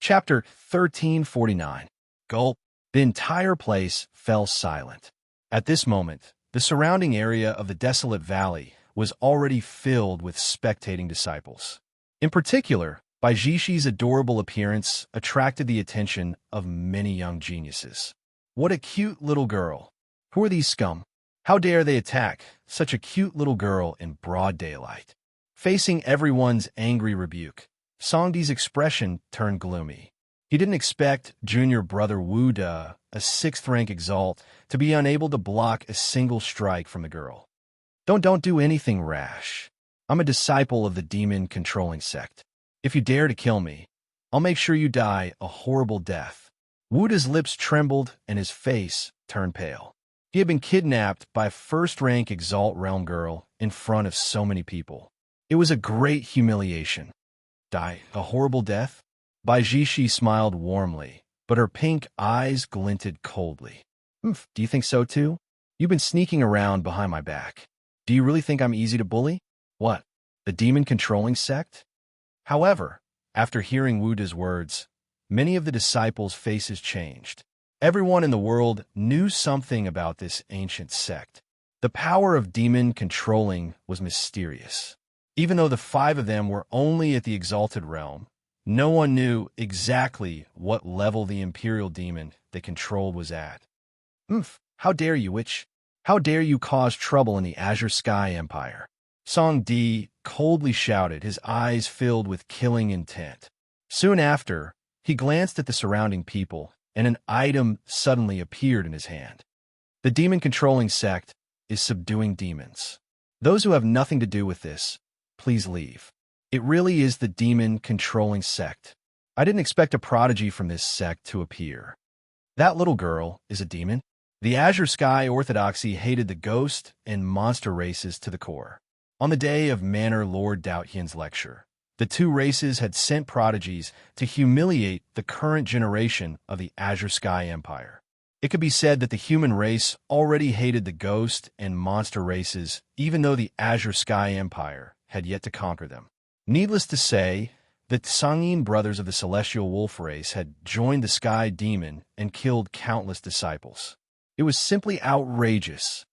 Chapter 1349. Gulp. The entire place fell silent. At this moment, the surrounding area of the desolate valley was already filled with spectating disciples. In particular, Baijishi's adorable appearance attracted the attention of many young geniuses. What a cute little girl! Who are these scum? How dare they attack such a cute little girl in broad daylight? Facing everyone's angry rebuke, Songdi's expression turned gloomy. He didn't expect junior brother Wu De, a 6th-rank exalt, to be unable to block a single strike from the girl. Don't do anything rash. I'm a disciple of the demon-controlling sect. If you dare to kill me, I'll make sure you die a horrible death. Wu De's lips trembled and his face turned pale. He had been kidnapped by a 1st-rank exalt realm girl in front of so many people. It was a great humiliation. Die a horrible death? Baijishi smiled warmly, but her pink eyes glinted coldly. Do you think so too? You've been sneaking around behind my back. Do you really think I'm easy to bully? What, the demon-controlling sect? However, after hearing Wu De's words, many of the disciples' faces changed. Everyone in the world knew something about this ancient sect. The power of demon-controlling was mysterious. Even though the 5 of them were only at the exalted realm, no one knew exactly what level the imperial demon they controlled was at. How dare you, witch? How dare you cause trouble in the Azure Sky Empire? Song Di coldly shouted, his eyes filled with killing intent. Soon after, he glanced at the surrounding people, and an item suddenly appeared in his hand. The demon-controlling sect is subduing demons. Those who have nothing to do with this, please leave. It really is the demon-controlling sect. I didn't expect a prodigy from this sect to appear. That little girl is a demon? The Azure Sky Orthodoxy hated the ghost and monster races to the core. On the day of Manor Lord Douthian's lecture, the 2 races had sent prodigies to humiliate the current generation of the Azure Sky Empire. It could be said that the human race already hated the ghost and monster races, even though the Azure Sky Empire had yet to conquer them. Needless to say, the Tsangyin brothers of the Celestial Wolf race had joined the Sky Demon and killed countless disciples. It was simply outrageous.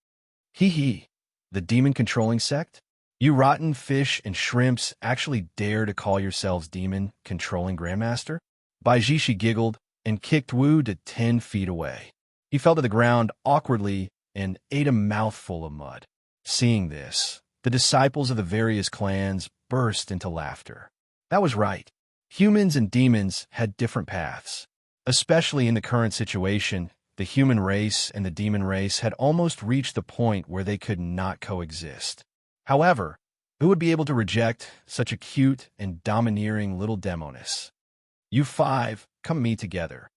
Hee, the demon-controlling sect? You rotten fish and shrimps actually dare to call yourselves demon-controlling Grandmaster? Baijishi giggled and kicked Wu to 10 feet away. He fell to the ground awkwardly and ate a mouthful of mud. Seeing this, the disciples of the various clans burst into laughter. That was right. Humans and demons had different paths. Especially in the current situation, the human race and the demon race had almost reached the point where they could not coexist. However, who would be able to reject such a cute and domineering little demoness? You 5, come meet together.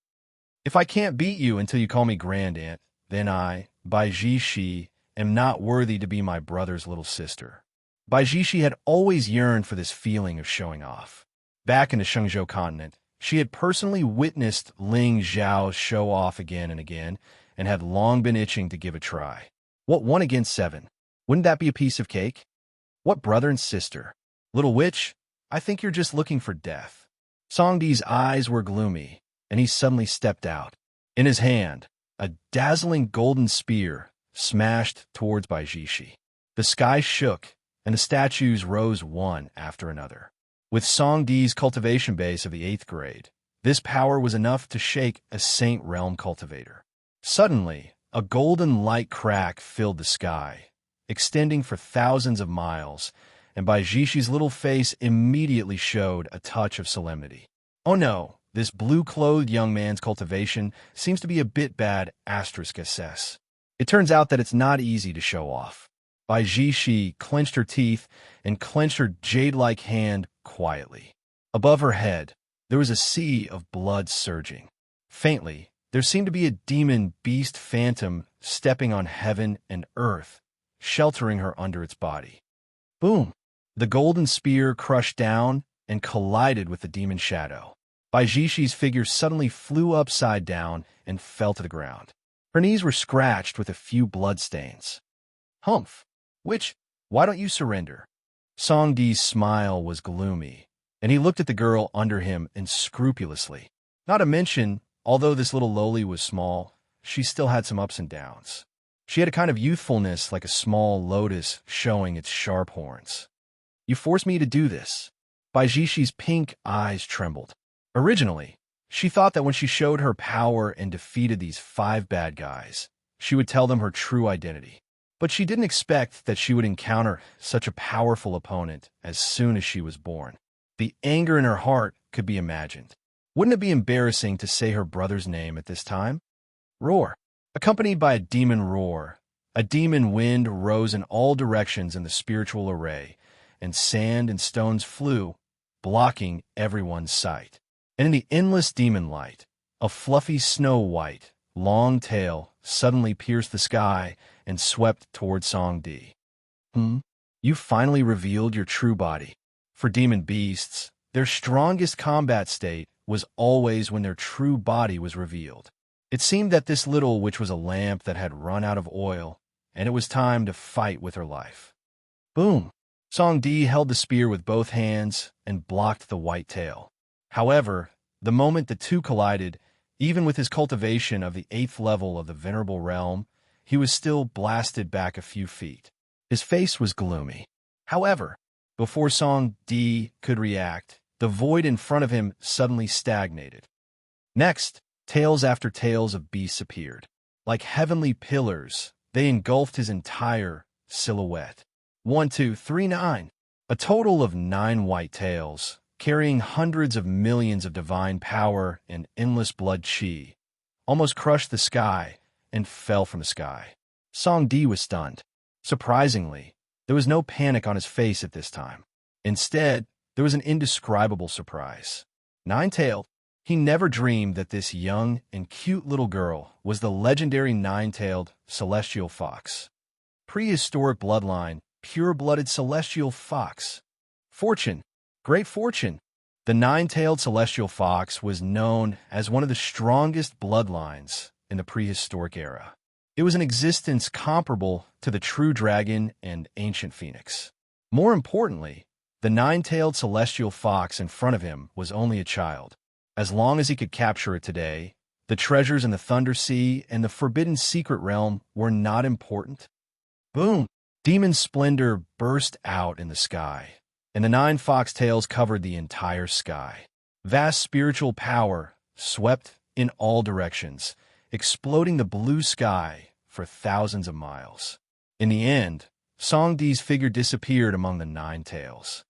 If I can't beat you until you call me Grand Aunt, then I, Baijishi, am not worthy to be my brother's little sister. Baijishi had always yearned for this feeling of showing off. Back in the Shenzhou continent, she had personally witnessed Ling Zhao show off again and again, and had long been itching to give a try. What, 1 against 7? Wouldn't that be a piece of cake? What brother and sister? Little witch, I think you're just looking for death. Songdi's eyes were gloomy, and he suddenly stepped out. In his hand, a dazzling golden spear smashed towards Baijishi. The sky shook, and the statues rose one after another. With Songdi's cultivation base of the 8th grade, this power was enough to shake a Saint Realm cultivator. Suddenly, a golden light crack filled the sky, extending for thousands of miles, and Baijishi's little face immediately showed a touch of solemnity. Oh no, this blue-clothed young man's cultivation seems to be a bit bad *SS. It turns out that it's not easy to show off. Baijishi clenched her teeth and clenched her jade-like hand quietly. Above her head, there was a sea of blood surging. Faintly, there seemed to be a demon beast phantom stepping on heaven and earth, sheltering her under its body. Boom! The golden spear crushed down and collided with the demon shadow. Baijishi's figure suddenly flew upside down and fell to the ground. Her knees were scratched with a few bloodstains. Humph! Why don't you surrender? Songdi's smile was gloomy, and he looked at the girl under him unscrupulously. Not to mention, although this little lowly was small, she still had some ups and downs. She had a kind of youthfulness like a small lotus showing its sharp horns. "You forced me to do this." Baijishi's pink eyes trembled. Originally, she thought that when she showed her power and defeated these 5 bad guys, she would tell them her true identity. But she didn't expect that she would encounter such a powerful opponent as soon as she was born. The anger in her heart could be imagined. Wouldn't it be embarrassing to say her brother's name at this time? Roar. Accompanied by a demon roar, a demon wind rose in all directions in the spiritual array, and sand and stones flew, blocking everyone's sight. And in the endless demon light, a fluffy snow-white, long tail suddenly pierced the sky and swept toward Song Di. You finally revealed your true body. For demon beasts, their strongest combat state was always when their true body was revealed. It seemed that this little witch was a lamp that had run out of oil, and it was time to fight with her life. Boom! Song Di held the spear with both hands and blocked the white tail. However, the moment the two collided, even with his cultivation of the 8th level of the Venerable Realm, he was still blasted back a few feet. His face was gloomy. However, before Song Di could react, the void in front of him suddenly stagnated. Next, tails after tails of beasts appeared. Like heavenly pillars, they engulfed his entire silhouette. 1, 2, 3, 9. A total of 9 white tails, carrying hundreds of millions of divine power and endless blood chi, almost crushed the sky and fell from the sky. Song Di was stunned. Surprisingly, there was no panic on his face at this time. Instead, there was an indescribable surprise. Nine-tailed, he never dreamed that this young and cute little girl was the legendary nine-tailed celestial fox. Prehistoric bloodline, pure-blooded celestial fox. Fortune, great fortune. The nine-tailed celestial fox was known as one of the strongest bloodlines in the prehistoric era. It was an existence comparable to the true dragon and ancient phoenix. More importantly, the nine-tailed celestial fox in front of him was only a child. As long as he could capture it today, the treasures in the Thunder Sea and the Forbidden Secret Realm were not important. Boom! Demon splendor burst out in the sky, and the 9 foxtails covered the entire sky. Vast spiritual power swept in all directions, exploding the blue sky for thousands of miles. In the end, Song Di's figure disappeared among the 9 tails.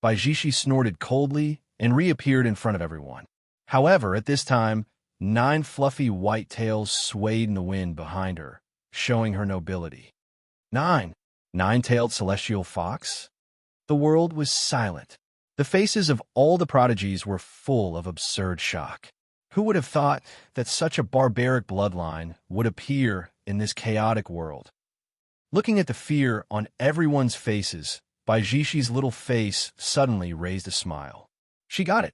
Baijishi snorted coldly and reappeared in front of everyone. However, at this time, 9 fluffy white tails swayed in the wind behind her, showing her nobility. 9. Nine-tailed celestial fox? The world was silent. The faces of all the prodigies were full of absurd shock. Who would have thought that such a barbaric bloodline would appear in this chaotic world? Looking at the fear on everyone's faces, Baijishi's little face suddenly raised a smile. She got it.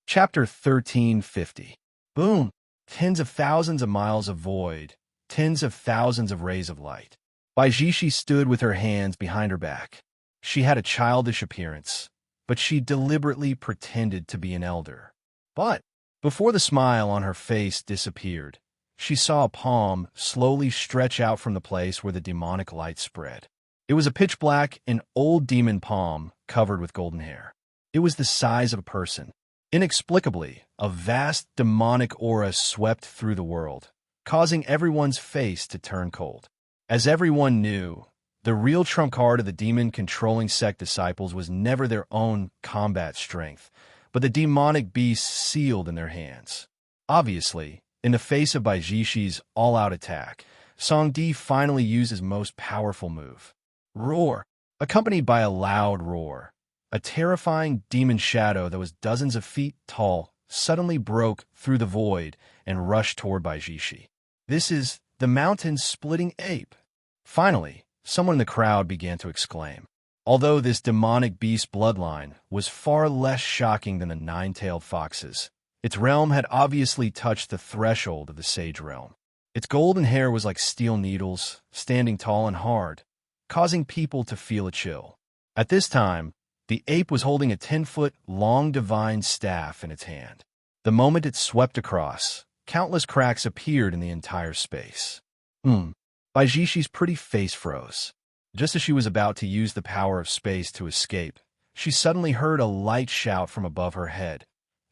Chapter 1350. Boom! Tens of thousands of miles of void, tens of thousands of rays of light. Baijishi stood with her hands behind her back. She had a childish appearance, but she deliberately pretended to be an elder. But before the smile on her face disappeared, she saw a palm slowly stretch out from the place where the demonic light spread. It was a pitch-black and old demon palm covered with golden hair. It was the size of a person. Inexplicably, a vast demonic aura swept through the world, causing everyone's face to turn cold. As everyone knew, the real trump card of the demon-controlling sect disciples was never their own combat strength, but the demonic beasts sealed in their hands. Obviously, in the face of Baijishi's all-out attack, Song Di finally used his most powerful move. Roar! Accompanied by a loud roar, a terrifying demon shadow that was dozens of feet tall suddenly broke through the void and rushed toward Baijishi. This is the mountain-splitting ape. Finally, someone in the crowd began to exclaim. Although this demonic beast bloodline was far less shocking than the nine-tailed foxes, its realm had obviously touched the threshold of the sage realm. Its golden hair was like steel needles, standing tall and hard, causing people to feel a chill. At this time, The ape was holding a 10-foot-long divine staff in its hand. The moment it swept across, countless cracks appeared in the entire space. Baijishi's pretty face froze. Just as she was about to use the power of space to escape, she suddenly heard a light shout from above her head.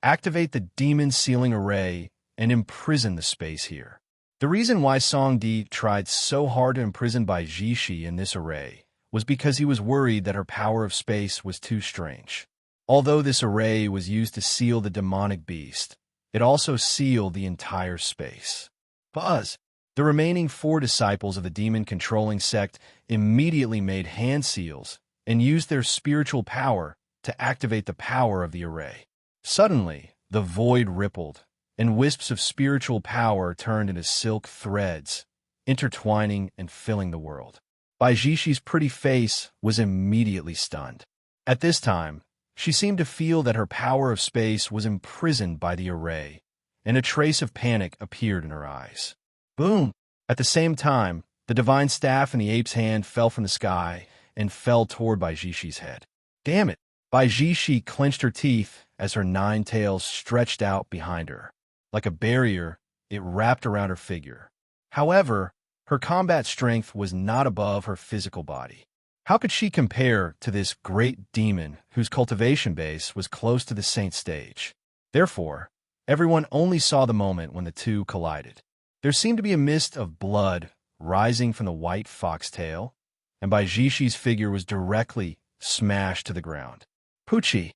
Activate the demon sealing array and imprison the space here. The reason why Songdi tried so hard to imprison Baijishi in this array was because he was worried that her power of space was too strange. Although this array was used to seal the demonic beast, it also sealed the entire space. Buzz! The remaining 4 disciples of the demon-controlling sect immediately made hand seals and used their spiritual power to activate the power of the array. Suddenly, the void rippled, and wisps of spiritual power turned into silk threads, intertwining and filling the world. Baijishi's pretty face was immediately stunned. At this time, she seemed to feel that her power of space was imprisoned by the array, and a trace of panic appeared in her eyes. Boom! At the same time, the divine staff in the ape's hand fell from the sky and fell toward Baijishi's head. Damn it! Baijishi clenched her teeth as her 9 tails stretched out behind her. Like a barrier, it wrapped around her figure. However, her combat strength was not above her physical body. How could she compare to this great demon whose cultivation base was close to the saint stage? Therefore, everyone only saw the moment when the two collided. There seemed to be a mist of blood rising from the white foxtail, and Baijishi's figure was directly smashed to the ground. Pucci!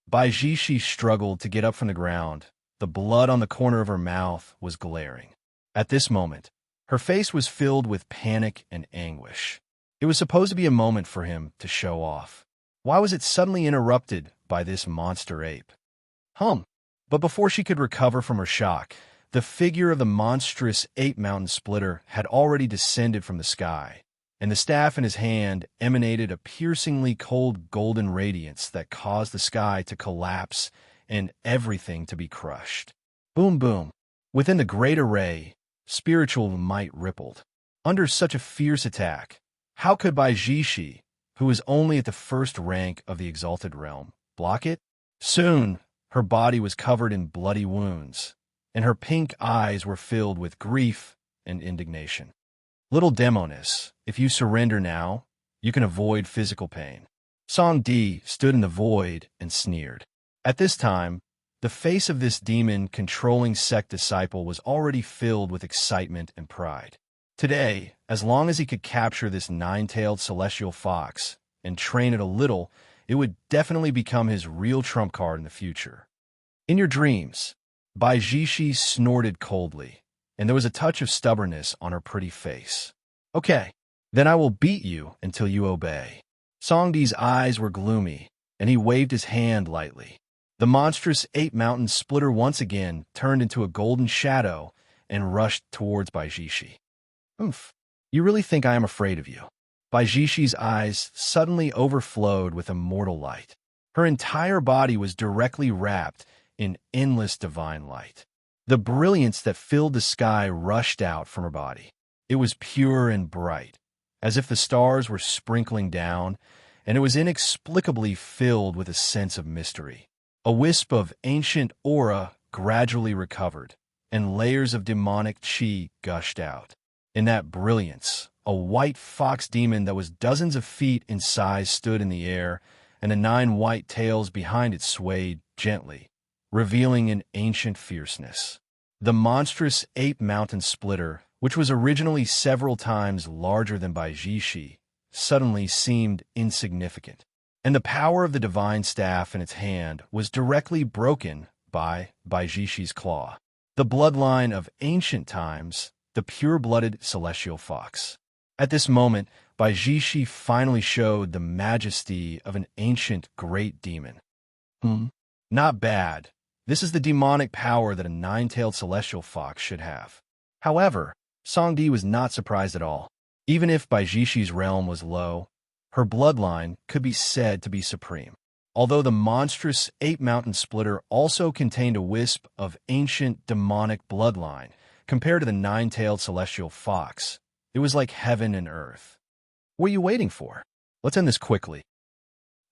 Baijishi struggled to get up from the ground. The blood on the corner of her mouth was glaring. At this moment, her face was filled with panic and anguish. It was supposed to be a moment for him to show off. Why was it suddenly interrupted by this monster ape? But before she could recover from her shock, the figure of the monstrous ape mountain splitter had already descended from the sky, and the staff in his hand emanated a piercingly cold golden radiance that caused the sky to collapse and everything to be crushed. Boom, boom. Within the great array, spiritual might rippled. Under such a fierce attack, how could Baijishi, who was only at the first rank of the exalted realm, block it? Soon, her body was covered in bloody wounds, and her pink eyes were filled with grief and indignation. Little demoness, if you surrender now, you can avoid physical pain. Song Di stood in the void and sneered. At this time, the face of this demon-controlling sect disciple was already filled with excitement and pride. Today, as long as he could capture this 9-tailed celestial fox and train it a little, it would definitely become his real trump card in the future. In your dreams, Baijishi snorted coldly, and there was a touch of stubbornness on her pretty face. Okay, then I will beat you until you obey. Songdi's eyes were gloomy, and he waved his hand lightly. The monstrous ape mountain splitter once again turned into a golden shadow and rushed towards Baijishi. You really think I am afraid of you? Baijishi's eyes suddenly overflowed with immortal light. Her entire body was directly wrapped in endless divine light. The brilliance that filled the sky rushed out from her body. It was pure and bright, as if the stars were sprinkling down, and it was inexplicably filled with a sense of mystery. A wisp of ancient aura gradually recovered, and layers of demonic chi gushed out. In that brilliance, a white fox demon that was dozens of feet in size stood in the air, and the 9 white tails behind it swayed gently, revealing an ancient fierceness. The monstrous ape mountain splitter, which was originally several times larger than Baijishi, suddenly seemed insignificant, and the power of the divine staff in its hand was directly broken by Baijishi's claw. The bloodline of ancient times, the pure-blooded celestial fox. At this moment, Baijishi finally showed the majesty of an ancient great demon. Not bad. This is the demonic power that a 9-tailed celestial fox should have. However, Songdi was not surprised at all. Even if Baijishi's realm was low, her bloodline could be said to be supreme. Although the monstrous ape mountain splitter also contained a wisp of ancient demonic bloodline, compared to the 9-tailed celestial fox, it was like heaven and earth. What are you waiting for? Let's end this quickly.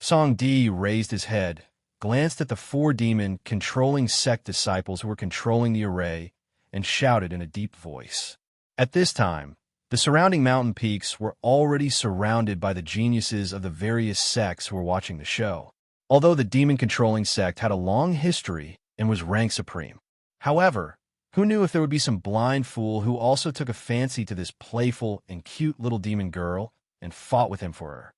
Song Di raised his head, glanced at the four demon-controlling sect disciples who were controlling the array, and shouted in a deep voice. At this time, the surrounding mountain peaks were already surrounded by the geniuses of the various sects who were watching the show, although the demon-controlling sect had a long history and was ranked supreme. However, who knew if there would be some blind fool who also took a fancy to this playful and cute little demon girl and fought with him for her?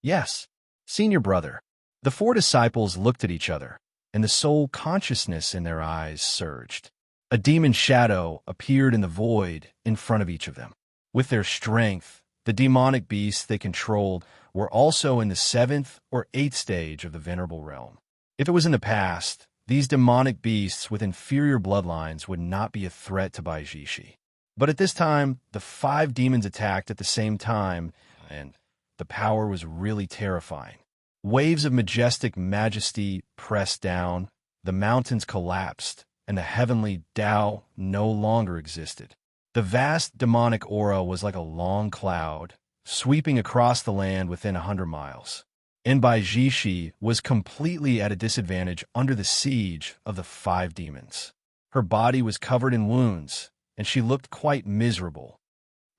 Yes, senior brother. The four disciples looked at each other, and the soul consciousness in their eyes surged. A demon shadow appeared in the void in front of each of them. With their strength, the demonic beasts they controlled were also in the 7th or 8th stage of the venerable realm. If it was in the past, these demonic beasts with inferior bloodlines would not be a threat to Baijishi. But at this time, the 5 demons attacked at the same time, and the power was really terrifying. Waves of majestic majesty pressed down, the mountains collapsed, and the heavenly Tao no longer existed. The vast demonic aura was like a long cloud, sweeping across the land within 100 miles. And Baijishi was completely at a disadvantage under the siege of the 5 demons. Her body was covered in wounds, and she looked quite miserable.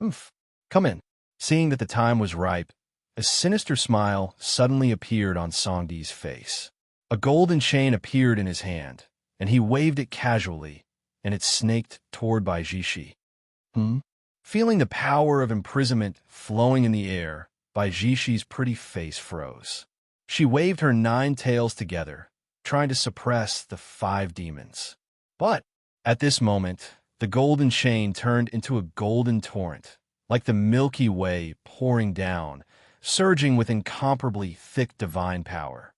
"Oof, come in." Seeing that the time was ripe, a sinister smile suddenly appeared on Songdi's face. A golden chain appeared in his hand, and he waved it casually, and it snaked toward Baijishi. Feeling the power of imprisonment flowing in the air, Baijishi's pretty face froze. She waved her 9 tails together, trying to suppress the 5 demons. But at this moment, the golden chain turned into a golden torrent, like the Milky Way pouring down, surging with incomparably thick divine power.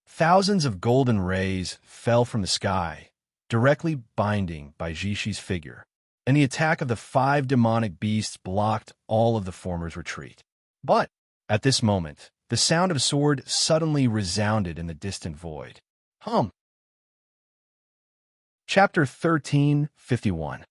Thousands of golden rays fell from the sky, directly binding Baijishi's figure, and the attack of the 5 demonic beasts blocked all of the former's retreat. But at this moment, the sound of a sword suddenly resounded in the distant void. Chapter 13:51.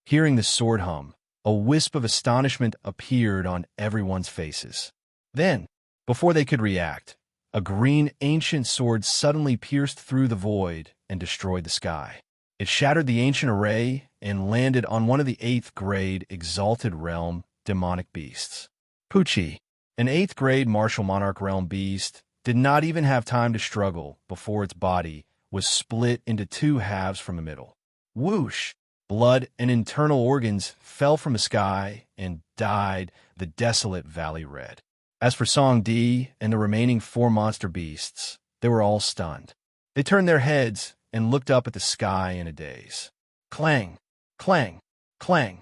Hearing the sword hum, a wisp of astonishment appeared on everyone's faces. Then, before they could react, a green ancient sword suddenly pierced through the void and destroyed the sky. It shattered the ancient array and landed on one of the 8th grade Exalted Realm demonic beasts. Pucci, an 8th grade Martial Monarch Realm beast, did not even have time to struggle before its body was split into 2 halves from the middle. Whoosh! Blood and internal organs fell from the sky and dyed the desolate valley red. As for Song Di and the remaining 4 monster beasts, they were all stunned. They turned their heads and looked up at the sky in a daze. Clang! Clang! Clang!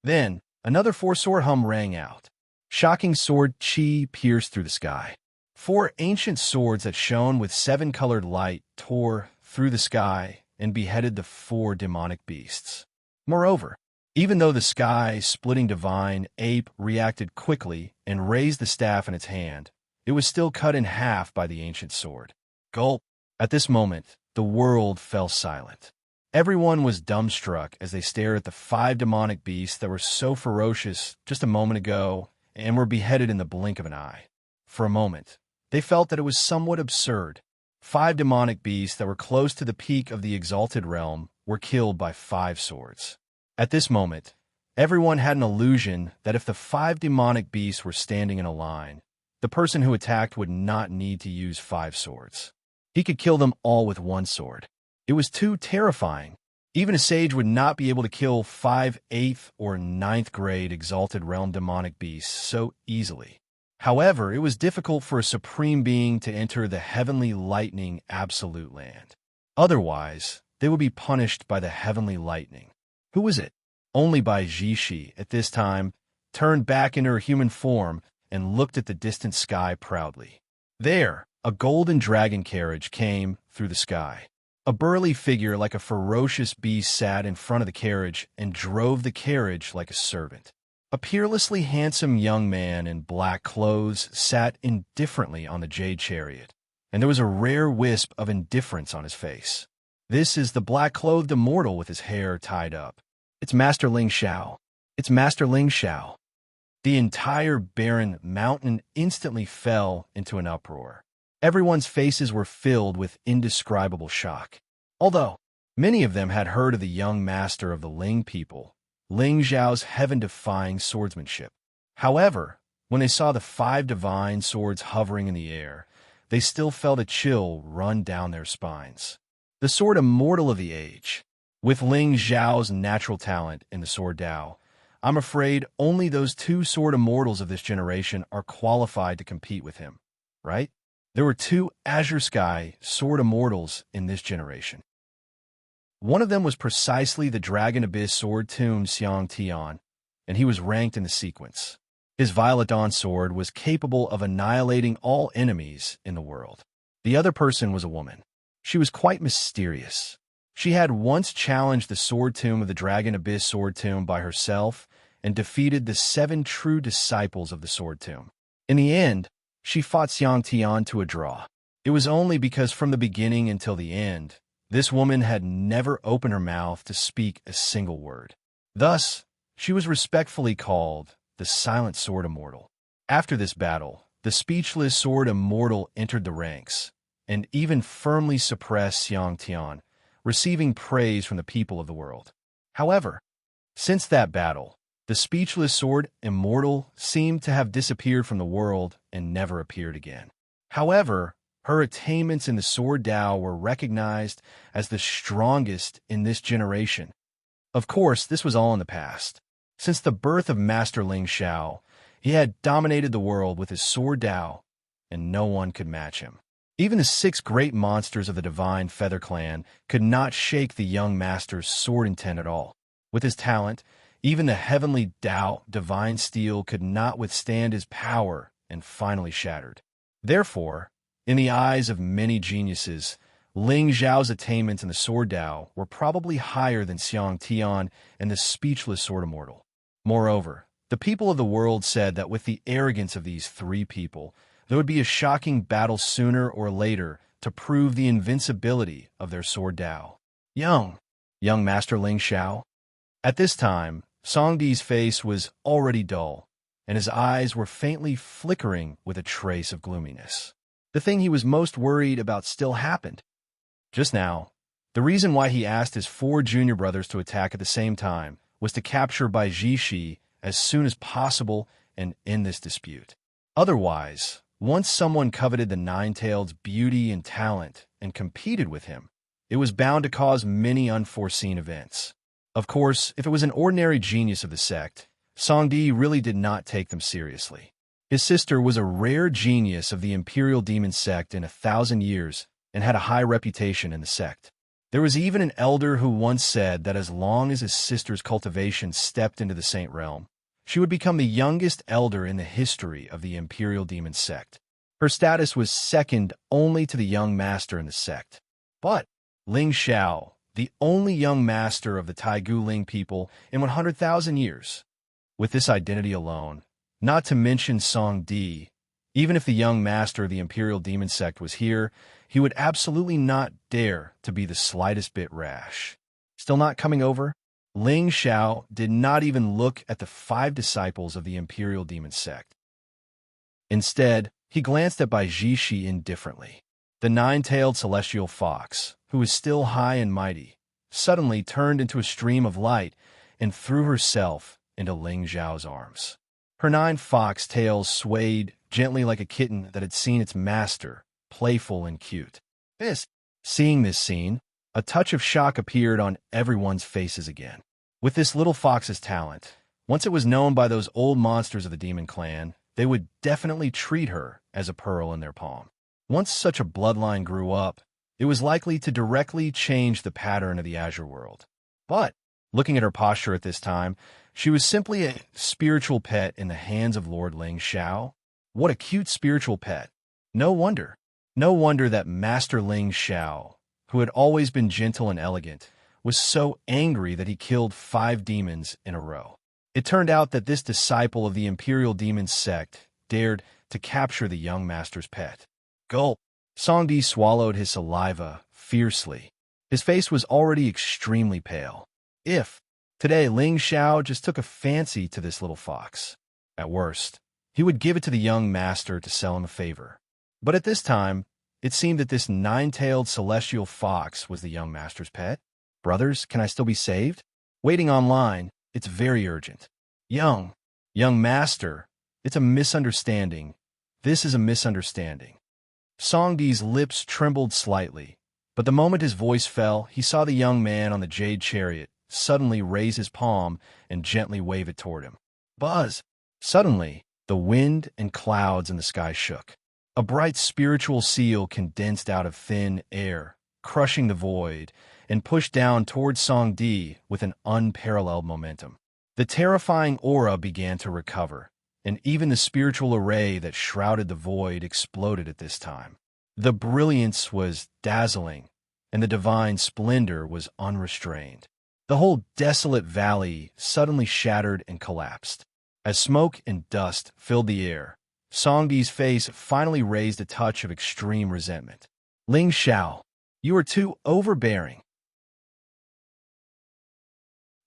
Then, another 4-sword hum rang out. Shocking sword chi pierced through the sky. 4 ancient swords that shone with 7-colored light tore through the sky and beheaded the 4 demonic beasts. Moreover, even though the sky-splitting divine ape reacted quickly and raised the staff in its hand, it was still cut in half by the ancient sword. Gulp! At this moment, the world fell silent. Everyone was dumbstruck as they stared at the 5 demonic beasts that were so ferocious just a moment ago and were beheaded in the blink of an eye. For a moment, they felt that it was somewhat absurd. 5 demonic beasts that were close to the peak of the Exalted Realm were killed by 5 swords. At this moment, everyone had an illusion that if the 5 demonic beasts were standing in a line, the person who attacked would not need to use 5 swords. He could kill them all with 1 sword. It was too terrifying. Even a sage would not be able to kill 5 8th or 9th grade Exalted Realm demonic beasts so easily. However, it was difficult for a supreme being to enter the heavenly lightning absolute land. Otherwise, they would be punished by the heavenly lightning. Who was it? Only Baijishi, at this time, turned back into her human form and looked at the distant sky proudly. There, a golden dragon carriage came through the sky. A burly figure like a ferocious beast sat in front of the carriage and drove the carriage like a servant. A peerlessly handsome young man in black clothes sat indifferently on the jade chariot, and there was a rare wisp of indifference on his face. This is the black-clothed immortal with his hair tied up. It's Master Ling Xiao. It's Master Ling Xiao. The entire barren mountain instantly fell into an uproar. Everyone's faces were filled with indescribable shock. Although many of them had heard of the young master of the Ling people, Ling Zhao's heaven-defying swordsmanship. However, when they saw the 5 divine swords hovering in the air, they still felt a chill run down their spines. The sword immortal of the age. With Ling Zhao's natural talent in the sword Dao, I'm afraid only those 2 sword immortals of this generation are qualified to compete with him, right? There were 2 Azure Sky sword immortals in this generation. One of them was precisely the Dragon Abyss sword tomb Xiang Tian, and he was ranked in the sequence. His Violet Dawn sword was capable of annihilating all enemies in the world. The other person was a woman. She was quite mysterious. She had once challenged the sword tomb of the Dragon Abyss sword tomb by herself and defeated the 7 true disciples of the sword tomb. In the end, she fought Xiang Tian to a draw. It was only because from the beginning until the end, this woman had never opened her mouth to speak a single word. Thus, she was respectfully called the Silent Sword Immortal. After this battle, the speechless Sword Immortal entered the ranks, and even firmly suppressed Xiang Tian, receiving praise from the people of the world. However, since that battle, the speechless Sword Immortal seemed to have disappeared from the world and never appeared again. However, her attainments in the Sword Dao were recognized as the strongest in this generation. Of course, this was all in the past. Since the birth of Master Ling Xiao, he had dominated the world with his Sword Dao, and no one could match him. Even the 6 great monsters of the Divine Feather Clan could not shake the young master's sword intent at all. With his talent, even the heavenly Dao, Divine Steel, could not withstand his power and finally shattered. Therefore, in the eyes of many geniuses, Ling Zhao's attainments in the Sword Dao were probably higher than Xiang Tian and the Speechless Sword Immortal. Moreover, the people of the world said that with the arrogance of these 3 people, there would be a shocking battle sooner or later to prove the invincibility of their Sword Dao. Young Master Ling Xiao. At this time, Song Di's face was already dull, and his eyes were faintly flickering with a trace of gloominess. The thing he was most worried about still happened. Just now, the reason why he asked his 4 junior brothers to attack at the same time was to capture Bai Jishi as soon as possible and end this dispute. Otherwise, once someone coveted the Nine-Tailed's beauty and talent and competed with him, it was bound to cause many unforeseen events. Of course, if it was an ordinary genius of the sect, Song Di really did not take them seriously. His sister was a rare genius of the Imperial Demon sect in 1,000 years and had a high reputation in the sect. There was even an elder who once said that as long as his sister's cultivation stepped into the Saint Realm, she would become the youngest elder in the history of the Imperial Demon sect. Her status was second only to the young master in the sect. But Ling Xiao, the only young master of the Taigu Ling people in 100,000 years. With this identity alone, not to mention Song Di, even if the young master of the Imperial Demon sect was here, he would absolutely not dare to be the slightest bit rash. Still not coming over? Ling Xiao did not even look at the 5 disciples of the Imperial Demon sect. Instead, he glanced at Bai Jishi indifferently. The 9-tailed celestial fox, who was still high and mighty, suddenly turned into a stream of light and threw herself into Ling Zhao's arms. Her 9 fox tails swayed gently like a kitten that had seen its master, playful and cute. Seeing this scene, a touch of shock appeared on everyone's faces again. With this little fox's talent, once it was known by those old monsters of the Demon Clan, they would definitely treat her as a pearl in their palm. Once such a bloodline grew up, it was likely to directly change the pattern of the Azure world. But, looking at her posture at this time, she was simply a spiritual pet in the hands of Lord Ling Xiao. What a cute spiritual pet. No wonder that Master Ling Xiao, who had always been gentle and elegant, was so angry that he killed 5 demons in a row. It turned out that this disciple of the Imperial Demon sect dared to capture the young master's pet. Gulp! Song Di swallowed his saliva fiercely. His face was already extremely pale. If, today, Ling Xiao just took a fancy to this little fox, At worst, he would give it to the young master to sell him a favor. But at this time, it seemed that this nine-tailed celestial fox was the young master's pet. Brothers, can I still be saved? Waiting online, it's very urgent. Young master, it's a misunderstanding. This is a misunderstanding. Songdi's lips trembled slightly, but the moment his voice fell, he saw the young man on the jade chariot suddenly raise his palm and gently wave it toward him. Buzz! Suddenly, the wind and clouds in the sky shook. A bright spiritual seal condensed out of thin air, crushing the void, and pushed down toward Songdi with an unparalleled momentum. The terrifying aura began to recover, and even the spiritual array that shrouded the void exploded at this time. The brilliance was dazzling, and the divine splendor was unrestrained. The whole desolate valley suddenly shattered and collapsed. As smoke and dust filled the air, Songdi's face finally raised a touch of extreme resentment. Ling Xiao, you are too overbearing.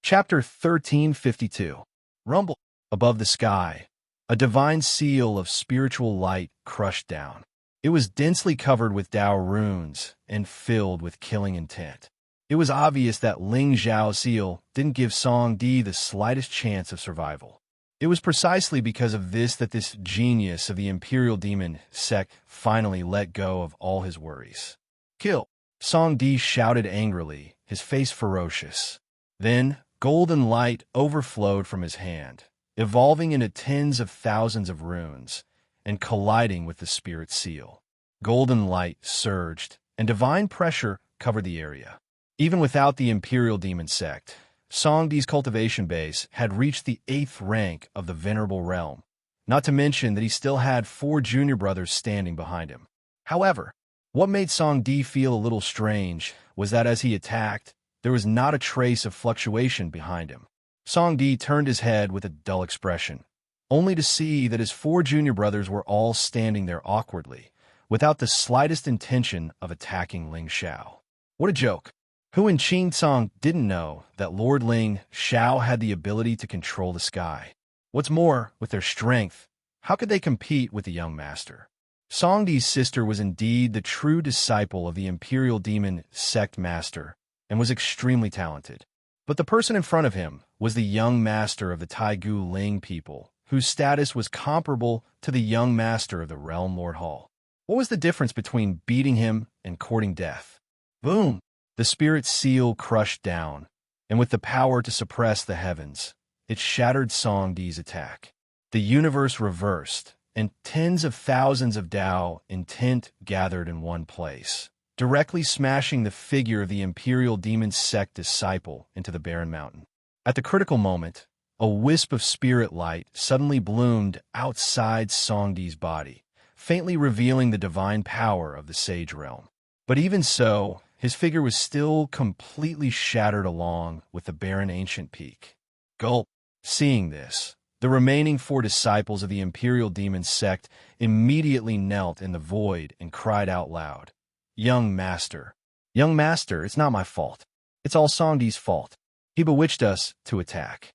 Chapter 1352. Rumble. Above the sky, a divine seal of spiritual light crushed down. It was densely covered with Tao runes and filled with killing intent. It was obvious that Ling Xiao's seal didn't give Songdi the slightest chance of survival. It was precisely because of this that this genius of the Imperial Demon sect finally let go of all his worries. Kill! Songdi shouted angrily, his face ferocious. Then, golden light overflowed from his hand, evolving into tens of thousands of runes, and colliding with the spirit seal. Golden light surged, and divine pressure covered the area. Even without the Imperial Demon sect, Songdi's cultivation base had reached the 8th rank of the Venerable Realm, not to mention that he still had 4 junior brothers standing behind him. However, what made Songdi feel a little strange was that as he attacked, there was not a trace of fluctuation behind him. Songdi turned his head with a dull expression, only to see that his 4 junior brothers were all standing there awkwardly, without the slightest intention of attacking Ling Xiao. What a joke! Who in Qingsong didn't know that Lord Ling Xiao had the ability to control the sky? What's more, with their strength, how could they compete with the young master? Songdi's sister was indeed the true disciple of the Imperial Demon sect master and was extremely talented. But the person in front of him was the young master of the Taigu Ling people, whose status was comparable to the young master of the Realm Lord Hall. What was the difference between beating him and courting death? Boom! The spirit seal crushed down, and with the power to suppress the heavens, it shattered Songdi's attack. The universe reversed, and tens of thousands of Tao intent gathered in one place, directly smashing the figure of the Imperial Demon sect disciple into the barren mountain. At the critical moment, a wisp of spirit light suddenly bloomed outside Songdi's body, faintly revealing the divine power of the Sage Realm. But even so, his figure was still completely shattered along with the barren ancient peak. Gulp! Seeing this, the remaining 4 disciples of the Imperial Demon sect immediately knelt in the void and cried out loud, Young Master, it's not my fault. It's all Songdi's fault. He bewitched us to attack.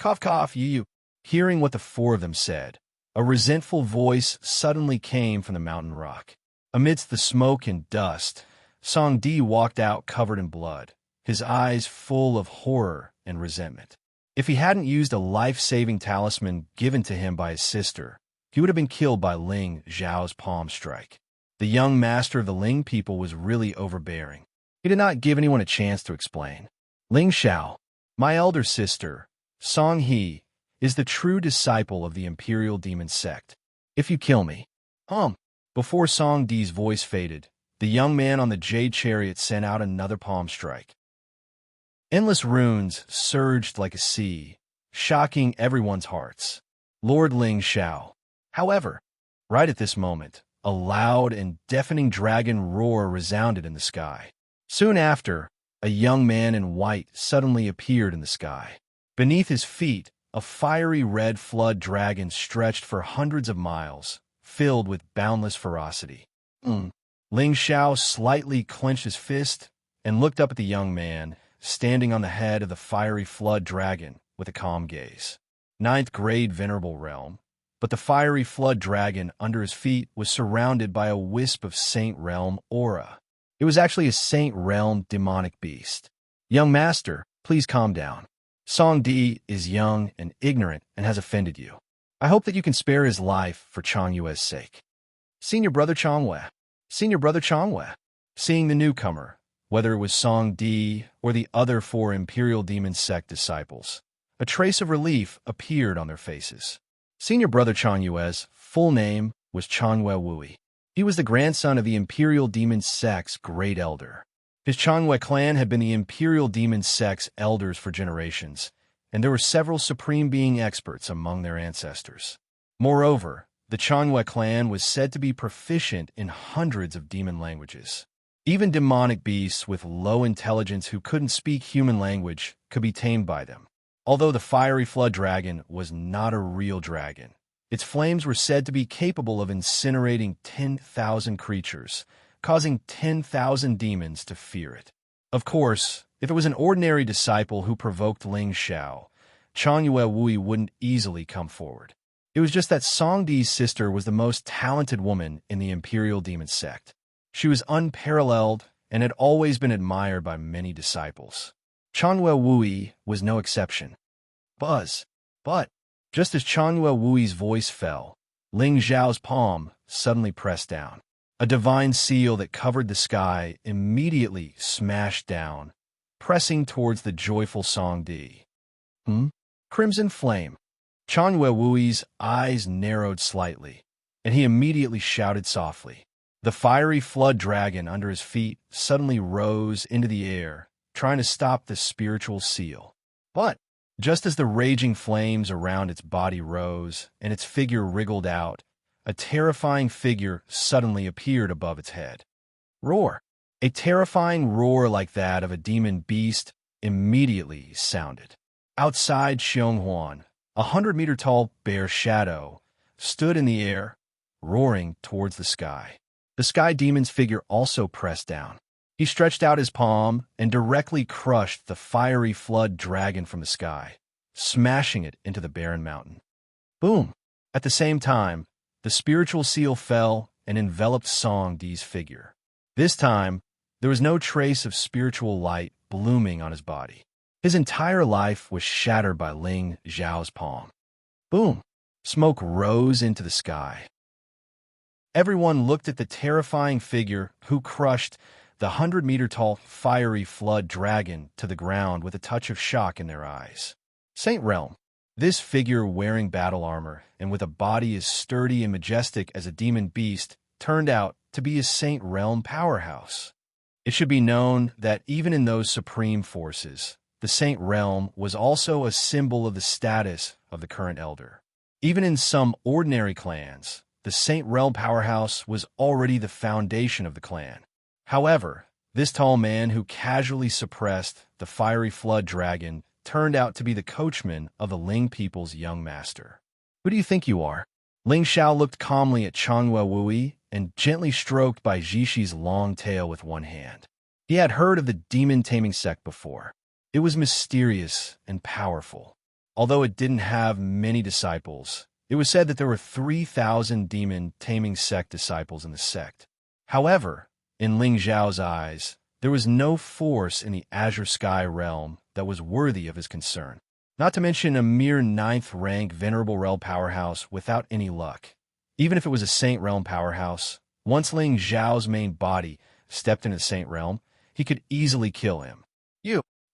Cough, cough, you. Hearing what the 4 of them said, a resentful voice suddenly came from the mountain rock. Amidst the smoke and dust, Songdi walked out covered in blood, his eyes full of horror and resentment. If he hadn't used a life-saving talisman given to him by his sister, he would have been killed by Ling Xiao's palm strike. The young master of the Ling people was really overbearing. He did not give anyone a chance to explain. Ling Xiao, my elder sister, Song He, is the true disciple of the Imperial Demon sect. If you kill me... Before Songdi's voice faded, the young man on the jade chariot sent out another palm strike. Endless runes surged like a sea, shocking everyone's hearts. Lord Ling Xiao. However, right at this moment, a loud and deafening dragon roar resounded in the sky. Soon after, a young man in white suddenly appeared in the sky. Beneath his feet, a fiery red flood dragon stretched for hundreds of miles, filled with boundless ferocity. Ling Xiao slightly clenched his fist and looked up at the young man, standing on the head of the fiery flood dragon with a calm gaze. ninth grade venerable realm, but the fiery flood dragon under his feet was surrounded by a wisp of Saint Realm aura. It was actually a Saint Realm demonic beast. Young master, please calm down. Song Di is young and ignorant and has offended you. I hope that you can spare his life for Chang Yue's sake. Senior Brother Changwei. Senior Brother Changwei. Seeing the newcomer, whether it was Song Di or the other four Imperial Demon Sect disciples, a trace of relief appeared on their faces. Senior Brother Chang Yue's full name was Changwei Wui. He was the grandson of the Imperial Demon Sect's Great Elder. His Changwei clan had been the Imperial Demon Sect's elders for generations, and there were several Supreme Being experts among their ancestors. Moreover, the Changwei clan was said to be proficient in hundreds of demon languages. Even demonic beasts with low intelligence who couldn't speak human language could be tamed by them. Although the fiery flood dragon was not a real dragon, its flames were said to be capable of incinerating 10,000 creatures, causing 10,000 demons to fear it. Of course, if it was an ordinary disciple who provoked Ling Xiao, Changyue Wui wouldn't easily come forward. It was just that Song Di's sister was the most talented woman in the Imperial Demon Sect. She was unparalleled and had always been admired by many disciples. Changyue Wui was no exception. But, just as Changyue Wui's voice fell, Ling Xiao's palm suddenly pressed down. A divine seal that covered the sky immediately smashed down, pressing towards the joyful Song Di. Crimson flame. Changyue Wui's eyes narrowed slightly, and he immediately shouted softly. The fiery flood dragon under his feet suddenly rose into the air, trying to stop the spiritual seal. But, just as the raging flames around its body rose and its figure wriggled out, a terrifying figure suddenly appeared above its head. Roar! A terrifying roar like that of a demon beast immediately sounded. Outside Xionghuan, 100-meter-tall bear shadow stood in the air, roaring towards the sky. The sky demon's figure also pressed down. He stretched out his palm and directly crushed the fiery flood dragon from the sky, smashing it into the barren mountain. Boom! At the same time, the spiritual seal fell and enveloped Song Di's figure. This time, there was no trace of spiritual light blooming on his body. His entire life was shattered by Ling Xiao's palm. Boom! Smoke rose into the sky. Everyone looked at the terrifying figure who crushed the 100-meter-tall fiery flood dragon to the ground with a touch of shock in their eyes. Saint Realm. This figure wearing battle armor and with a body as sturdy and majestic as a demon beast turned out to be a Saint Realm powerhouse. It should be known that even in those supreme forces, the Saint Realm was also a symbol of the status of the current elder. Even in some ordinary clans, the Saint Realm powerhouse was already the foundation of the clan. However, this tall man who casually suppressed the fiery flood dragon turned out to be the coachman of the Ling people's young master. Who do you think you are? Ling Xiao looked calmly at Changyue Wui and gently stroked by Zhixi's long tail with one hand. He had heard of the demon-taming sect before. It was mysterious and powerful. Although it didn't have many disciples, it was said that there were 3,000 demon-taming sect disciples in the sect. However, in Ling Xiao's eyes, there was no force in the Azure Sky realm that was worthy of his concern. Not to mention a mere 9th-rank Venerable Realm powerhouse without any luck. Even if it was a Saint Realm powerhouse, once Ling Xiao's main body stepped into the Saint Realm, he could easily kill him.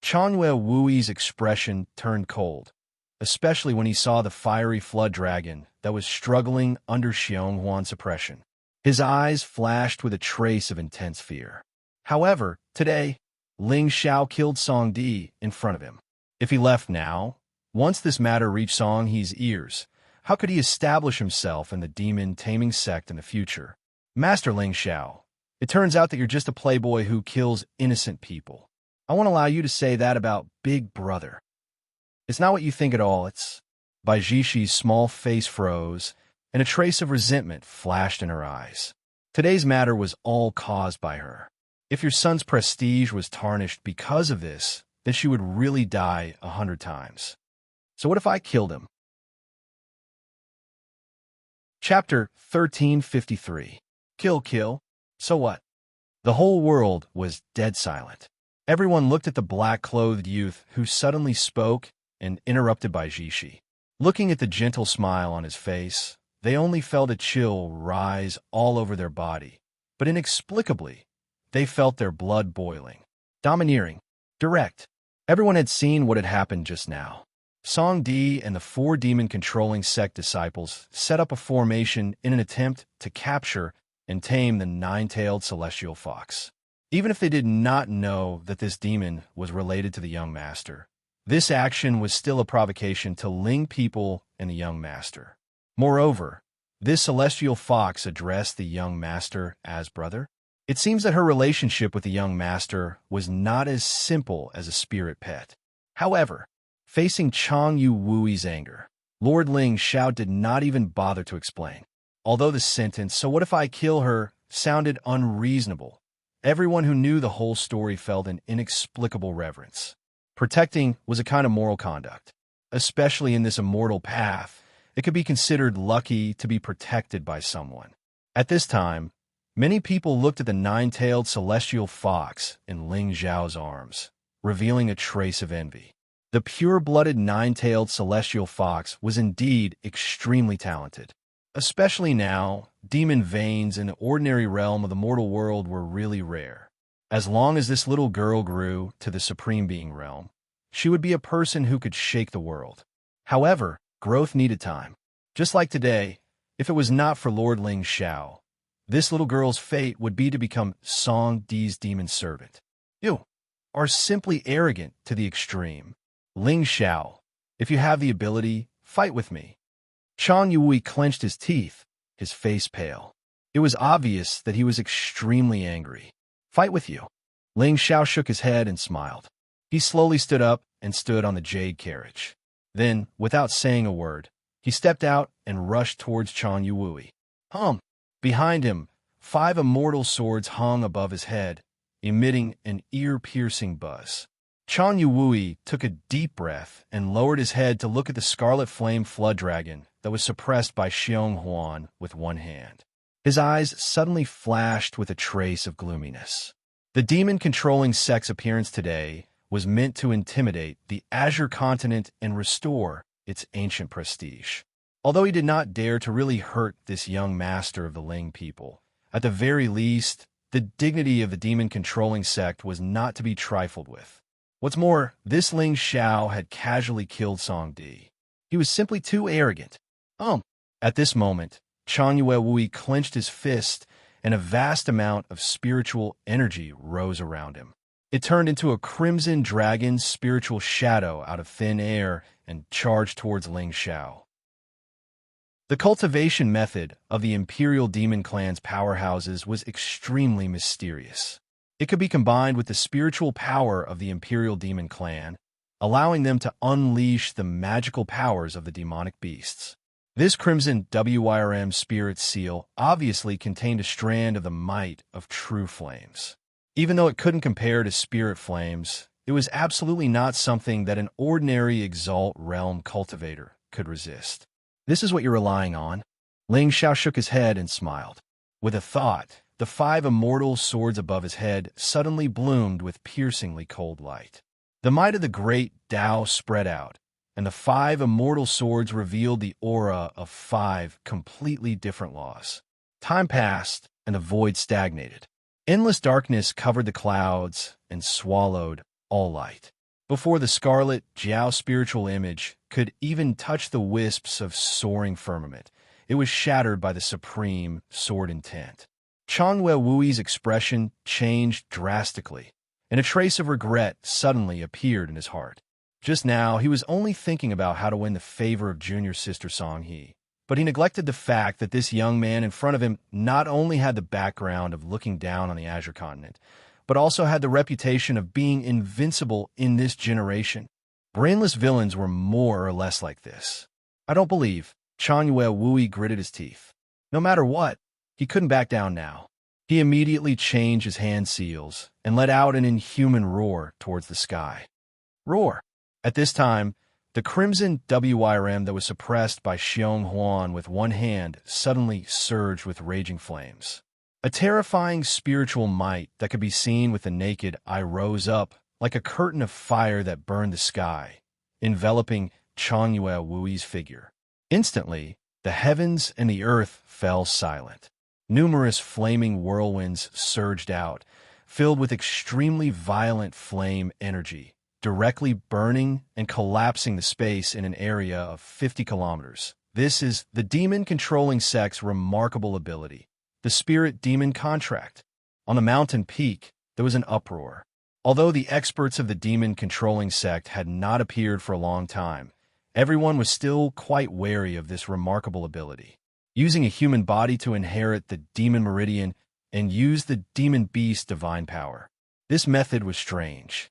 Changyue Wui's expression turned cold, especially when he saw the fiery flood dragon that was struggling under Xionghuan's suppression. His eyes flashed with a trace of intense fear. However, today, Ling Xiao killed Song Di in front of him. If he left now, once this matter reached Song He's ears, how could he establish himself in the demon-taming sect in the future? Master Ling Xiao, it turns out that you're just a playboy who kills innocent people. I won't allow you to say that about Big Brother. It's not what you think at all. It's... Bai Zhixi's small face froze, and a trace of resentment flashed in her eyes. Today's matter was all caused by her. If your son's prestige was tarnished because of this, then she would really die 100 times. So what if I killed him? Chapter 1353. Kill, kill. So what? The whole world was dead silent. Everyone looked at the black-clothed youth who suddenly spoke and interrupted by Jishi. Looking at the gentle smile on his face, they only felt a chill rise all over their body. But inexplicably, they felt their blood boiling. Domineering. Direct. Everyone had seen what had happened just now. Song Di and the 4 demon-controlling sect disciples set up a formation in an attempt to capture and tame the 9-tailed celestial fox. Even if they did not know that this demon was related to the young master, this action was still a provocation to Ling people and the young master. Moreover, this celestial fox addressed the young master as brother. It seems that her relationship with the young master was not as simple as a spirit pet. However, facing Chang Yu Wui's anger, Lord Ling Xiao did not even bother to explain. Although the sentence, "So what if I kill her," sounded unreasonable, everyone who knew the whole story felt an inexplicable reverence. Protecting was a kind of moral conduct. Especially in this immortal path, it could be considered lucky to be protected by someone. At this time, many people looked at the 9-tailed celestial fox in Ling Xiao's arms, revealing a trace of envy. The pure-blooded 9-tailed celestial fox was indeed extremely talented. Especially now, demon veins in the ordinary realm of the mortal world were really rare. As long as this little girl grew to the supreme being realm, she would be a person who could shake the world. However, growth needed time. Just like today, if it was not for Lord Ling Xiao, this little girl's fate would be to become Song Di's demon servant. You are simply arrogant to the extreme. Ling Xiao, if you have the ability, fight with me. Chang Yui clenched his teeth, his face pale. It was obvious that he was extremely angry. Fight with you. Ling Xiao shook his head and smiled. He slowly stood up and stood on the jade carriage. Then, without saying a word, he stepped out and rushed towards Chang Yui. Behind him, 5 immortal swords hung above his head, emitting an ear-piercing buzz. Chang Yui took a deep breath and lowered his head to look at the scarlet flame flood dragon that was suppressed by Xiong Huan with one hand. His eyes suddenly flashed with a trace of gloominess. The demon-controlling sect's appearance today was meant to intimidate the Azure continent and restore its ancient prestige. Although he did not dare to really hurt this young master of the Ling people, at the very least, the dignity of the demon-controlling sect was not to be trifled with. What's more, this Ling Xiao had casually killed Song Di. He was simply too arrogant. At this moment, Chang Yui clenched his fist, and a vast amount of spiritual energy rose around him. It turned into a crimson dragon's spiritual shadow out of thin air and charged towards Ling Xiao. The cultivation method of the Imperial Demon Clan's powerhouses was extremely mysterious. It could be combined with the spiritual power of the Imperial Demon Clan, allowing them to unleash the magical powers of the demonic beasts. This crimson WIRM spirit seal obviously contained a strand of the might of true flames. Even though it couldn't compare to spirit flames, it was absolutely not something that an ordinary Exalt Realm cultivator could resist. This is what you're relying on? Ling Xiao shook his head and smiled. With a thought, the 5 immortal swords above his head suddenly bloomed with piercingly cold light. The might of the great Tao spread out, and the 5 immortal swords revealed the aura of 5 completely different laws. Time passed, and the void stagnated. Endless darkness covered the clouds and swallowed all light. Before the scarlet Jiao spiritual image could even touch the wisps of soaring firmament, it was shattered by the supreme sword intent. Chang Wui's expression changed drastically, and a trace of regret suddenly appeared in his heart. Just now, he was only thinking about how to win the favor of junior sister Song He, but he neglected the fact that this young man in front of him not only had the background of looking down on the Azure continent, but also had the reputation of being invincible in this generation. Brainless villains were more or less like this. I don't believe. Chang Wui gritted his teeth. No matter what, he couldn't back down now. He immediately changed his hand seals and let out an inhuman roar towards the sky. Roar! At this time, The crimson WIRM that was suppressed by Xiong Huan with one hand suddenly surged with raging flames. A terrifying spiritual might that could be seen with the naked eye rose up like a curtain of fire that burned the sky, enveloping Changyue Wui's figure. Instantly, the heavens and the earth fell silent. Numerous flaming whirlwinds surged out, filled with extremely violent flame energy, directly burning and collapsing the space in an area of 50 kilometers. This is the demon-controlling sect's remarkable ability. The Spirit Demon Contract. On the mountain peak, there was an uproar. Although the experts of the demon-controlling sect had not appeared for a long time, everyone was still quite wary of this remarkable ability. Using a human body to inherit the demon meridian and use the demon beast's divine power. This method was strange.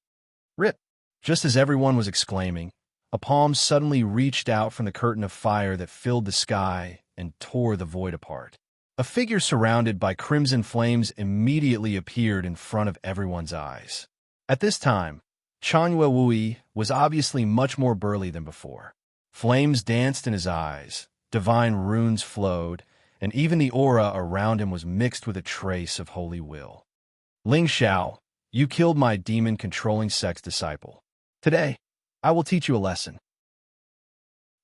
Rip! Just as everyone was exclaiming, a palm suddenly reached out from the curtain of fire that filled the sky and tore the void apart. A figure surrounded by crimson flames immediately appeared in front of everyone's eyes. At this time, Changyue Wui was obviously much more burly than before. Flames danced in his eyes, divine runes flowed, and even the aura around him was mixed with a trace of holy will. Ling Xiao, you killed my demon-controlling sect's disciple. Today, I will teach you a lesson.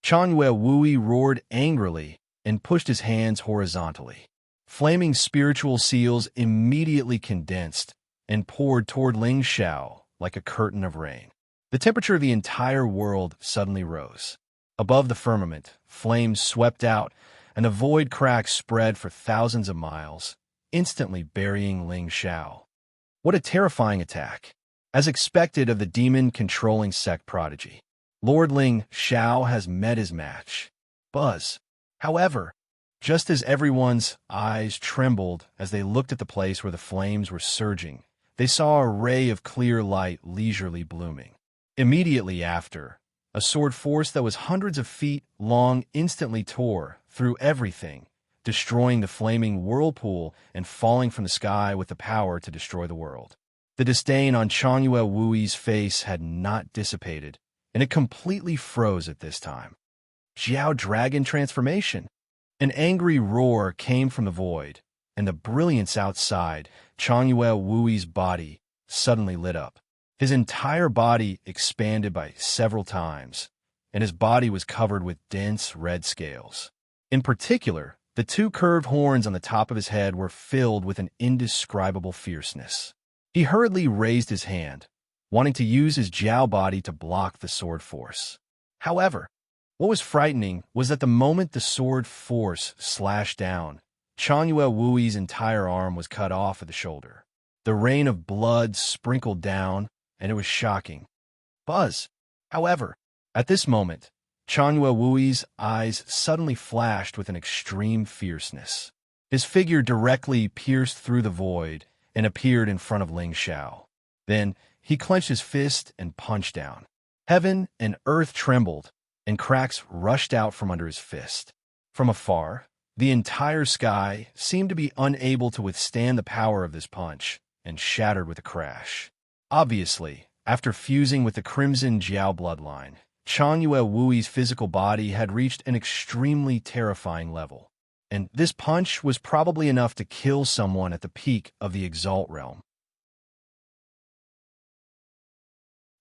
Changyue Wui roared angrily and pushed his hands horizontally. Flaming spiritual seals immediately condensed and poured toward Ling Xiao like a curtain of rain. The temperature of the entire world suddenly rose. Above the firmament, flames swept out, and a void crack spread for thousands of miles, instantly burying Ling Xiao. What a terrifying attack! As expected of the demon-controlling sect prodigy, Lord Ling Xiao has met his match. Buzz. However, just as everyone's eyes trembled as they looked at the place where the flames were surging, they saw a ray of clear light leisurely blooming. Immediately after, a sword force that was hundreds of feet long instantly tore through everything, destroying the flaming whirlpool and falling from the sky with the power to destroy the world. The disdain on Changyue Wui's face had not dissipated, and it completely froze at this time. Xiao Dragon Transformation. An angry roar came from the void, and the brilliance outside Changyue Wui's body suddenly lit up. His entire body expanded by several times, and his body was covered with dense red scales. In particular, the two curved horns on the top of his head were filled with an indescribable fierceness. He hurriedly raised his hand, wanting to use his Jiao body to block the sword force. However, what was frightening was that the moment the sword force slashed down, Changyue Wui's entire arm was cut off at the shoulder. The rain of blood sprinkled down, and it was shocking. Buzz. However, at this moment, Changyue Wui's eyes suddenly flashed with an extreme fierceness. His figure directly pierced through the void and appeared in front of Ling Xiao. Then, he clenched his fist and punched down. Heaven and earth trembled, and cracks rushed out from under his fist. From afar, the entire sky seemed to be unable to withstand the power of this punch, and shattered with a crash. Obviously, after fusing with the Crimson Jiao bloodline, Changyue Wui's physical body had reached an extremely terrifying level, and this punch was probably enough to kill someone at the peak of the Exalt realm.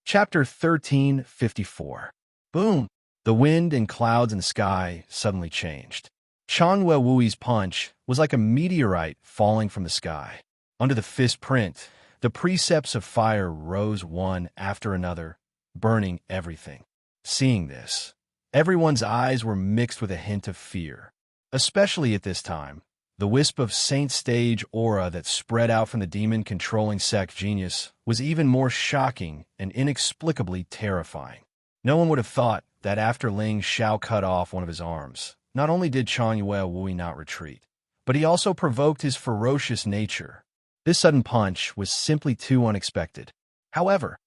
Chapter 1354. Boom! The wind and clouds in the sky suddenly changed. Changyue Wui's punch was like a meteorite falling from the sky. Under the fist print, the precepts of fire rose one after another, burning everything. Seeing this, everyone's eyes were mixed with a hint of fear. Especially at this time, the wisp of Saint Stage aura that spread out from the demon-controlling sect genius was even more shocking and inexplicably terrifying. No one would have thought that after Ling Xiao cut off one of his arms, not only did Changyue Wui not retreat, but he also provoked his ferocious nature. This sudden punch was simply too unexpected. However,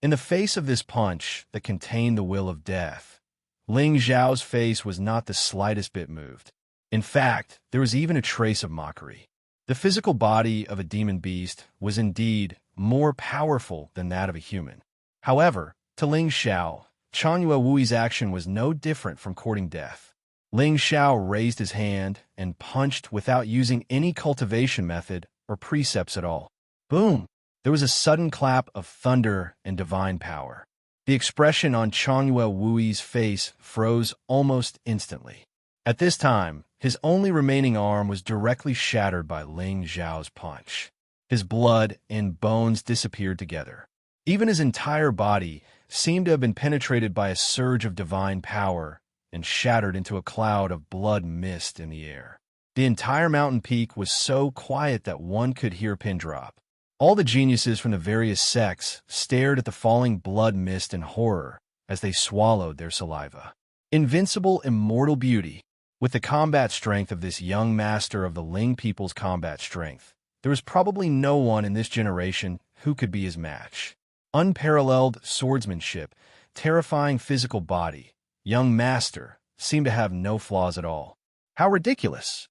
in the face of this punch that contained the will of death, Ling Xiao's face was not the slightest bit moved. In fact, there was even a trace of mockery. The physical body of a demon beast was indeed more powerful than that of a human. However, to Ling Xiao, Changyue Wui's action was no different from courting death. Ling Xiao raised his hand and punched without using any cultivation method or precepts at all. Boom! There was a sudden clap of thunder and divine power. The expression on Changyue Wui's face froze almost instantly. At this time, his only remaining arm was directly shattered by Ling Xiao's punch. His blood and bones disappeared together. Even his entire body seemed to have been penetrated by a surge of divine power and shattered into a cloud of blood mist in the air. The entire mountain peak was so quiet that one could hear a pin drop. All the geniuses from the various sects stared at the falling blood mist in horror as they swallowed their saliva. Invincible, immortal beauty. With the combat strength of this young master of the Ling people's combat strength, there was probably no one in this generation who could be his match. Unparalleled swordsmanship, terrifying physical body, young master seemed to have no flaws at all. How ridiculous!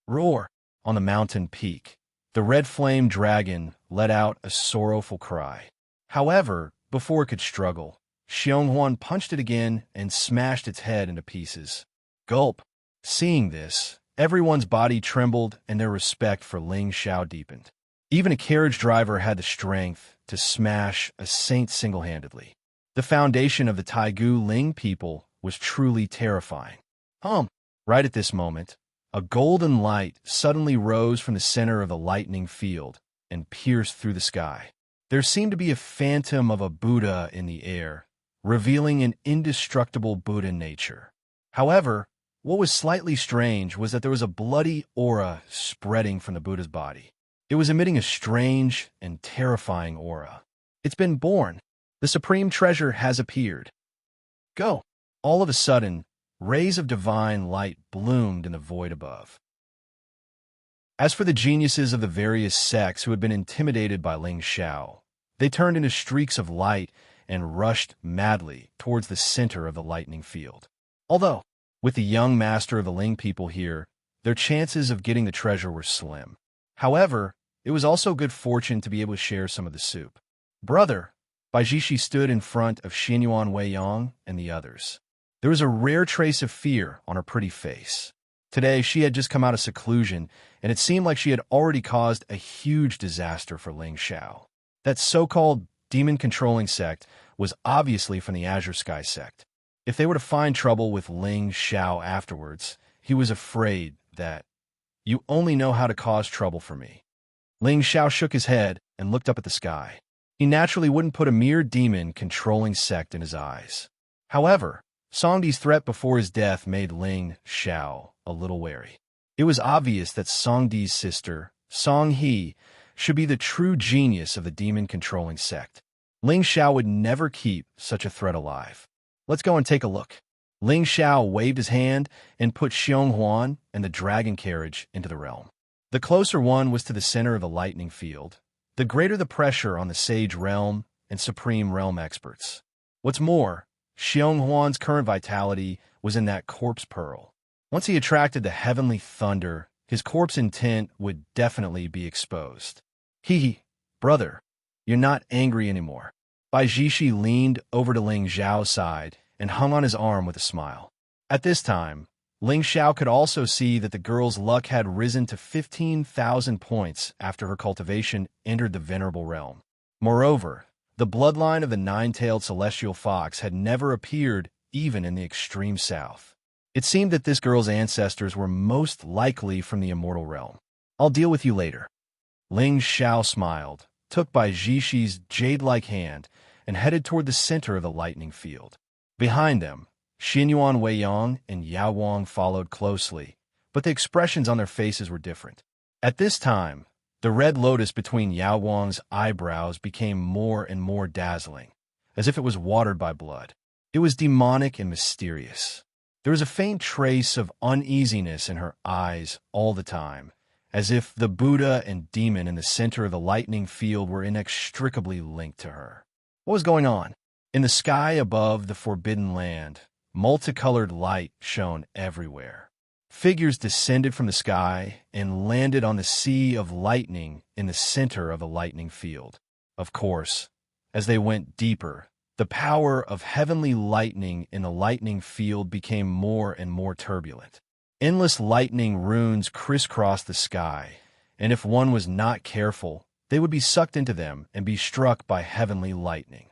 Roar! On the mountain peak, the red flame dragon let out a sorrowful cry. However, before it could struggle, Xionghuan punched it again and smashed its head into pieces. Gulp! Seeing this, everyone's body trembled and their respect for Ling Xiao deepened. Even a carriage driver had the strength to smash a saint single-handedly. The foundation of the Taigu Ling people was truly terrifying. Right at this moment, a golden light suddenly rose from the center of the lightning field and pierced through the sky. There seemed to be a phantom of a Buddha in the air, revealing an indestructible Buddha nature. However, what was slightly strange was that there was a bloody aura spreading from the Buddha's body. It was emitting a strange and terrifying aura. It's been born. The supreme treasure has appeared. Go! All of a sudden, rays of divine light bloomed in the void above. As for the geniuses of the various sects who had been intimidated by Ling Xiao, they turned into streaks of light and rushed madly towards the center of the lightning field. Although, with the young master of the Ling people here, their chances of getting the treasure were slim. However, it was also good fortune to be able to share some of the soup. Brother, Baijishi stood in front of Xinyuan Weiyang and the others. There was a rare trace of fear on her pretty face. Today, she had just come out of seclusion, and it seemed like she had already caused a huge disaster for Ling Xiao. That so-called demon-controlling sect was obviously from the Azure Sky sect. If they were to find trouble with Ling Xiao afterwards, he was afraid that, "You only know how to cause trouble for me." Ling Xiao shook his head and looked up at the sky. He naturally wouldn't put a mere demon-controlling sect in his eyes. However, Songdi's threat before his death made Ling Xiao a little wary. It was obvious that Songdi's sister, Song He, should be the true genius of the demon-controlling sect. Ling Xiao would never keep such a threat alive. Let's go and take a look. Ling Xiao waved his hand and put Xionghuan and the dragon carriage into the realm. The closer one was to the center of the lightning field, the greater the pressure on the Sage Realm and Supreme Realm experts. What's more, Xionghuan's current vitality was in that corpse pearl. Once he attracted the heavenly thunder, his corpse intent would definitely be exposed. Brother, you're not angry anymore. Baijishi leaned over to Ling Xiao's side and hung on his arm with a smile. At this time, Ling Xiao could also see that the girl's luck had risen to 15,000 points after her cultivation entered the venerable realm. Moreover, the bloodline of the nine-tailed celestial fox had never appeared even in the extreme south. It seemed that this girl's ancestors were most likely from the immortal realm. I'll deal with you later. Ling Xiao smiled, took Baijishi's jade-like hand, and headed toward the center of the lightning field. Behind them, Xinyuan Weiyang and Yao Wang followed closely, but the expressions on their faces were different. At this time, the red lotus between Yao Wang's eyebrows became more and more dazzling, as if it was watered by blood. It was demonic and mysterious. There was a faint trace of uneasiness in her eyes all the time, as if the Buddha and demon in the center of the lightning field were inextricably linked to her. What was going on? In the sky above the forbidden land, multicolored light shone everywhere. Figures descended from the sky and landed on the sea of lightning in the center of the lightning field. Of course, as they went deeper, The power of heavenly lightning in the lightning field became more and more turbulent. Endless lightning runes crisscrossed the sky, and if one was not careful, they would be sucked into them and be struck by heavenly lightning.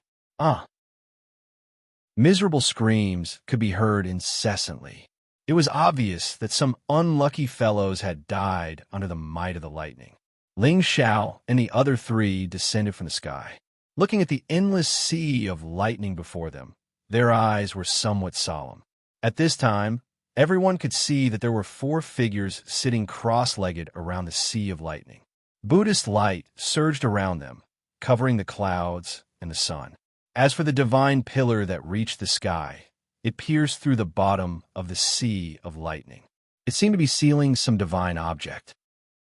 Miserable screams could be heard incessantly. It was obvious that some unlucky fellows had died under the might of the lightning. Ling Xiao and the other three descended from the sky. Looking at the endless sea of lightning before them, their eyes were somewhat solemn. At this time, everyone could see that there were 4 figures sitting cross-legged around the sea of lightning. Buddhist light surged around them, covering the clouds and the sun. As for the divine pillar that reached the sky, it pierced through the bottom of the sea of lightning. It seemed to be sealing some divine object.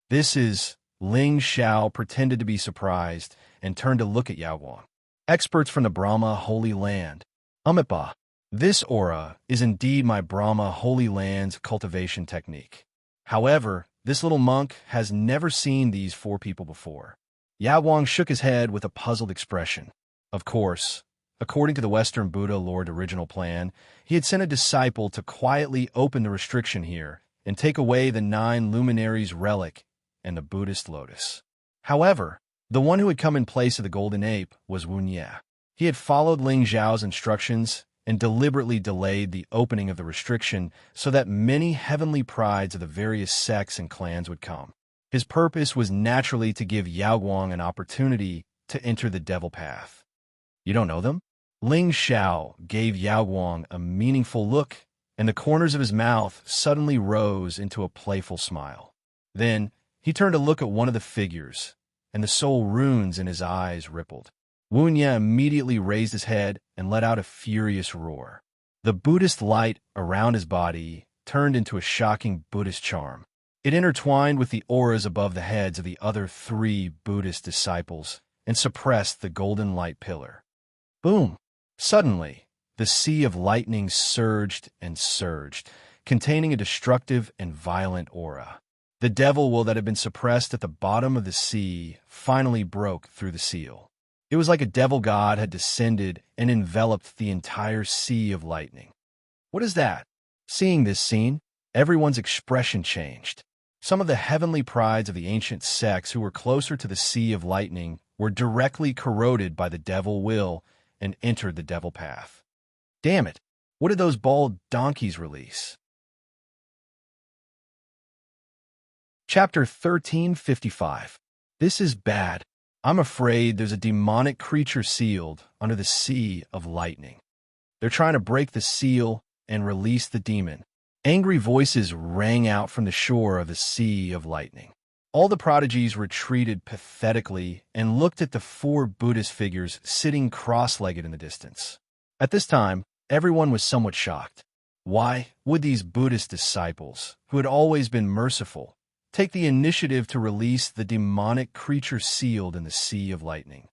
This is Ling Xiao pretended to be surprised and turned to look at Yao Guang. Experts from the Brahma Holy Land. Amitabha, this aura is indeed my Brahma Holy Land's cultivation technique. However, this little monk has never seen these 4 people before. Yao Guang shook his head with a puzzled expression. Of course, according to the Western Buddha Lord original plan, he had sent a disciple to quietly open the restriction here and take away the 9 luminaries relic and the Buddhist lotus. However, the one who had come in place of the golden ape was Wu Nye. He had followed Ling Zhao's instructions and deliberately delayed the opening of the restriction so that many heavenly prides of the various sects and clans would come. His purpose was naturally to give Yao Guang an opportunity to enter the devil path. You don't know them? Ling Xiao gave Yao Guang a meaningful look, and the corners of his mouth suddenly rose into a playful smile. Then he turned to look at one of the figures, and the soul runes in his eyes rippled. Wu Nye immediately raised his head and let out a furious roar. The Buddhist light around his body turned into a shocking Buddhist charm. It intertwined with the auras above the heads of the other 3 Buddhist disciples and suppressed the golden light pillar. Boom! Suddenly, the sea of lightning surged and surged, containing a destructive and violent aura. The devil will that had been suppressed at the bottom of the sea finally broke through the seal. It was like a devil god had descended and enveloped the entire sea of lightning. What is that? Seeing this scene, everyone's expression changed. Some of the heavenly prides of the ancient sects who were closer to the sea of lightning were directly corroded by the devil will and entered the devil path. Damn it, what did those bald donkeys release? Chapter 1355. This is bad. I'm afraid there's a demonic creature sealed under the sea of lightning. They're trying to break the seal and release the demon. Angry voices rang out from the shore of the sea of lightning. All the prodigies retreated pathetically and looked at the 4 Buddhist figures sitting cross-legged in the distance. At this time, everyone was somewhat shocked. Why would these Buddhist disciples, who had always been merciful, take the initiative to release the demonic creature sealed in the sea of lightning?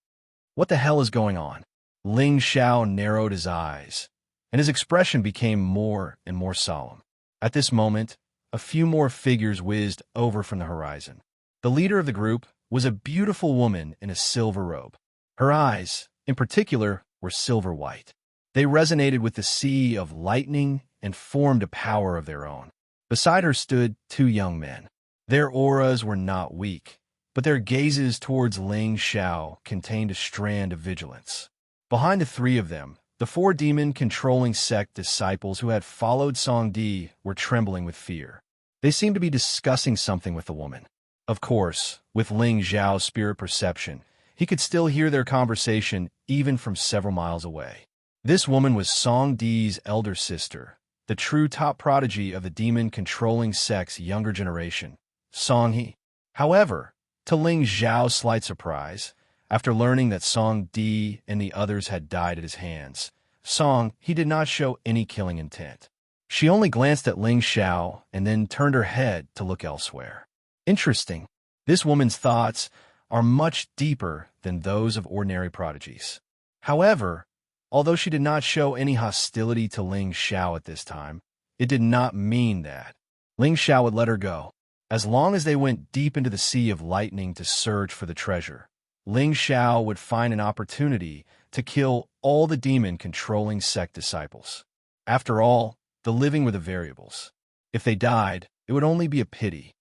What the hell is going on? Ling Xiao narrowed his eyes, and his expression became more and more solemn. At this moment, a few more figures whizzed over from the horizon. The leader of the group was a beautiful woman in a silver robe. Her eyes, in particular, were silver white. They resonated with the sea of lightning and formed a power of their own. Beside her stood 2 young men. Their auras were not weak, but their gazes towards Ling Xiao contained a strand of vigilance. Behind the 3 of them, the 4 demon-controlling sect disciples who had followed Song Di were trembling with fear. They seemed to be discussing something with the woman. Of course, with Ling Xiao's spirit perception, he could still hear their conversation even from several miles away. This woman was Song Di's elder sister, the true top prodigy of the demon-controlling sect's younger generation, Song He. However, to Ling Xiao's slight surprise, after learning that Song Di and the others had died at his hands, Song He did not show any killing intent. She only glanced at Ling Xiao and then turned her head to look elsewhere. Interesting. This woman's thoughts are much deeper than those of ordinary prodigies. However, although she did not show any hostility to Ling Xiao at this time, it did not mean that Ling Xiao would let her go. As long as they went deep into the sea of lightning to search for the treasure, Ling Xiao would find an opportunity to kill all the demon-controlling sect disciples. After all, the living were the variables. If they died, it would only be a pity.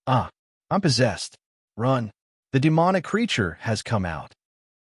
Ah, I'm possessed. Run. The demonic creature has come out.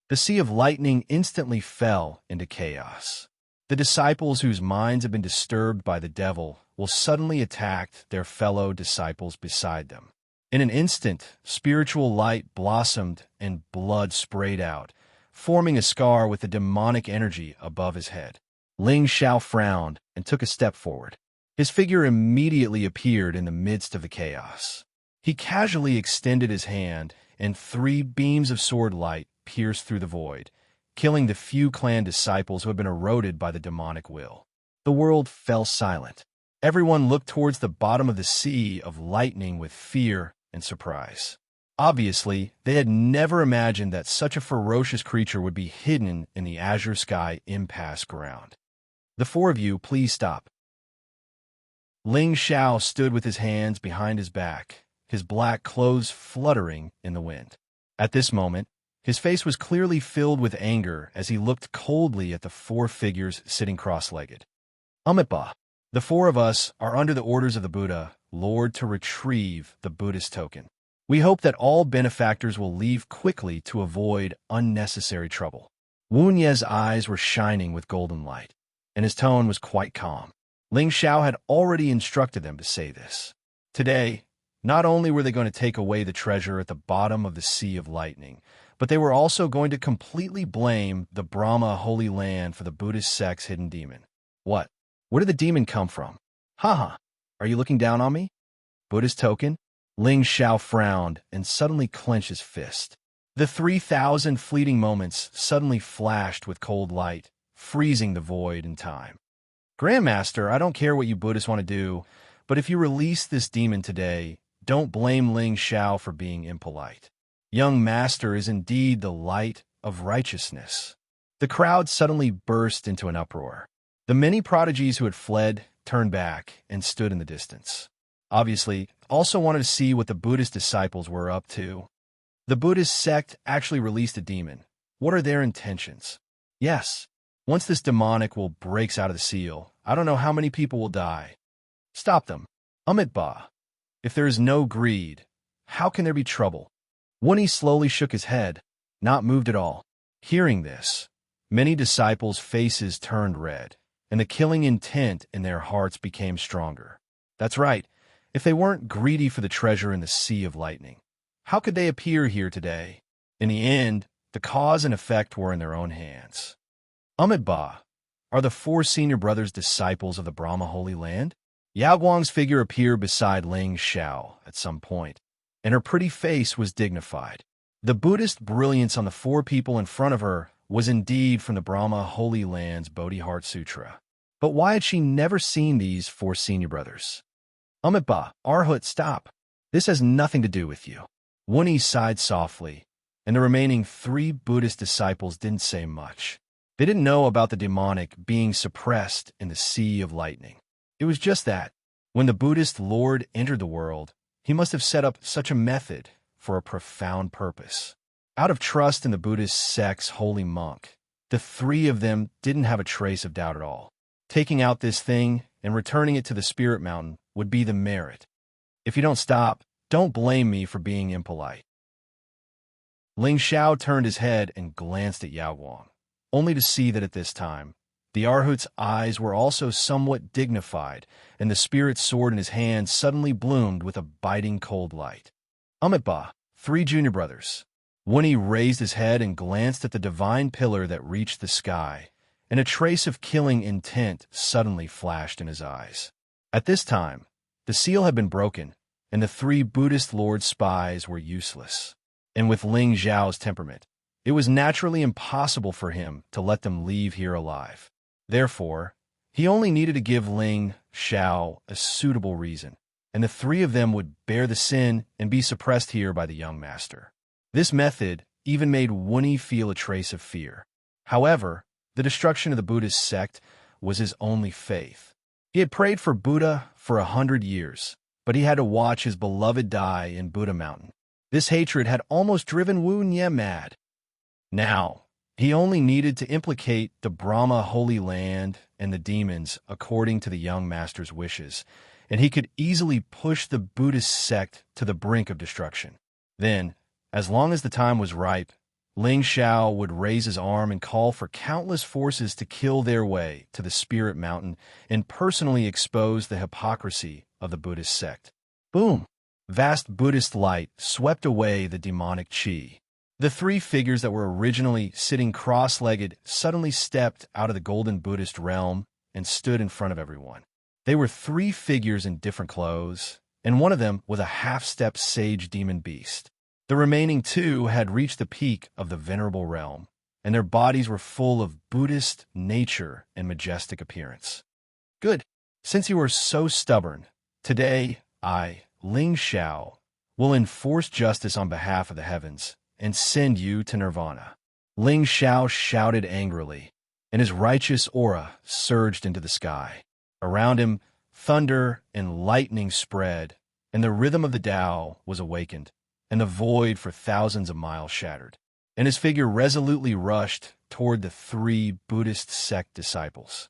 The sea of lightning instantly fell into chaos. The disciples whose minds have been disturbed by the devil will suddenly attack their fellow disciples beside them. In an instant, spiritual light blossomed and blood sprayed out, forming a scar with the demonic energy above his head. Ling Xiao frowned and took a step forward. His figure immediately appeared in the midst of the chaos. He casually extended his hand, and 3 beams of sword light pierced through the void, killing the few clan disciples who had been eroded by the demonic will. The world fell silent. Everyone looked towards the bottom of the sea of lightning with fear and surprise. Obviously, they had never imagined that such a ferocious creature would be hidden in the azure sky impasse ground. The 4 of you, please stop. Ling Xiao stood with his hands behind his back, his black clothes fluttering in the wind. At this moment, his face was clearly filled with anger as he looked coldly at the 4 figures sitting cross-legged. Amitabha, the 4 of us are under the orders of the Buddha, Lord, to retrieve the Buddhist token. We hope that all benefactors will leave quickly to avoid unnecessary trouble. Wu Ye's eyes were shining with golden light, and his tone was quite calm. Ling Xiao had already instructed them to say this. Today, not only were they going to take away the treasure at the bottom of the Sea of Lightning, but they were also going to completely blame the Brahma Holy Land for the Buddhist sect's hidden demon. What? Where did the demon come from? Haha, are you looking down on me? Buddhist token? Ling Xiao frowned and suddenly clenched his fist. The 3,000 fleeting moments suddenly flashed with cold light, freezing the void in time. Grandmaster, I don't care what you Buddhists want to do, but if you release this demon today, don't blame Ling Xiao for being impolite. Young master is indeed the light of righteousness. The crowd suddenly burst into an uproar. The many prodigies who had fled turned back and stood in the distance. Obviously, also wanted to see what the Buddhist disciples were up to. The Buddhist sect actually released a demon. What are their intentions? Yes, once this demonic will breaks out of the seal, I don't know how many people will die. Stop them. Amitabha. If there is no greed, how can there be trouble? Wuni slowly shook his head, not moved at all. Hearing this, many disciples' faces turned red, and the killing intent in their hearts became stronger. That's right. If they weren't greedy for the treasure in the Sea of Lightning, how could they appear here today? In the end, the cause and effect were in their own hands. Amitabha, are the 4 senior brothers disciples of the Brahma Holy Land? Yao Guang's figure appeared beside Ling Xiao at some point, and her pretty face was dignified. The Buddhist brilliance on the 4 people in front of her was indeed from the Brahma Holy Land's Bodhiheart Sutra. But why had she never seen these 4 senior brothers? Amitabha, Arhut, stop. This has nothing to do with you. Wuni sighed softly, and the remaining 3 Buddhist disciples didn't say much. They didn't know about the demonic being suppressed in the Sea of Lightning. It was just that, when the Buddhist Lord entered the world, he must have set up such a method for a profound purpose. Out of trust in the Buddhist sect's holy monk, the 3 of them didn't have a trace of doubt at all. Taking out this thing and returning it to the Spirit Mountain would be the merit. If you don't stop, don't blame me for being impolite. Ling Xiao turned his head and glanced at Yao Guang, only to see that at this time, the Arhut's eyes were also somewhat dignified, and the spirit sword in his hand suddenly bloomed with a biting cold light. Amitabha, 3 junior brothers. Wuni raised his head and glanced at the divine pillar that reached the sky, and a trace of killing intent suddenly flashed in his eyes. At this time, the seal had been broken, and the 3 Buddhist Lord spies were useless. And with Ling Xiao's temperament, it was naturally impossible for him to let them leave here alive. Therefore, he only needed to give Ling Xiao a suitable reason, and the 3 of them would bear the sin and be suppressed here by the young master. This method even made Wuni feel a trace of fear. However, the destruction of the Buddhist sect was his only faith. He had prayed for Buddha for 100 years, but he had to watch his beloved die in Buddha Mountain. This hatred had almost driven Wu Nye mad. Now, he only needed to implicate the Brahma Holy Land and the demons according to the young master's wishes, and he could easily push the Buddhist sect to the brink of destruction. Then, as long as the time was ripe, Ling Xiao would raise his arm and call for countless forces to kill their way to the Spirit Mountain and personally expose the hypocrisy of the Buddhist sect. Boom! Vast Buddhist light swept away the demonic qi. The three figures that were originally sitting cross-legged suddenly stepped out of the golden Buddhist realm and stood in front of everyone. They were three figures in different clothes, and one of them was a half-step sage demon beast. The remaining two had reached the peak of the venerable realm, and their bodies were full of Buddhist nature and majestic appearance. Good. Since you are so stubborn, today I, Ling Xiao, will enforce justice on behalf of the heavens and send you to nirvana. Ling Xiao shouted angrily, and his righteous aura surged into the sky. Around him, thunder and lightning spread, and the rhythm of the Tao was awakened, and the void for thousands of miles shattered. And his figure resolutely rushed toward the three Buddhist sect disciples.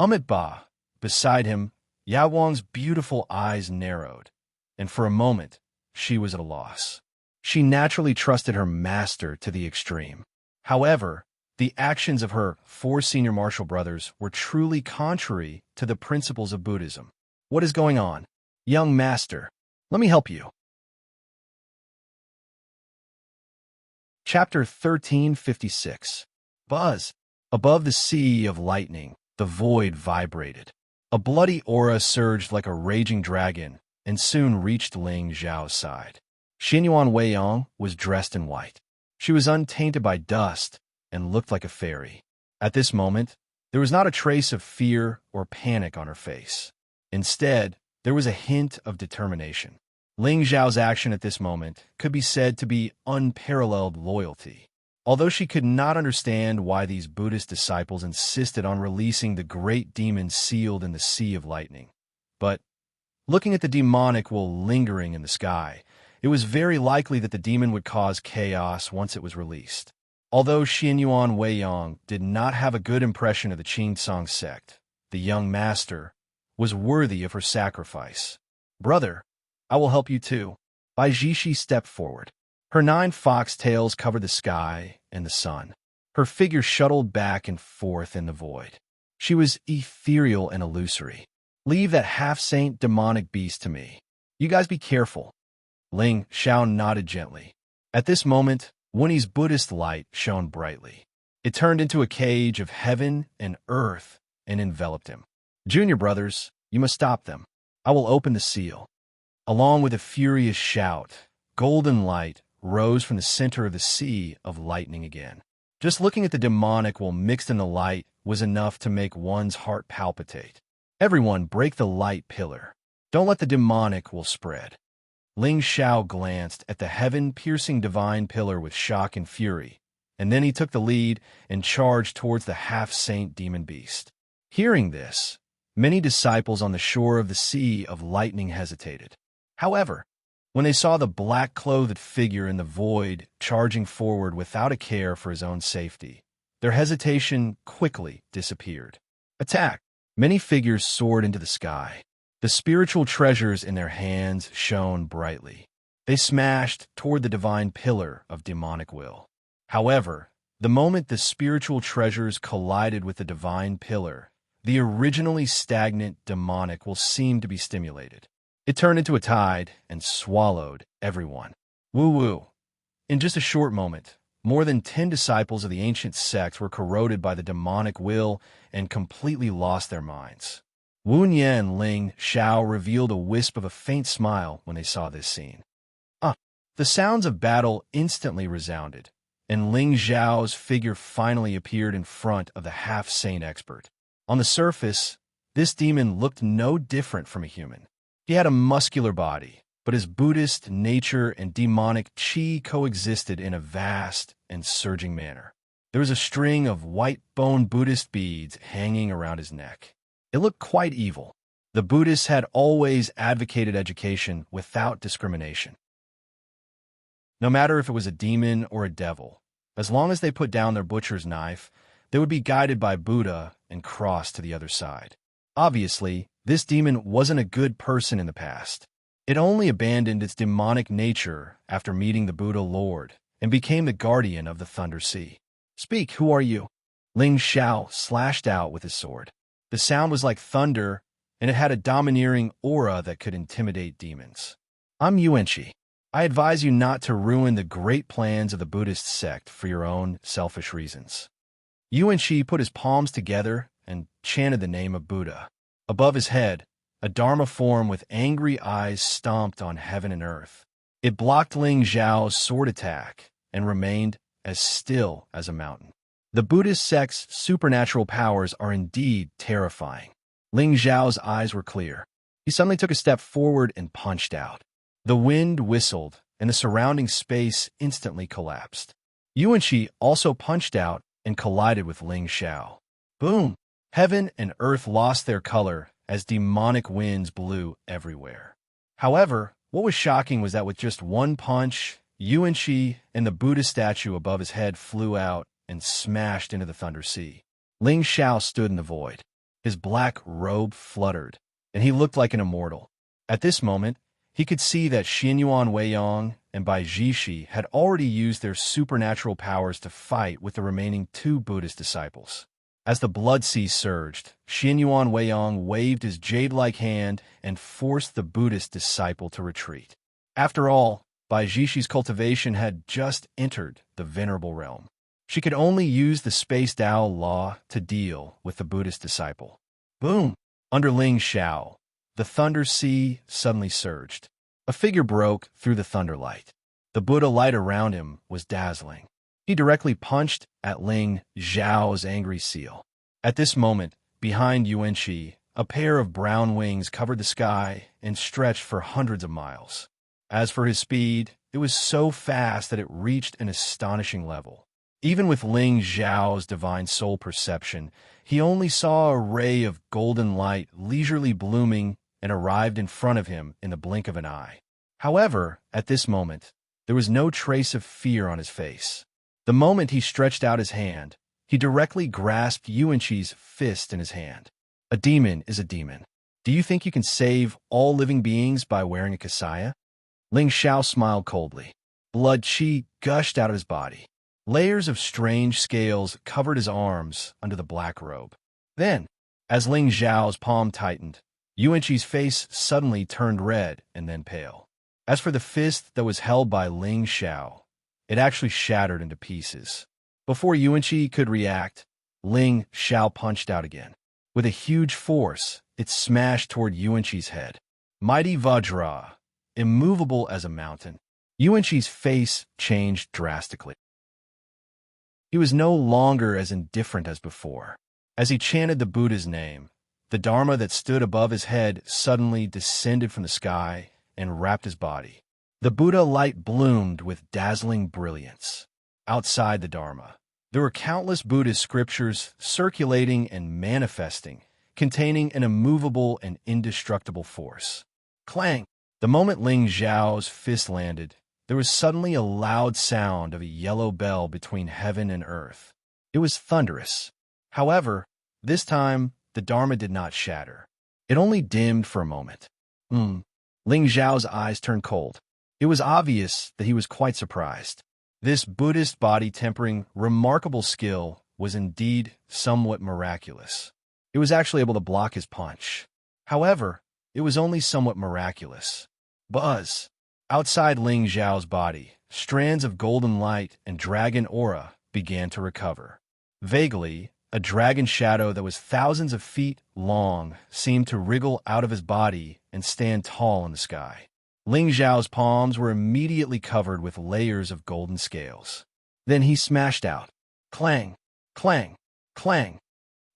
Amit Ba, beside him, Yawang's beautiful eyes narrowed, and for a moment she was at a loss. She naturally trusted her master to the extreme. However, the actions of her four senior martial brothers were truly contrary to the principles of Buddhism. What is going on? Young master, let me help you. Chapter 1356. Buzz. Above the sea of lightning, the void vibrated. A bloody aura surged like a raging dragon and soon reached Ling Xiao's side. Xinyuan Weiyang was dressed in white. She was untainted by dust and looked like a fairy. At this moment, there was not a trace of fear or panic on her face. Instead, there was a hint of determination. Ling Xiao's action at this moment could be said to be unparalleled loyalty. Although she could not understand why these Buddhist disciples insisted on releasing the great demon sealed in the Sea of Lightning. But, looking at the demonic while lingering in the sky, it was very likely that the demon would cause chaos once it was released. Although Xinyuan Weiyang did not have a good impression of the Qingsong sect, the young master was worthy of her sacrifice. Brother, I will help you too. Bai Jishi stepped forward. Her 9 foxtails covered the sky and the sun. Her figure shuttled back and forth in the void. She was ethereal and illusory. Leave that half-saint demonic beast to me. You guys be careful. Ling Xiao nodded gently. At this moment, Winnie's Buddhist light shone brightly. It turned into a cage of heaven and earth and enveloped him. Junior brothers, you must stop them. I will open the seal. Along with a furious shout, golden light rose from the center of the sea of lightning again. Just looking at the demonic while mixed in the light was enough to make one's heart palpitate. Everyone break the light pillar. Don't let the demonic will spread. Ling Xiao glanced at the heaven-piercing divine pillar with shock and fury, and then he took the lead and charged towards the half-saint demon beast. Hearing this, many disciples on the shore of the Sea of Lightning hesitated. However, when they saw the black-clothed figure in the void charging forward without a care for his own safety, their hesitation quickly disappeared. Attack! Many figures soared into the sky. The spiritual treasures in their hands shone brightly. They smashed toward the divine pillar of demonic will. However, the moment the spiritual treasures collided with the divine pillar, the originally stagnant demonic will seemed to be stimulated. It turned into a tide and swallowed everyone. Woo-woo. In just a short moment, more than 10 disciples of the ancient sect were corroded by the demonic will and completely lost their minds. Wu Nian and Ling Xiao revealed a wisp of a faint smile when they saw this scene. The sounds of battle instantly resounded, and Ling Xiao's figure finally appeared in front of the half-saint expert. On the surface, this demon looked no different from a human. He had a muscular body, but his Buddhist nature and demonic qi coexisted in a vast and surging manner. There was a string of white-bone Buddhist beads hanging around his neck. It looked quite evil. The Buddhists had always advocated education without discrimination. No matter if it was a demon or a devil, As long as they put down their butcher's knife, they would be guided by Buddha and cross to the other side. Obviously, this demon wasn't a good person in the past. It only abandoned its demonic nature after meeting the Buddha Lord and became the guardian of the Thunder Sea. "Speak, who are you?" Ling Xiao slashed out with his sword. The sound was like thunder, and it had a domineering aura that could intimidate demons. "I'm Yuanqi. I advise you not to ruin the great plans of the Buddhist sect for your own selfish reasons." Yuanqi put his palms together and chanted the name of Buddha. Above his head, a Dharma form with angry eyes stomped on heaven and earth. It blocked Ling Xiao's sword attack and remained as still as a mountain. The Buddhist sect's supernatural powers are indeed terrifying. Ling Xiao's eyes were clear. He suddenly took a step forward and punched out. The wind whistled, and the surrounding space instantly collapsed. Yuanqi also punched out and collided with Ling Xiao. Boom! Heaven and earth lost their color as demonic winds blew everywhere. However, what was shocking was that with just one punch, Yuanqi and the Buddha statue above his head flew out and smashed into the Thunder Sea. Ling Xiao stood in the void. His black robe fluttered, and he looked like an immortal. At this moment, he could see that Xianyuan Weiyang and Bai Jishi had already used their supernatural powers to fight with the remaining two Buddhist disciples. As the blood sea surged, Xianyuan Weiyang waved his jade-like hand and forced the Buddhist disciple to retreat. After all, Bai Jishi's cultivation had just entered the venerable realm. She could only use the Space Tao law to deal with the Buddhist disciple. Boom! Under Ling Xiao, the Thunder Sea suddenly surged. A figure broke through the thunderlight. The Buddha light around him was dazzling. He directly punched at Ling Xiao's angry seal. At this moment, behind Yuanqi, a pair of brown wings covered the sky and stretched for hundreds of miles. As for his speed, it was so fast that it reached an astonishing level. Even with Ling Xiao's divine soul perception, he only saw a ray of golden light leisurely blooming and arrived in front of him in the blink of an eye. However, at this moment, there was no trace of fear on his face. The moment he stretched out his hand, he directly grasped Yuanqi's fist in his hand. A demon is a demon. Do you think you can save all living beings by wearing a kasaya? Ling Xiao smiled coldly. Blood qi gushed out of his body. Layers of strange scales covered his arms under the black robe. Then, as Ling Xiao's palm tightened, Yuanqi's face suddenly turned red and then pale. As for the fist that was held by Ling Xiao, it actually shattered into pieces. Before Yuanqi could react, Ling Xiao punched out again. With a huge force, it smashed toward Yuanqi's head. Mighty Vajra, immovable as a mountain. Yuanqi's face changed drastically. He was no longer as indifferent as before. As he chanted the Buddha's name, the Dharma that stood above his head suddenly descended from the sky and wrapped his body. The Buddha light bloomed with dazzling brilliance. Outside the Dharma, there were countless Buddhist scriptures circulating and manifesting, containing an immovable and indestructible force. Clang! The moment Ling Xiao's fist landed, there was suddenly a loud sound of a yellow bell between heaven and earth. It was thunderous. However, this time, the Dharma did not shatter. It only dimmed for a moment. Ling Xiao's eyes turned cold. It was obvious that he was quite surprised. This Buddhist body-tempering, remarkable skill was indeed somewhat miraculous. It was actually able to block his punch. However, it was only somewhat miraculous. Buzz! Outside Ling Xiao's body, strands of golden light and dragon aura began to recover. Vaguely, a dragon shadow that was thousands of feet long seemed to wriggle out of his body and stand tall in the sky. Ling Xiao's palms were immediately covered with layers of golden scales. Then he smashed out. Clang! Clang! Clang!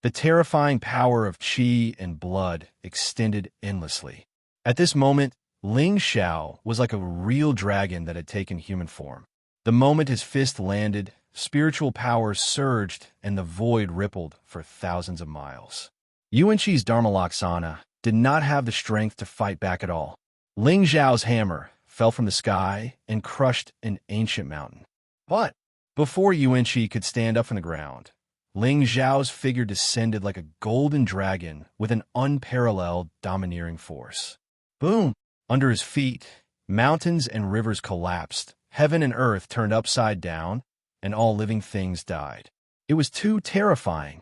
The terrifying power of qi and blood extended endlessly. At this moment, Ling Xiao was like a real dragon that had taken human form. The moment his fist landed, spiritual power surged and the void rippled for thousands of miles. Yuanqi's Dharmalaksana did not have the strength to fight back at all. Ling Xiao's hammer fell from the sky and crushed an ancient mountain. But Before Yuanqi could stand up from the ground, Ling Zhao's figure descended like a golden dragon with an unparalleled domineering force. Boom! Under his feet, mountains and rivers collapsed, heaven and earth turned upside down, and all living things died. It was too terrifying.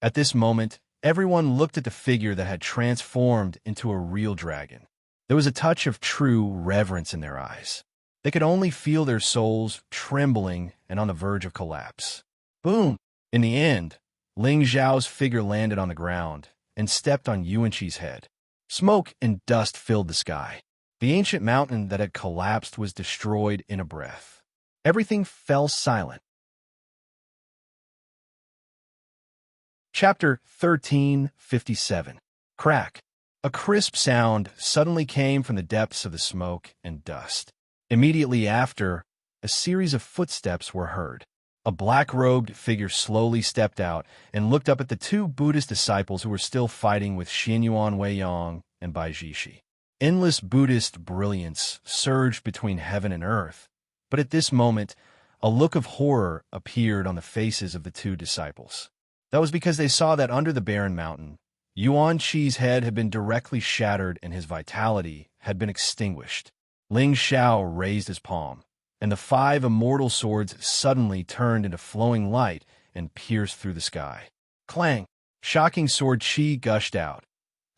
At this moment, everyone looked at the figure that had transformed into a real dragon. There was a touch of true reverence in their eyes. They could only feel their souls trembling and on the verge of collapse. Boom! In the end, Ling Zhao's figure landed on the ground and stepped on Yuanqi's head. Smoke and dust filled the sky. The ancient mountain that had collapsed was destroyed in a breath. Everything fell silent. Chapter 1357. Crack. A crisp sound suddenly came from the depths of the smoke and dust. Immediately after, a series of footsteps were heard. A black-robed figure slowly stepped out and looked up at the two Buddhist disciples who were still fighting with Xianyuan Weiyang and Bai Jishi. Endless Buddhist brilliance surged between heaven and earth, but at this moment, a look of horror appeared on the faces of the two disciples. That was because they saw that under the barren mountain, Yuan Qi's head had been directly shattered and his vitality had been extinguished. Ling Xiao raised his palm, and the 5 immortal swords suddenly turned into flowing light and pierced through the sky. Clang! Shocking sword chi gushed out,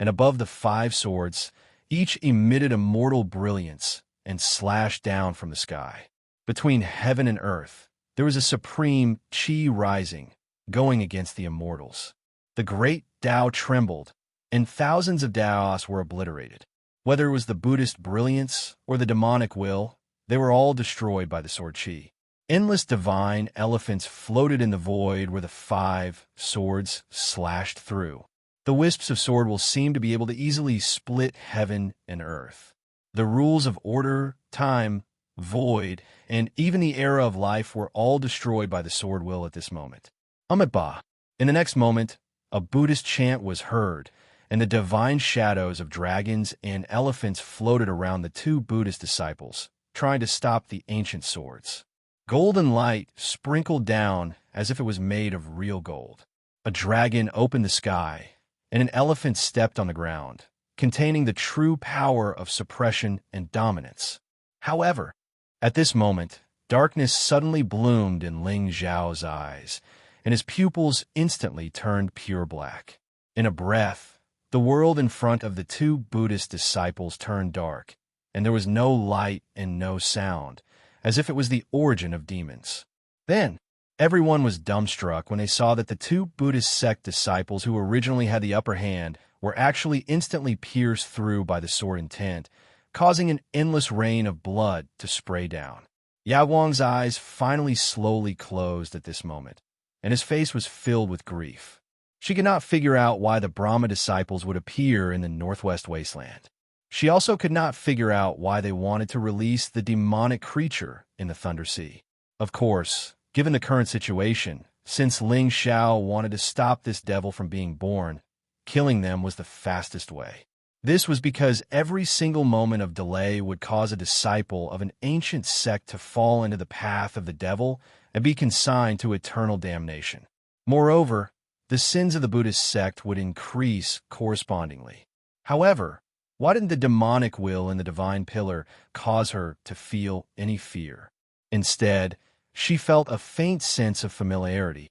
and above the 5 swords, each emitted immortal brilliance and slashed down from the sky. Between heaven and earth, there was a supreme chi rising, going against the immortals. The great Tao trembled, and thousands of Taoists were obliterated. Whether it was the Buddhist brilliance or the demonic will, they were all destroyed by the sword chi. Endless divine elephants floated in the void where the 5 swords slashed through. The wisps of sword will seemed to be able to easily split heaven and earth. The rules of order, time, void, and even the era of life were all destroyed by the sword will at this moment. Amitabha. In the next moment, a Buddhist chant was heard, and the divine shadows of dragons and elephants floated around the two Buddhist disciples, trying to stop the ancient swords. Golden light sprinkled down as if it was made of real gold. A dragon opened the sky, and an elephant stepped on the ground, containing the true power of suppression and dominance. However, at this moment, darkness suddenly bloomed in Ling Zhao's eyes, and his pupils instantly turned pure black. In a breath, the world in front of the two Buddhist disciples turned dark, and there was no light and no sound, as if it was the origin of demons. Then, everyone was dumbstruck when they saw that the two Buddhist sect disciples who originally had the upper hand were actually instantly pierced through by the sword intent, causing an endless rain of blood to spray down. Ya Wang's eyes finally slowly closed at this moment, and his face was filled with grief. She could not figure out why the Brahma disciples would appear in the northwest wasteland. She also could not figure out why they wanted to release the demonic creature in the Thunder Sea. Of course, given the current situation, since Ling Xiao wanted to stop this devil from being born, killing them was the fastest way. This was because every single moment of delay would cause a disciple of an ancient sect to fall into the path of the devil and be consigned to eternal damnation. Moreover, the sins of the Buddhist sect would increase correspondingly. However, why didn't the demonic will in the divine pillar cause her to feel any fear? Instead, she felt a faint sense of familiarity.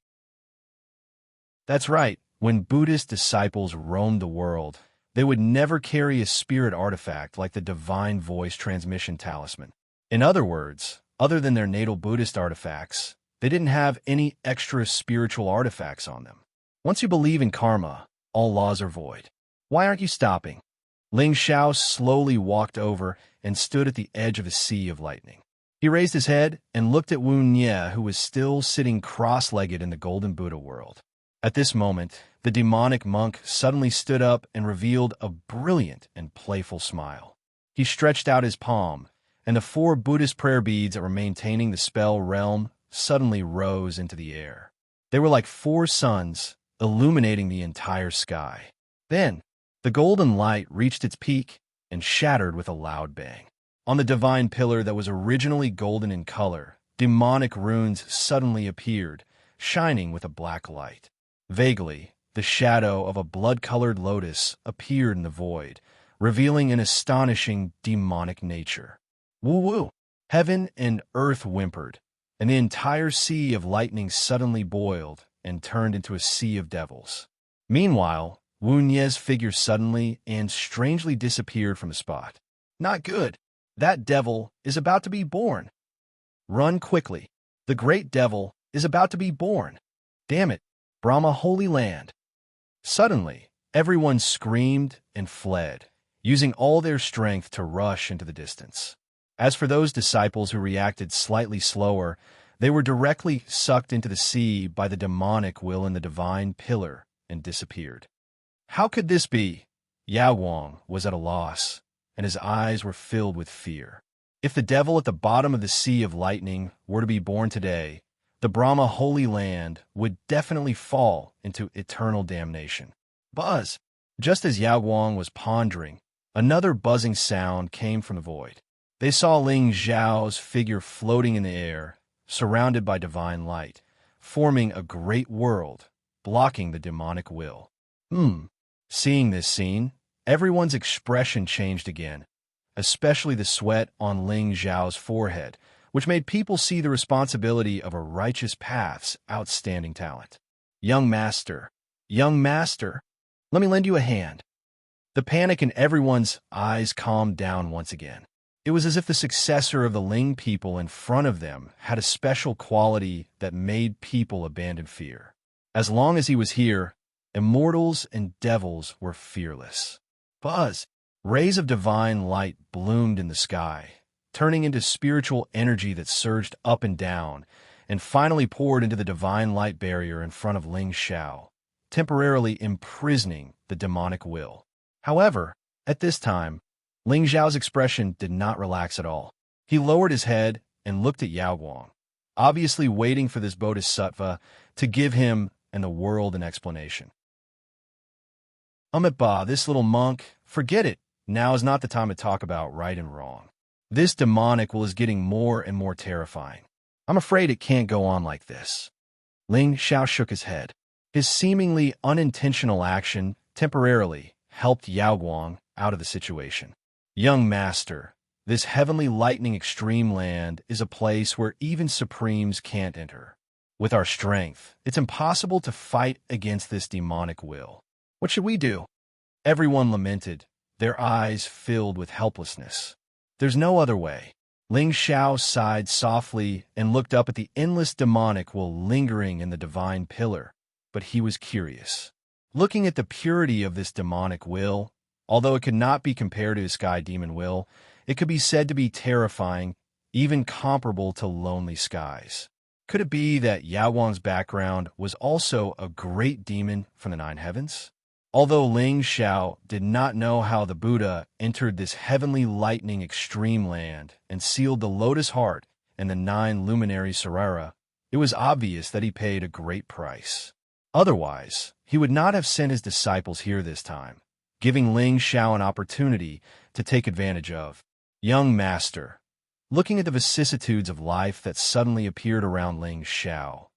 That's right, when Buddhist disciples roamed the world, they would never carry a spirit artifact like the divine voice transmission talisman. In other words, other than their natal Buddhist artifacts, they didn't have any extra spiritual artifacts on them. Once you believe in karma, all laws are void. Why aren't you stopping? Ling Xiao slowly walked over and stood at the edge of a sea of lightning. He raised his head and looked at Wu Nye, who was still sitting cross-legged in the Golden Buddha world. At this moment, the demonic monk suddenly stood up and revealed a brilliant and playful smile. He stretched out his palm, and the 4 Buddhist prayer beads that were maintaining the spell realm suddenly rose into the air. They were like 4 suns, illuminating the entire sky. Then, the golden light reached its peak and shattered with a loud bang. On the divine pillar that was originally golden in color, demonic runes suddenly appeared, shining with a black light. Vaguely, the shadow of a blood-colored lotus appeared in the void, revealing an astonishing demonic nature. Woo-woo! Heaven and earth whimpered, and the entire sea of lightning suddenly boiled and turned into a sea of devils. Meanwhile, Wu Nie's figure suddenly and strangely disappeared from the spot. Not good. That devil is about to be born. Run quickly. The great devil is about to be born. Damn it, Brahma Holy Land. Suddenly, everyone screamed and fled, using all their strength to rush into the distance. As for those disciples who reacted slightly slower, they were directly sucked into the sea by the demonic will in the divine pillar and disappeared. How could this be? Yao Guang was at a loss, and his eyes were filled with fear. If the devil at the bottom of the sea of lightning were to be born today, the Brahma Holy Land would definitely fall into eternal damnation. Buzz! Just as Yao Guang was pondering, another buzzing sound came from the void. They saw Ling Zhao's figure floating in the air, surrounded by divine light, forming a great world, blocking the demonic will. Seeing this scene, everyone's expression changed again, especially the sweat on Ling Zhao's forehead, which made people see the responsibility of a righteous path's outstanding talent. Young master, let me lend you a hand. The panic in everyone's eyes calmed down once again. It was as if the successor of the Ling people in front of them had a special quality that made people abandon fear. As long as he was here, immortals and devils were fearless. Buzz! Rays of divine light bloomed in the sky, turning into spiritual energy that surged up and down, and finally poured into the divine light barrier in front of Ling Xiao, temporarily imprisoning the demonic will. However, at this time, Ling Zhao's expression did not relax at all. He lowered his head and looked at Yao Guang, obviously waiting for this bodhisattva to give him and the world an explanation. This little monk, forget it. Now is not the time to talk about right and wrong. This demonic will is getting more and more terrifying. I'm afraid it can't go on like this. Ling Xiao shook his head. His seemingly unintentional action temporarily helped Yao Guang out of the situation. Young master, this heavenly lightning extreme land is a place where even supremes can't enter. With our strength, it's impossible to fight against this demonic will. What should we do? Everyone lamented, their eyes filled with helplessness. There's no other way. Ling Xiao sighed softly and looked up at the endless demonic will lingering in the divine pillar, but he was curious. Looking at the purity of this demonic will, although it could not be compared to a sky demon will, it could be said to be terrifying, even comparable to lonely skies. Could it be that Yao Guang's background was also a great demon from the nine heavens? Although Ling Xiao did not know how the Buddha entered this heavenly lightning extreme land and sealed the lotus heart and the nine luminary Sarara, it was obvious that he paid a great price. Otherwise, he would not have sent his disciples here this time, giving Ling Xiao an opportunity to take advantage of. Young master, looking at the vicissitudes of life that suddenly appeared around Ling Xiao,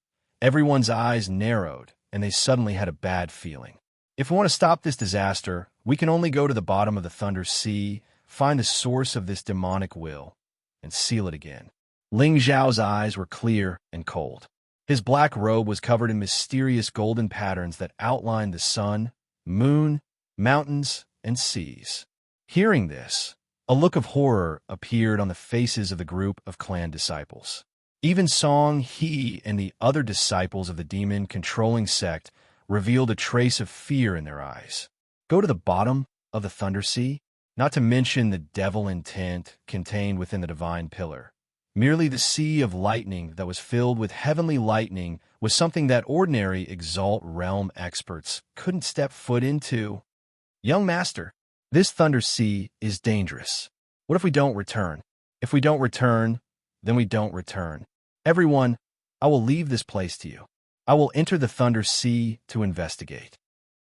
everyone's eyes narrowed and they suddenly had a bad feeling. If we want to stop this disaster, we can only go to the bottom of the Thunder Sea, find the source of this demonic will, and seal it again. Ling Zhao's eyes were clear and cold. His black robe was covered in mysterious golden patterns that outlined the sun, moon, mountains, and seas. Hearing this, a look of horror appeared on the faces of the group of clan disciples. Even Song He and the other disciples of the demon-controlling sect revealed a trace of fear in their eyes. Go to the bottom of the Thunder Sea? Not to mention the devil intent contained within the divine pillar. Merely the sea of lightning that was filled with heavenly lightning was something that ordinary Exalt Realm experts couldn't step foot into. Young master, this Thunder Sea is dangerous. What if we don't return? If we don't return, then we don't return. Everyone, I will leave this place to you. I will enter the Thunder Sea to investigate.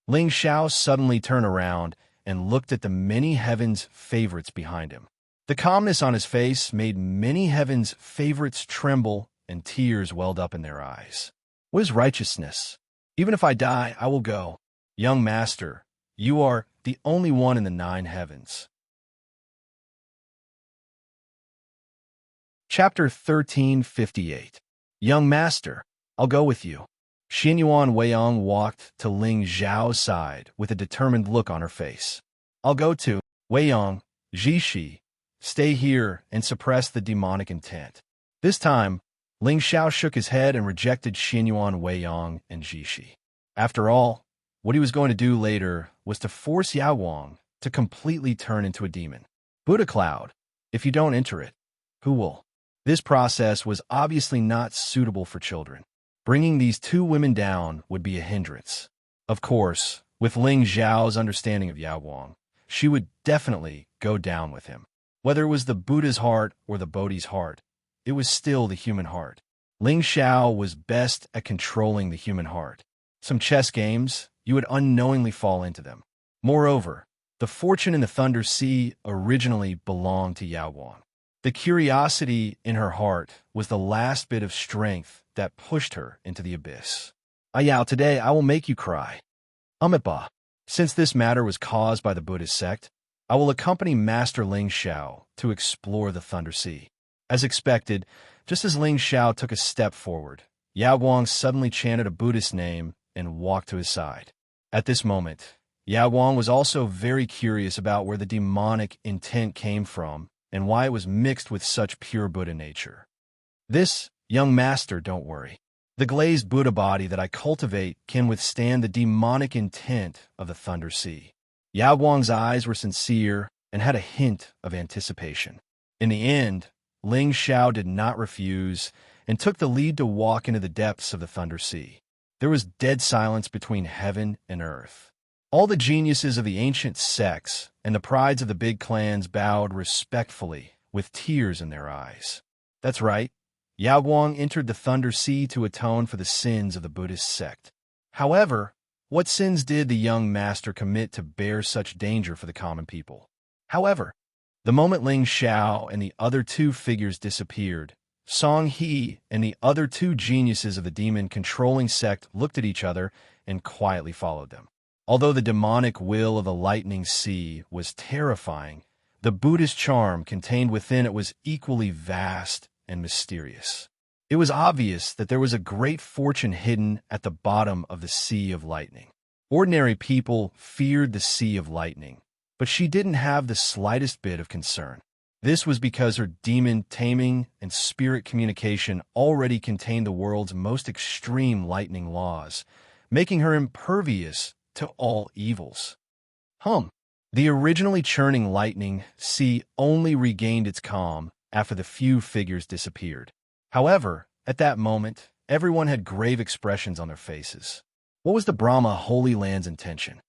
Ling Xiao suddenly turned around and looked at the many heavens favorites behind him. The calmness on his face made many heaven's favorites tremble, and tears welled up in their eyes. What is righteousness? Even if I die, I will go. Young master, you are the only one in the 9 heavens. Chapter 1358. Young master, I'll go with you. Xianyuan Weiyang walked to Ling Zhao's side with a determined look on her face. I'll go too. Weiyang, Zhishi, stay here and suppress the demonic intent. This time, Ling Xiao shook his head and rejected Xianyuan Weiyang and Zhishi. After all, what he was going to do later was to force Yao Wang to completely turn into a demon. Buddha Cloud, if you don't enter it, who will? This process was obviously not suitable for children. Bringing these 2 women down would be a hindrance. Of course, with Ling Zhao's understanding of Yao Wang, she would definitely go down with him. Whether it was the Buddha's heart or the Bodhi's heart, it was still the human heart. Ling Xiao was best at controlling the human heart. Some chess games, you would unknowingly fall into them. Moreover, the fortune in the Thunder Sea originally belonged to Yao Wang. The curiosity in her heart was the last bit of strength that pushed her into the abyss. Yao, today I will make you cry. Amitabha, since this matter was caused by the Buddhist sect, I will accompany Master Ling Xiao to explore the Thunder Sea. As expected, just as Ling Xiao took a step forward, Yao Wang suddenly chanted a Buddhist name and walked to his side. At this moment, Yao Wang was also very curious about where the demonic intent came from and why it was mixed with such pure Buddha nature. This, young master, don't worry. The glazed Buddha body that I cultivate can withstand the demonic intent of the Thunder Sea. Yao Wang's eyes were sincere and had a hint of anticipation. In the end, Ling Xiao did not refuse and took the lead to walk into the depths of the Thunder Sea. There was dead silence between heaven and earth. All the geniuses of the ancient sects and the prides of the big clans bowed respectfully, with tears in their eyes. That's right, Yao Wang entered the Thunder Sea to atone for the sins of the Buddhist sect. However, what sins did the young master commit to bear such danger for the common people? However, the moment Ling Xiao and the other 2 figures disappeared, Song He and the other 2 geniuses of the demon-controlling sect looked at each other and quietly followed them. Although the demonic will of the lightning sea was terrifying, the Buddhist charm contained within it was equally vast and mysterious. It was obvious that there was a great fortune hidden at the bottom of the Sea of Lightning. Ordinary people feared the Sea of Lightning, but she didn't have the slightest bit of concern. This was because her demon taming and spirit communication already contained the world's most extreme lightning laws, making her impervious to all evils. The originally churning lightning sea only regained its calm after the few figures disappeared. However, at that moment, everyone had grave expressions on their faces. What was the Brahma Holy Land's intention?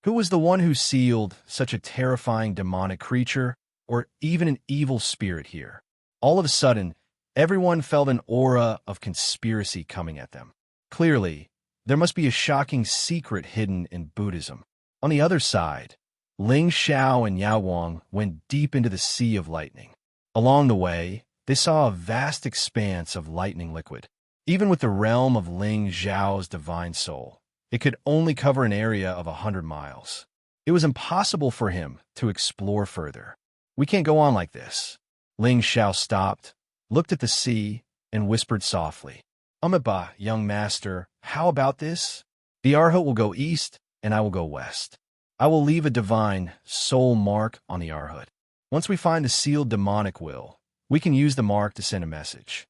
Who was the one who sealed such a terrifying demonic creature, or even an evil spirit here? All of a sudden, everyone felt an aura of conspiracy coming at them. Clearly, there must be a shocking secret hidden in Buddhism. On the other side, Ling Xiao and Yao Wang went deep into the Sea of Lightning. Along the way, they saw a vast expanse of lightning liquid. Even with the realm of Ling Zhao's divine soul, it could only cover an area of 100 miles. It was impossible for him to explore further. We can't go on like this. Ling Xiao stopped, looked at the sea, and whispered softly, Amitabha, young master, how about this? The Arhat will go east, and I will go west. I will leave a divine soul mark on the Arhat. Once we find the sealed demonic will, we can use the mark to send a message.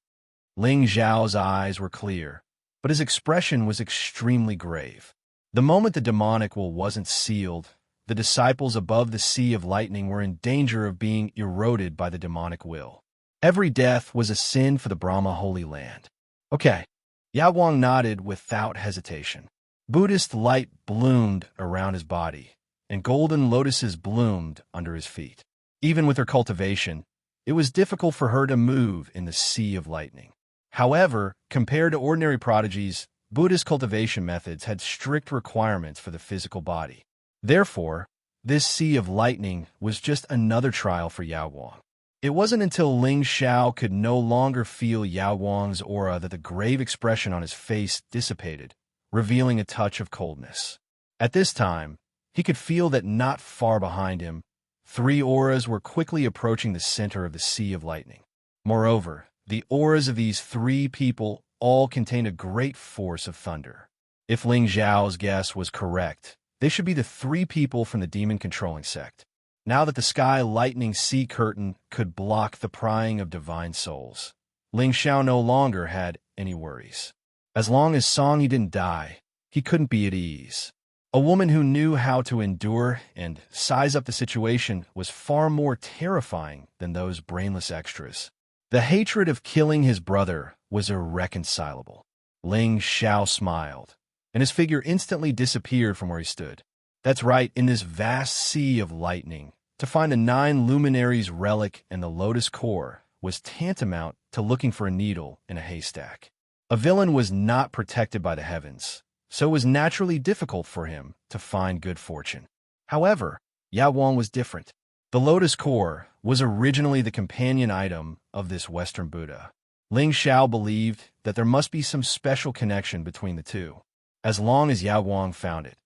Ling Zhao's eyes were clear, but his expression was extremely grave. The moment the demonic will wasn't sealed, the disciples above the Sea of Lightning were in danger of being eroded by the demonic will. Every death was a sin for the Brahma Holy Land. Okay. Yao Wang nodded without hesitation. Buddhist light bloomed around his body, and golden lotuses bloomed under his feet. Even with her cultivation, it was difficult for her to move in the Sea of Lightning. However, compared to ordinary prodigies, Buddhist cultivation methods had strict requirements for the physical body. Therefore, This sea of lightning was just another trial for Yao Wang. It wasn't until Ling Xiao could no longer feel Yao Wang's aura that the grave expression on his face dissipated, revealing a touch of coldness. At this time, he could feel that not far behind him, three auras were quickly approaching the center of the sea of lightning. Moreover, the auras of these three people all contained a great force of thunder. If Ling Xiao's guess was correct, they should be the three people from the demon-controlling sect. Now that the sky lightning sea curtain could block the prying of divine souls, Ling Xiao no longer had any worries. As long as Song Yi didn't die, he couldn't be at ease. A woman who knew how to endure and size up the situation was far more terrifying than those brainless extras. The hatred of killing his brother was irreconcilable. Ling Xiao smiled, and his figure instantly disappeared from where he stood. That's right, in this vast sea of lightning, to find the 9 luminaries relic and the lotus core was tantamount to looking for a needle in a haystack. A villain was not protected by the heavens, so it was naturally difficult for him to find good fortune. However, Yao Wang was different. The lotus core was originally the companion item of this Western Buddha. Ling Xiao believed that there must be some special connection between the two. As long as Yao Wang found it,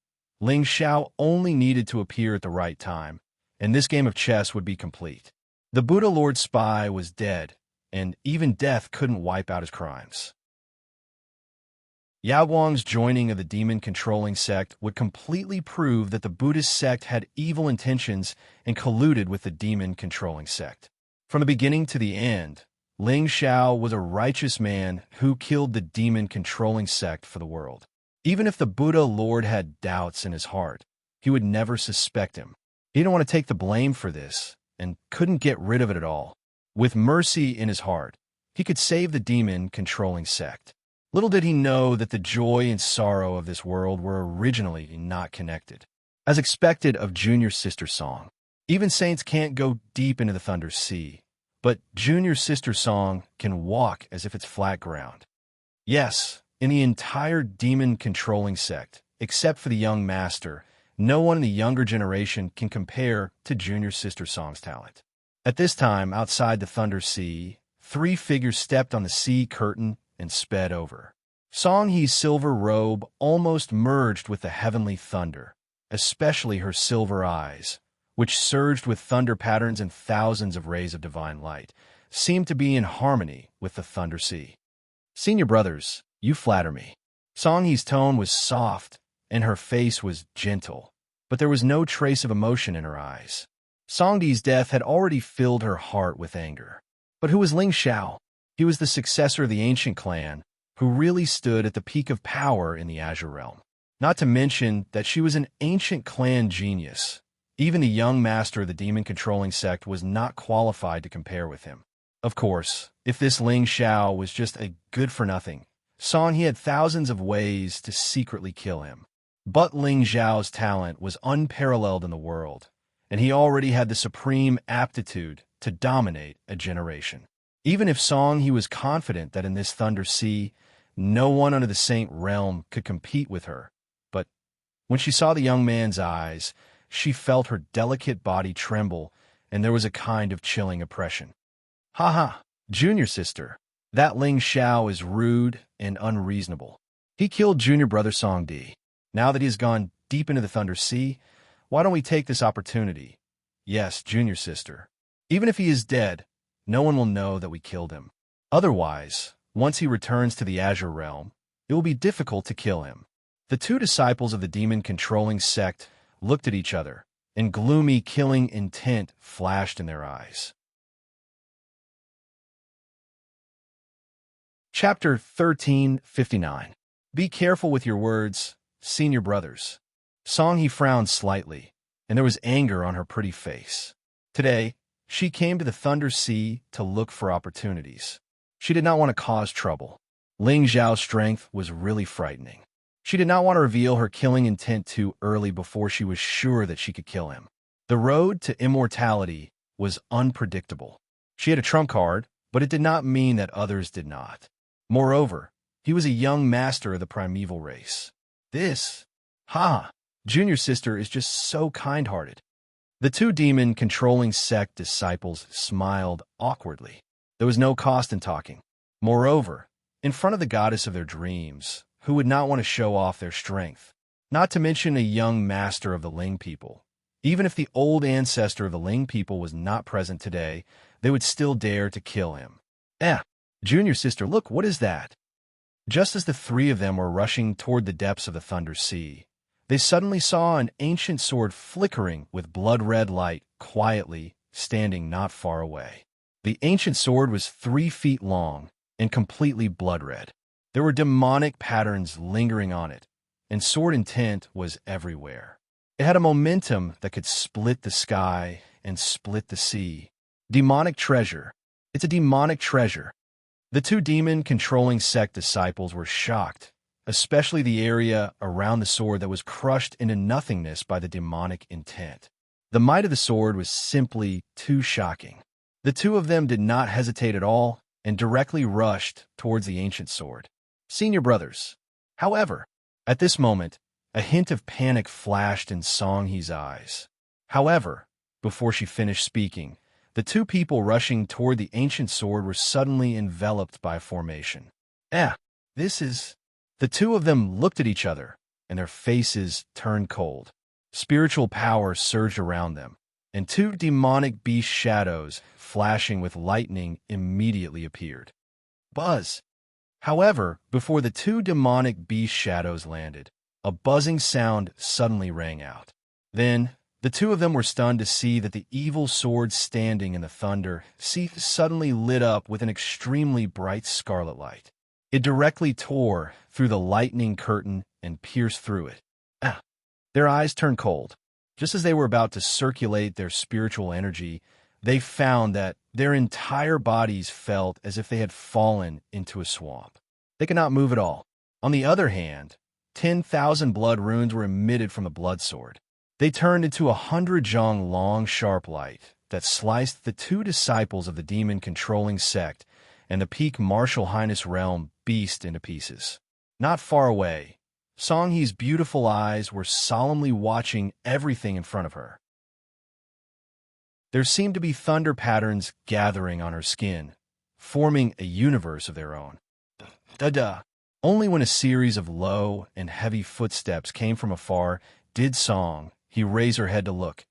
Ling Xiao only needed to appear at the right time, and this game of chess would be complete. The Buddha Lord spy was dead, and even death couldn't wipe out his crimes. Yao Wang's joining of the demon-controlling sect would completely prove that the Buddhist sect had evil intentions and colluded with the demon-controlling sect. From the beginning to the end, Ling Xiao was a righteous man who killed the demon-controlling sect for the world. Even if the Buddha Lord had doubts in his heart, he would never suspect him. He didn't want to take the blame for this and couldn't get rid of it at all. With mercy in his heart, he could save the demon-controlling sect. Little did he know that the joy and sorrow of this world were originally not connected. As expected of Junior Sister Song, even saints can't go deep into the Thunder Sea, but Junior Sister Song can walk as if it's flat ground. Yes, in the entire demon-controlling sect, except for the young master, no one in the younger generation can compare to Junior Sister Song's talent. At this time, outside the Thunder Sea, 3 figures stepped on the sea curtain and sped over. Song Yi's silver robe almost merged with the heavenly thunder, especially her silver eyes, which surged with thunder patterns and thousands of rays of divine light, seemed to be in harmony with the Thunder Sea. "Senior brothers, you flatter me." Song Yi's tone was soft, and her face was gentle, but there was no trace of emotion in her eyes. Song Yi's death had already filled her heart with anger. But who was Ling Xiao? He was the successor of the ancient clan, who really stood at the peak of power in the Azure Realm. Not to mention that she was an ancient clan genius. Even the young master of the demon-controlling sect was not qualified to compare with him. Of course, if this Ling Xiao was just a good-for-nothing, Song Yi had thousands of ways to secretly kill him. But Ling Xiao's talent was unparalleled in the world, and he already had the supreme aptitude to dominate a generation. Even if Song Yi was confident that in this Thunder Sea, no one under the Saint Realm could compete with her, but when she saw the young man's eyes, she felt her delicate body tremble, and there was a kind of chilling oppression. "Ha ha, Junior Sister, that Ling Xiao is rude and unreasonable. He killed Junior Brother Song Di. Now that he has gone deep into the Thunder Sea, why don't we take this opportunity? Yes, Junior Sister. Even if he is dead, no one will know that we killed him. Otherwise, once he returns to the Azure Realm, it will be difficult to kill him." The 2 disciples of the demon-controlling sect looked at each other, and gloomy, killing intent flashed in their eyes. Chapter 1359. Be careful with your words, senior brothers. Song Yi frowned slightly, and there was anger on her pretty face. Today, she came to the Thunder Sea to look for opportunities. She did not want to cause trouble. Ling Xiao's strength was really frightening. She did not want to reveal her killing intent too early before she was sure that she could kill him. The road to immortality was unpredictable. She had a trump card, but it did not mean that others did not. Moreover, he was a young master of the primeval race. Junior Sister is just so kind-hearted. The two demon-controlling sect disciples smiled awkwardly. There was no cost in talking. Moreover, in front of the goddess of their dreams, who would not want to show off their strength, not to mention a young master of the Ling people. Even if the old ancestor of the Ling people was not present today, they would still dare to kill him. Junior sister, look, what is that? Just as the three of them were rushing toward the depths of the Thunder Sea, they suddenly saw an ancient sword flickering with blood-red light, quietly standing not far away. The ancient sword was 3 feet long and completely blood-red. There were demonic patterns lingering on it, and sword intent was everywhere. It had a momentum that could split the sky and split the sea. Demonic treasure. It's a demonic treasure. The two demon-controlling sect disciples were shocked, especially the area around the sword that was crushed into nothingness by the demonic intent. The might of the sword was simply too shocking. The two of them did not hesitate at all and directly rushed towards the ancient sword. Senior brothers. However, at this moment, a hint of panic flashed in Songhee's eyes. However, before she finished speaking, the two people rushing toward the ancient sword were suddenly enveloped by a formation. This is... The two of them looked at each other, and their faces turned cold. Spiritual power surged around them, and 2 demonic beast shadows, flashing with lightning, immediately appeared. Buzz! However, before the 2 demonic beast shadows landed, a buzzing sound suddenly rang out. Then, the two of them were stunned to see that the evil sword standing in the thunder sea suddenly lit up with an extremely bright scarlet light. It directly tore through the lightning curtain and pierced through it. Their eyes turned cold. Just as they were about to circulate their spiritual energy, they found that their entire bodies felt as if they had fallen into a swamp. They could not move at all. On the other hand, 10,000 blood runes were emitted from the blood sword. They turned into 100 zhong long sharp light that sliced the 2 disciples of the demon-controlling sect and the peak martial highness realm beast into pieces. Not far away, Songhee's beautiful eyes were solemnly watching everything in front of her. There seemed to be thunder patterns gathering on her skin, forming a universe of their own. Only when a series of low and heavy footsteps came from afar did Songhe raise her head to look,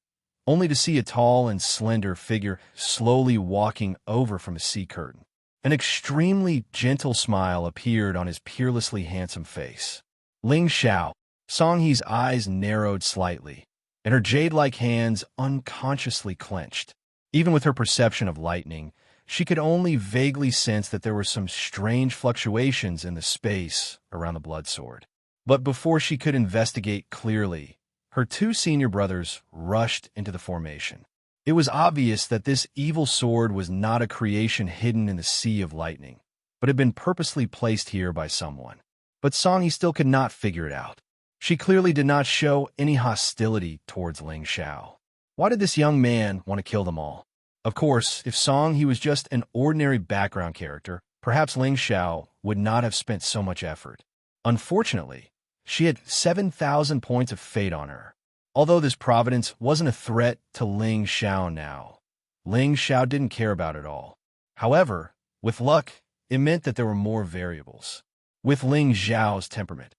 only to see a tall and slender figure slowly walking over from a sea curtain. An extremely gentle smile appeared on his peerlessly handsome face. Ling Xiao. Songhee's eyes narrowed slightly, and her jade-like hands unconsciously clenched. Even with her perception of lightning, she could only vaguely sense that there were some strange fluctuations in the space around the blood sword. But before she could investigate clearly, her 2 senior brothers rushed into the formation. It was obvious that this evil sword was not a creation hidden in the sea of lightning, but had been purposely placed here by someone. But Songhe still could not figure it out. She clearly did not show any hostility towards Ling Xiao. Why did this young man want to kill them all? Of course, if Songhe was just an ordinary background character, perhaps Ling Xiao would not have spent so much effort. Unfortunately, she had 7,000 points of fate on her. Although this providence wasn't a threat to Ling Xiao now, Ling Xiao didn't care about it all. However, with luck, it meant that there were more variables. With Ling Xiao's temperament,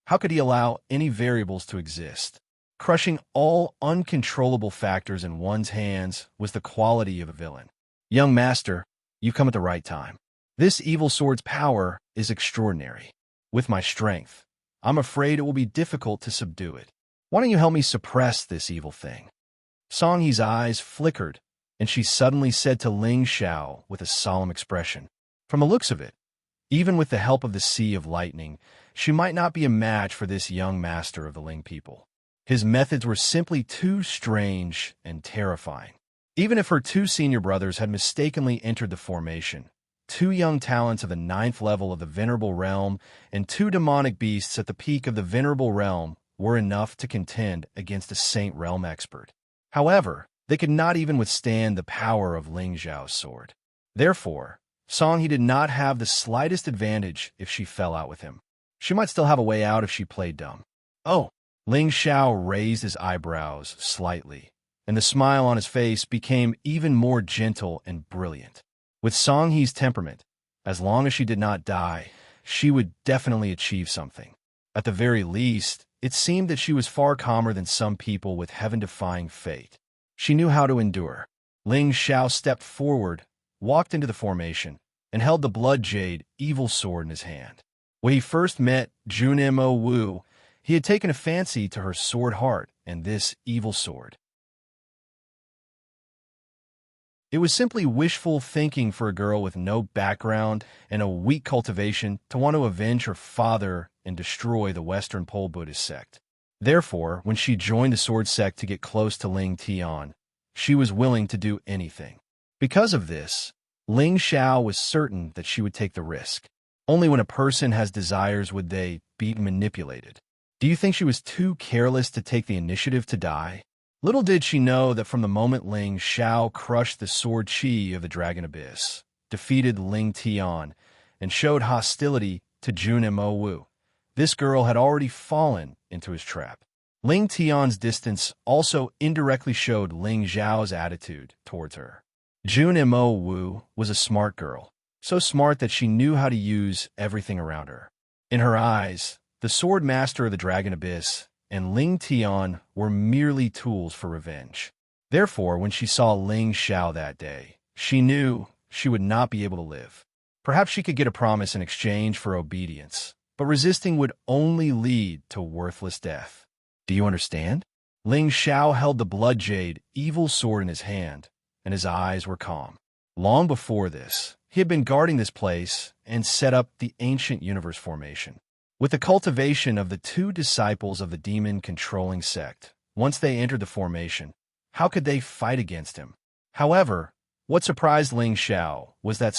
how could he allow any variables to exist? Crushing all uncontrollable factors in one's hands was the quality of a villain. Young master, you've come at the right time. This evil sword's power is extraordinary. With my strength, I'm afraid it will be difficult to subdue it. Why don't you help me suppress this evil thing? Songhee's eyes flickered, and she suddenly said to Ling Xiao with a solemn expression, "From the looks of it, even with the help of the Sea of Lightning, she might not be a match for this young master of the Ling people. His methods were simply too strange and terrifying." Even if her 2 senior brothers had mistakenly entered the formation, 2 young talents of the 9th level of the Venerable Realm and 2 demonic beasts at the peak of the Venerable Realm were enough to contend against a Saint Realm expert. However, they could not even withstand the power of Ling Xiao's sword. Therefore, Songhe did not have the slightest advantage if she fell out with him. She might still have a way out if she played dumb. Oh! Ling Xiao raised his eyebrows slightly, and the smile on his face became even more gentle and brilliant. With Song He's temperament, as long as she did not die, she would definitely achieve something. At the very least, it seemed that she was far calmer than some people with heaven-defying fate. She knew how to endure. Ling Xiao stepped forward, walked into the formation, and held the blood jade evil sword in his hand. When he first met Junimo Wu, he had taken a fancy to her sword heart and this evil sword. It was simply wishful thinking for a girl with no background and a weak cultivation to want to avenge her father and destroy the Western Pole Buddhist sect. Therefore, when she joined the sword sect to get close to Ling Tian, she was willing to do anything. Because of this, Ling Xiao was certain that she would take the risk. Only when a person has desires would they be manipulated. Do you think she was too careless to take the initiative to die? Little did she know that from the moment Ling Xiao crushed the sword chi of the Dragon Abyss, defeated Ling Tian, and showed hostility to Junimo Wu, this girl had already fallen into his trap. Ling Tian's distance also indirectly showed Ling Xiao's attitude towards her. Junimo Wu was a smart girl, so smart that she knew how to use everything around her. In her eyes, the sword master of the Dragon Abyss and Ling Tian were merely tools for revenge. Therefore, when she saw Ling Xiao that day, she knew she would not be able to live. Perhaps she could get a promise in exchange for obedience, but resisting would only lead to worthless death. Do you understand? Ling Xiao held the blood jade evil sword in his hand, and his eyes were calm. Long before this, he had been guarding this place and set up the ancient universe formation. With the cultivation of the two disciples of the demon-controlling sect, once they entered the formation, how could they fight against him? However, what surprised Ling Xiao was that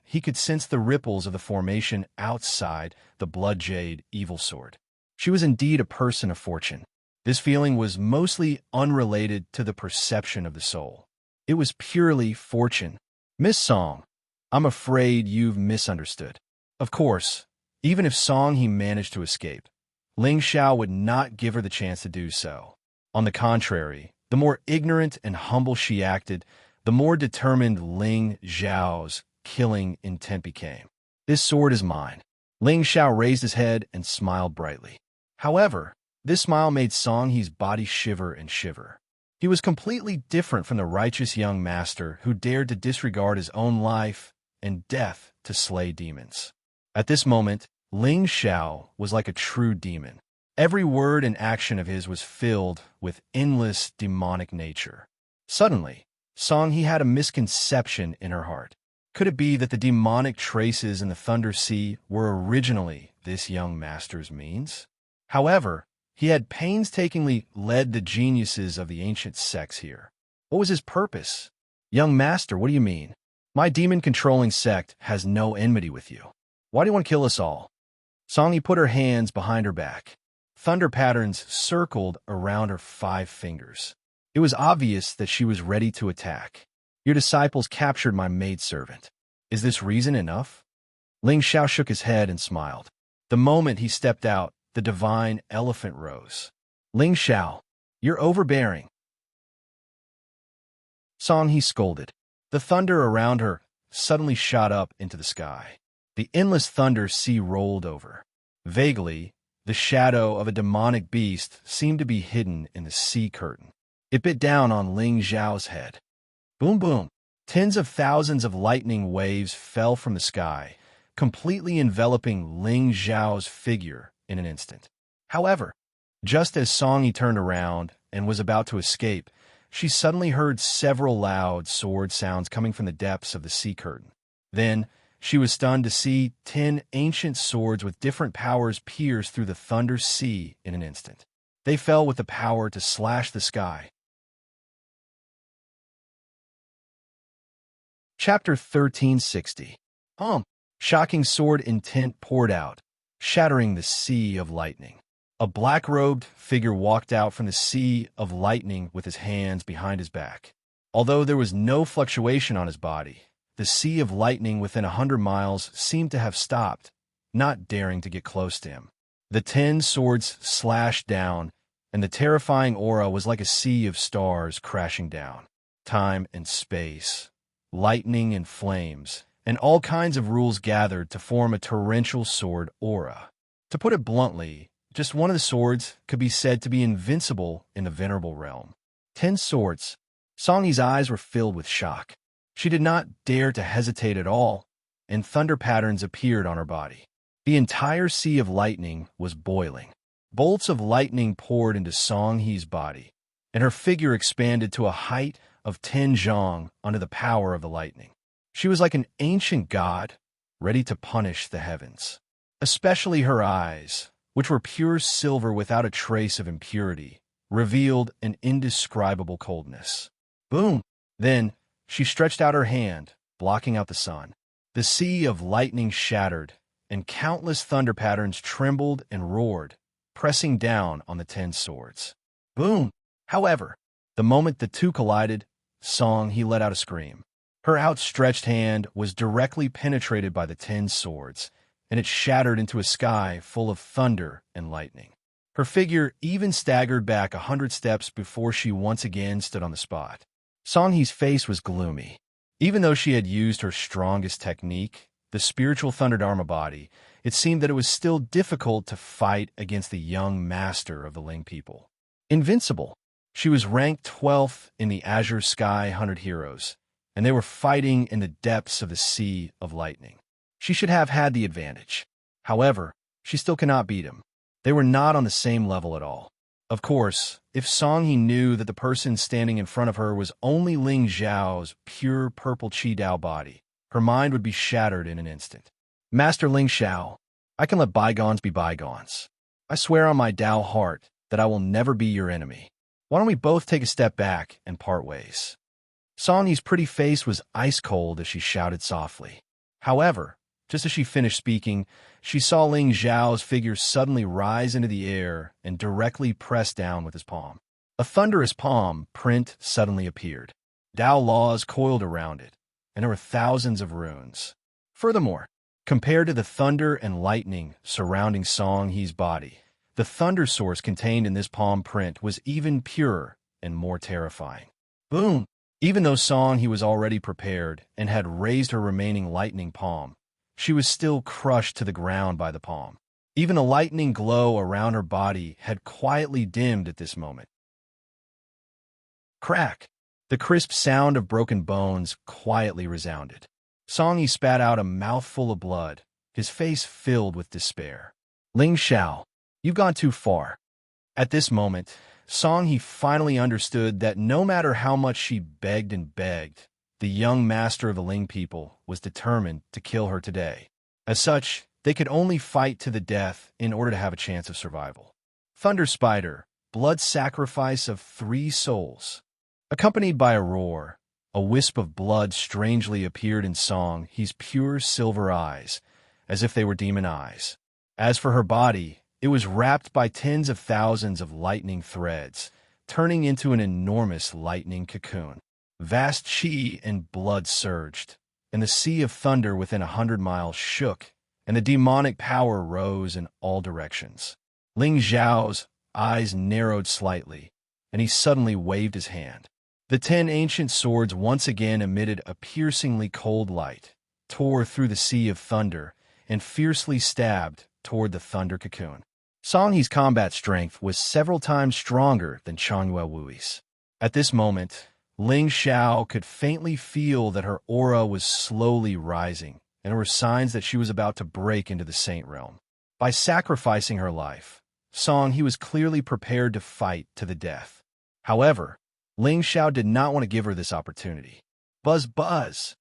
he could sense the ripples of the formation outside the blood jade evil sword. She was indeed a person of fortune. This feeling was mostly unrelated to the perception of the soul. It was purely fortune. Miss Song, I'm afraid you've misunderstood. Of course, even if He managed to escape, Ling Xiao would not give her the chance to do so. On the contrary, the more ignorant and humble she acted, the more determined Ling Xiao's killing intent became. This sword is mine. Ling Xiao raised his head and smiled brightly. However, this smile made He's body shiver and shiver. He was completely different from the righteous young master who dared to disregard his own life and death to slay demons. At this moment, Ling Xiao was like a true demon. Every word and action of his was filled with endless demonic nature. Suddenly, He had a misconception in her heart. Could it be that the demonic traces in the Thunder Sea were originally this young master's means? However, he had painstakingly led the geniuses of the ancient sects here. What was his purpose? Young master, what do you mean? My demon-controlling sect has no enmity with you. Why do you want to kill us all? He put her hands behind her back. Thunder patterns circled around her 5 fingers. It was obvious that she was ready to attack. Your disciples captured my maidservant. Is this reason enough? Ling Xiao shook his head and smiled. The moment he stepped out, the divine elephant rose. Ling Xiao, you're overbearing. He scolded. The thunder around her suddenly shot up into the sky. The endless thunder sea rolled over. Vaguely, the shadow of a demonic beast seemed to be hidden in the sea curtain. It bit down on Ling Xiao's head. Boom, boom. Tens of thousands of lightning waves fell from the sky, completely enveloping Ling Xiao's figure in an instant. However, just as He turned around and was about to escape, she suddenly heard several loud sword sounds coming from the depths of the sea curtain. Then, she was stunned to see 10 ancient swords with different powers pierce through the thunder sea in an instant. They fell with the power to slash the sky. Chapter 1360. Shocking sword intent poured out, shattering the sea of lightning. A black-robed figure walked out from the sea of lightning with his hands behind his back. Although there was no fluctuation on his body, the sea of lightning within 100 miles seemed to have stopped, not daring to get close to him. The 10 swords slashed down, and the terrifying aura was like a sea of stars crashing down. Time and space, lightning and flames, and all kinds of rules gathered to form a torrential sword aura. To put it bluntly, just one of the swords could be said to be invincible in the venerable realm. 10 swords. Songhee's eyes were filled with shock. She did not dare to hesitate at all, and thunder patterns appeared on her body. The entire sea of lightning was boiling. Bolts of lightning poured into Songhee's body, and her figure expanded to a height of 10 zhang under the power of the lightning. She was like an ancient god, ready to punish the heavens. Especially her eyes, which were pure silver without a trace of impurity, revealed an indescribable coldness. Boom! Then, she stretched out her hand, blocking out the sun. The sea of lightning shattered, and countless thunder patterns trembled and roared, pressing down on the 10 swords. Boom! However, the moment the two collided, Songhe let out a scream. Her outstretched hand was directly penetrated by the 10 swords, and it shattered into a sky full of thunder and lightning. Her figure even staggered back 100 steps before she once again stood on the spot. Songhee's face was gloomy. Even though she had used her strongest technique, the spiritual Thunder Dharma body, it seemed that it was still difficult to fight against the young master of the Ling people. Invincible. She was ranked 12th in the Azure Sky 100 Heroes, and they were fighting in the depths of the Sea of Lightning. She should have had the advantage. However, she still cannot beat him. They were not on the same level at all. Of course, if Songhe knew that the person standing in front of her was only Ling Xiao's pure purple Qi Dao body, her mind would be shattered in an instant. Master Ling Xiao, I can let bygones be bygones. I swear on my Dao heart that I will never be your enemy. Why don't we both take a step back and part ways? Songhee's pretty face was ice cold as she shouted softly. However, just as she finished speaking, she saw Ling Xiao's figure suddenly rise into the air and directly press down with his palm. A thunderous palm print suddenly appeared. Dao laws coiled around it, and there were thousands of runes. Furthermore, compared to the thunder and lightning surrounding Songhee's body, the thunder source contained in this palm print was even purer and more terrifying. Boom! Even though Songhe was already prepared and had raised her remaining lightning palm, she was still crushed to the ground by the palm. Even the lightning glow around her body had quietly dimmed at this moment. Crack! The crisp sound of broken bones quietly resounded. Songhe spat out a mouthful of blood, his face filled with despair. Ling Xiao, you've gone too far. At this moment, Songhe finally understood that no matter how much she begged and begged, the young master of the Ling people was determined to kill her today. As such, they could only fight to the death in order to have a chance of survival. Thunder Spider, blood sacrifice of 3 souls. Accompanied by a roar, a wisp of blood strangely appeared in Songhee's pure silver eyes, as if they were demon eyes. As for her body, it was wrapped by tens of thousands of lightning threads, turning into an enormous lightning cocoon. Vast chi and blood surged, and the sea of thunder within 100 miles shook, and the demonic power rose in all directions. Ling Xiao's eyes narrowed slightly, and he suddenly waved his hand. The 10 ancient swords once again emitted a piercingly cold light, tore through the sea of thunder, and fiercely stabbed toward the thunder cocoon. Songhee's combat strength was several times stronger than Changyue Wui's. At this moment, Ling Xiao could faintly feel that her aura was slowly rising, and there were signs that she was about to break into the Saint Realm. By sacrificing her life, Songhe was clearly prepared to fight to the death. However, Ling Xiao did not want to give her this opportunity. Buzz, buzz!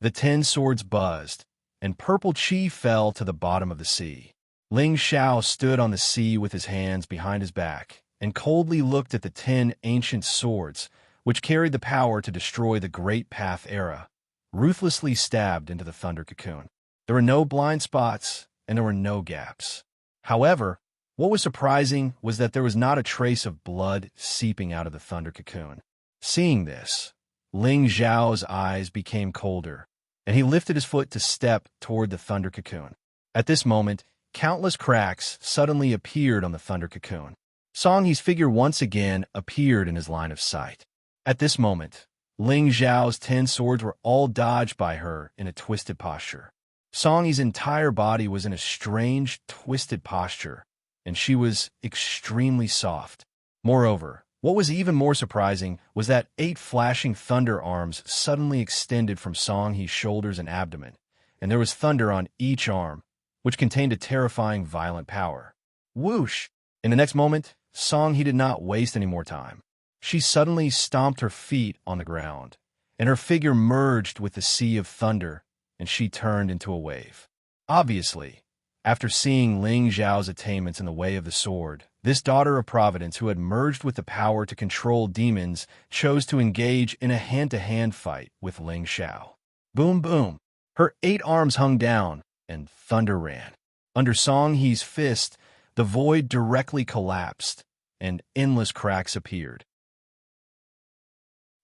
The 10 swords buzzed, and purple chi fell to the bottom of the sea. Ling Xiao stood on the sea with his hands behind his back and coldly looked at the 10 ancient swords, which carried the power to destroy the Great Path era, ruthlessly stabbed into the thunder cocoon. There were no blind spots, and there were no gaps. However, what was surprising was that there was not a trace of blood seeping out of the thunder cocoon. Seeing this, Ling Xiao's eyes became colder, and he lifted his foot to step toward the thunder cocoon. At this moment, countless cracks suddenly appeared on the thunder cocoon. Song He's figure once again appeared in his line of sight. At this moment, Ling Zhao's 10 swords were all dodged by her in a twisted posture. Song Yi's entire body was in a strange, twisted posture, and she was extremely soft. Moreover, what was even more surprising was that 8 flashing thunder arms suddenly extended from Song He's shoulders and abdomen, and there was thunder on each arm, which contained a terrifying, violent power. Whoosh! In the next moment, Song He did not waste any more time. She suddenly stomped her feet on the ground, and her figure merged with the sea of thunder, and she turned into a wave. Obviously, after seeing Ling Zhao's attainments in the way of the sword, this daughter of Providence who had merged with the power to control demons chose to engage in a hand-to-hand fight with Ling Zhao. Boom, boom. Her 8 arms hung down, and thunder ran. Under Song He's fist, the void directly collapsed, and endless cracks appeared.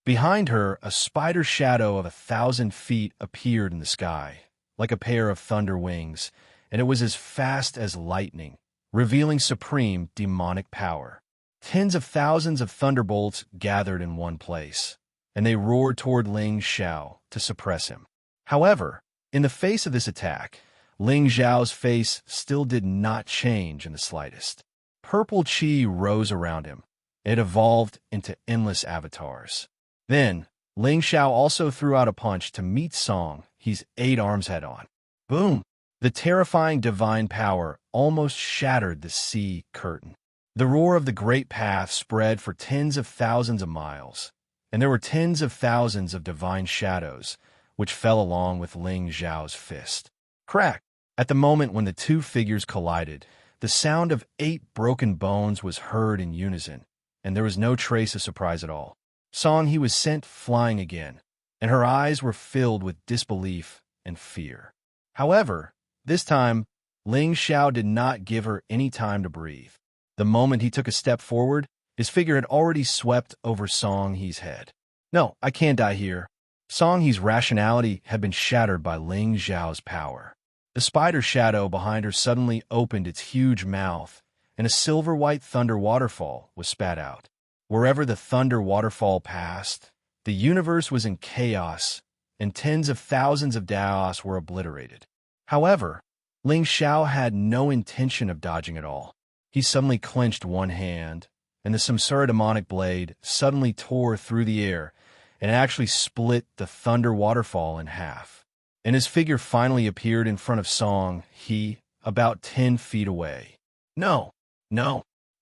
Behind her, a spider shadow of 1,000 feet appeared in the sky, like a pair of thunder wings, and it was as fast as lightning, revealing supreme demonic power. Tens of thousands of thunderbolts gathered in one place, and they roared toward Ling Zhao to suppress him. However, in the face of this attack, Ling Zhao's face still did not change in the slightest. Purple chi rose around him. It evolved into endless avatars. Then, Ling Zhao also threw out a punch to meet Song He's 8 arms head-on. Boom! The terrifying divine power almost shattered the sea curtain. The roar of the great path spread for tens of thousands of miles, and there were tens of thousands of divine shadows, which fell along with Ling Zhao's fist. Crack! At the moment when the two figures collided, the sound of 8 broken bones was heard in unison, and there was no trace of surprise at all. Song He was sent flying again, and her eyes were filled with disbelief and fear. However, this time, Ling Zhao did not give her any time to breathe. The moment he took a step forward, his figure had already swept over Song He's head. No, I can't die here. Song He's rationality had been shattered by Ling Zhao's power. The spider shadow behind her suddenly opened its huge mouth, and a silver-white thunder waterfall was spat out. Wherever the thunder waterfall passed, the universe was in chaos, and tens of thousands of Daos were obliterated. However, Ling Zhao had no intention of dodging at all. He suddenly clenched one hand, and the Samsara demonic blade suddenly tore through the air and actually split the thunder waterfall in half. And his figure finally appeared in front of Song He, about 10 feet away. No,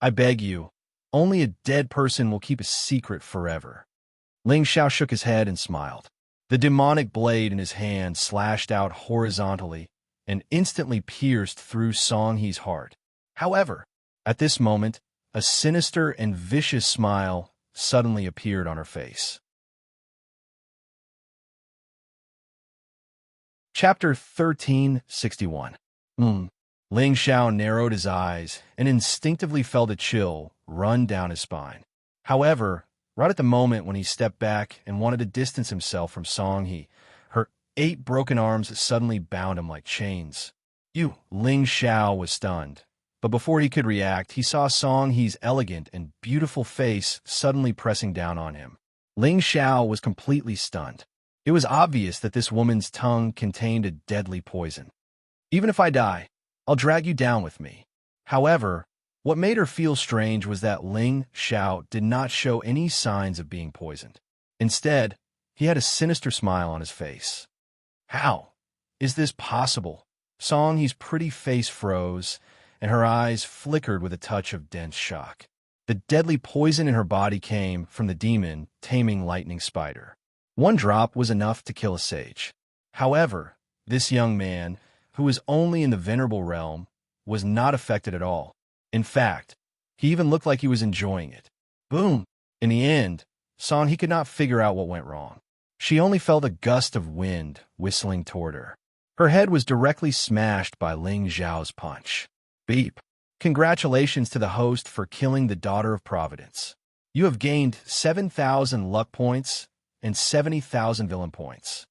I beg you. Only a dead person will keep a secret forever. Ling Zhao shook his head and smiled. The demonic blade in his hand slashed out horizontally and instantly pierced through Song He's heart. However, at this moment, a sinister and vicious smile suddenly appeared on her face. Chapter 1361. Ling Zhao narrowed his eyes and instinctively felt a chill run down his spine. However, right at the moment when he stepped back and wanted to distance himself from Song He, her 8 broken arms suddenly bound him like chains. Ling Zhao was stunned, but before he could react, he saw Song He's elegant and beautiful face suddenly pressing down on him. Ling Zhao was completely stunned. It was obvious that this woman's tongue contained a deadly poison. Even if I die, I'll drag you down with me. However, what made her feel strange was that Ling Zhao did not show any signs of being poisoned. Instead, he had a sinister smile on his face. How is this possible? Song He's pretty face froze, and her eyes flickered with a touch of dense shock. The deadly poison in her body came from the demon taming lightning spider. 1 drop was enough to kill a sage. However, this young man, who was only in the venerable realm, was not affected at all. In fact, he even looked like he was enjoying it. Boom! In the end, Song He could not figure out what went wrong. She only felt a gust of wind whistling toward her. Her head was directly smashed by Ling Zhao's punch. Beep! Congratulations to the host for killing the Daughter of Providence. You have gained 7,000 luck points and 70,000 villain points.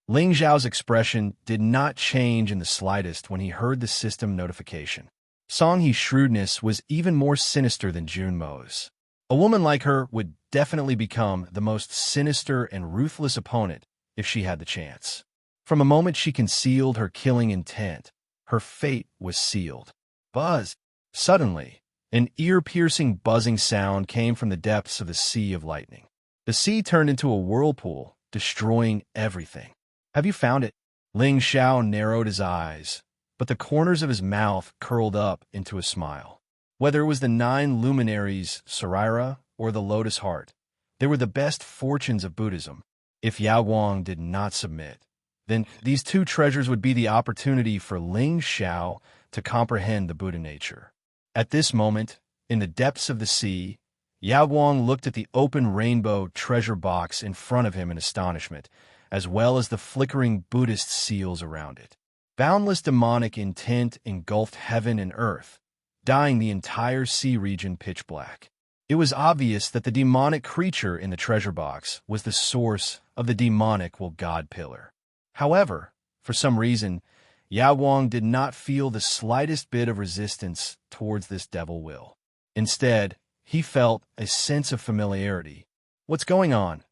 Ling Zhao's expression did not change in the slightest when he heard the system notification. Song He's shrewdness was even more sinister than Junmo's. A woman like her would definitely become the most sinister and ruthless opponent if she had the chance. From the moment she concealed her killing intent, her fate was sealed. Buzz! Suddenly, an ear-piercing buzzing sound came from the depths of the sea of lightning. The sea turned into a whirlpool, destroying everything. Have you found it? Ling Xiao narrowed his eyes, but the corners of his mouth curled up into a smile. Whether it was the 9 luminaries, Sarira, or the Lotus Heart, they were the best fortunes of Buddhism. If Yao Guang did not submit, then these 2 treasures would be the opportunity for Ling Xiao to comprehend the Buddha nature. At this moment, in the depths of the sea, Yao Guang looked at the open rainbow treasure box in front of him in astonishment, as well as the flickering Buddhist seals around it. Boundless demonic intent engulfed heaven and earth, dyeing the entire sea region pitch black. It was obvious that the demonic creature in the treasure box was the source of the demonic God pillar. However, for some reason, Yao Guang did not feel the slightest bit of resistance towards this devil will. Instead, he felt a sense of familiarity. What's going on?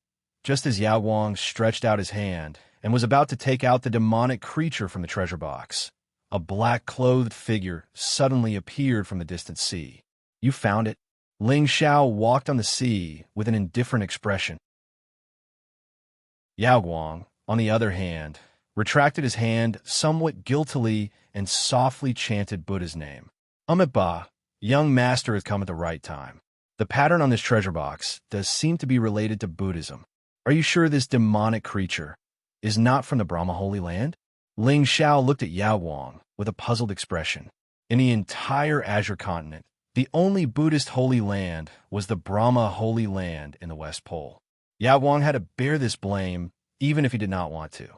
Just as Yao Guang stretched out his hand and was about to take out the demonic creature from the treasure box, a black-clothed figure suddenly appeared from the distant sea. You found it? Ling Xiao walked on the sea with an indifferent expression. Yao Guang, on the other hand, retracted his hand somewhat guiltily and softly chanted Buddha's name. Ba, young master has come at the right time. The pattern on this treasure box does seem to be related to Buddhism. Are you sure this demonic creature is not from the Brahma Holy Land? Ling Xiao looked at Yao Guang with a puzzled expression. In the entire Azure continent, the only Buddhist holy land was the Brahma Holy Land in the West Pole. Yao Guang had to bear this blame even if he did not want to.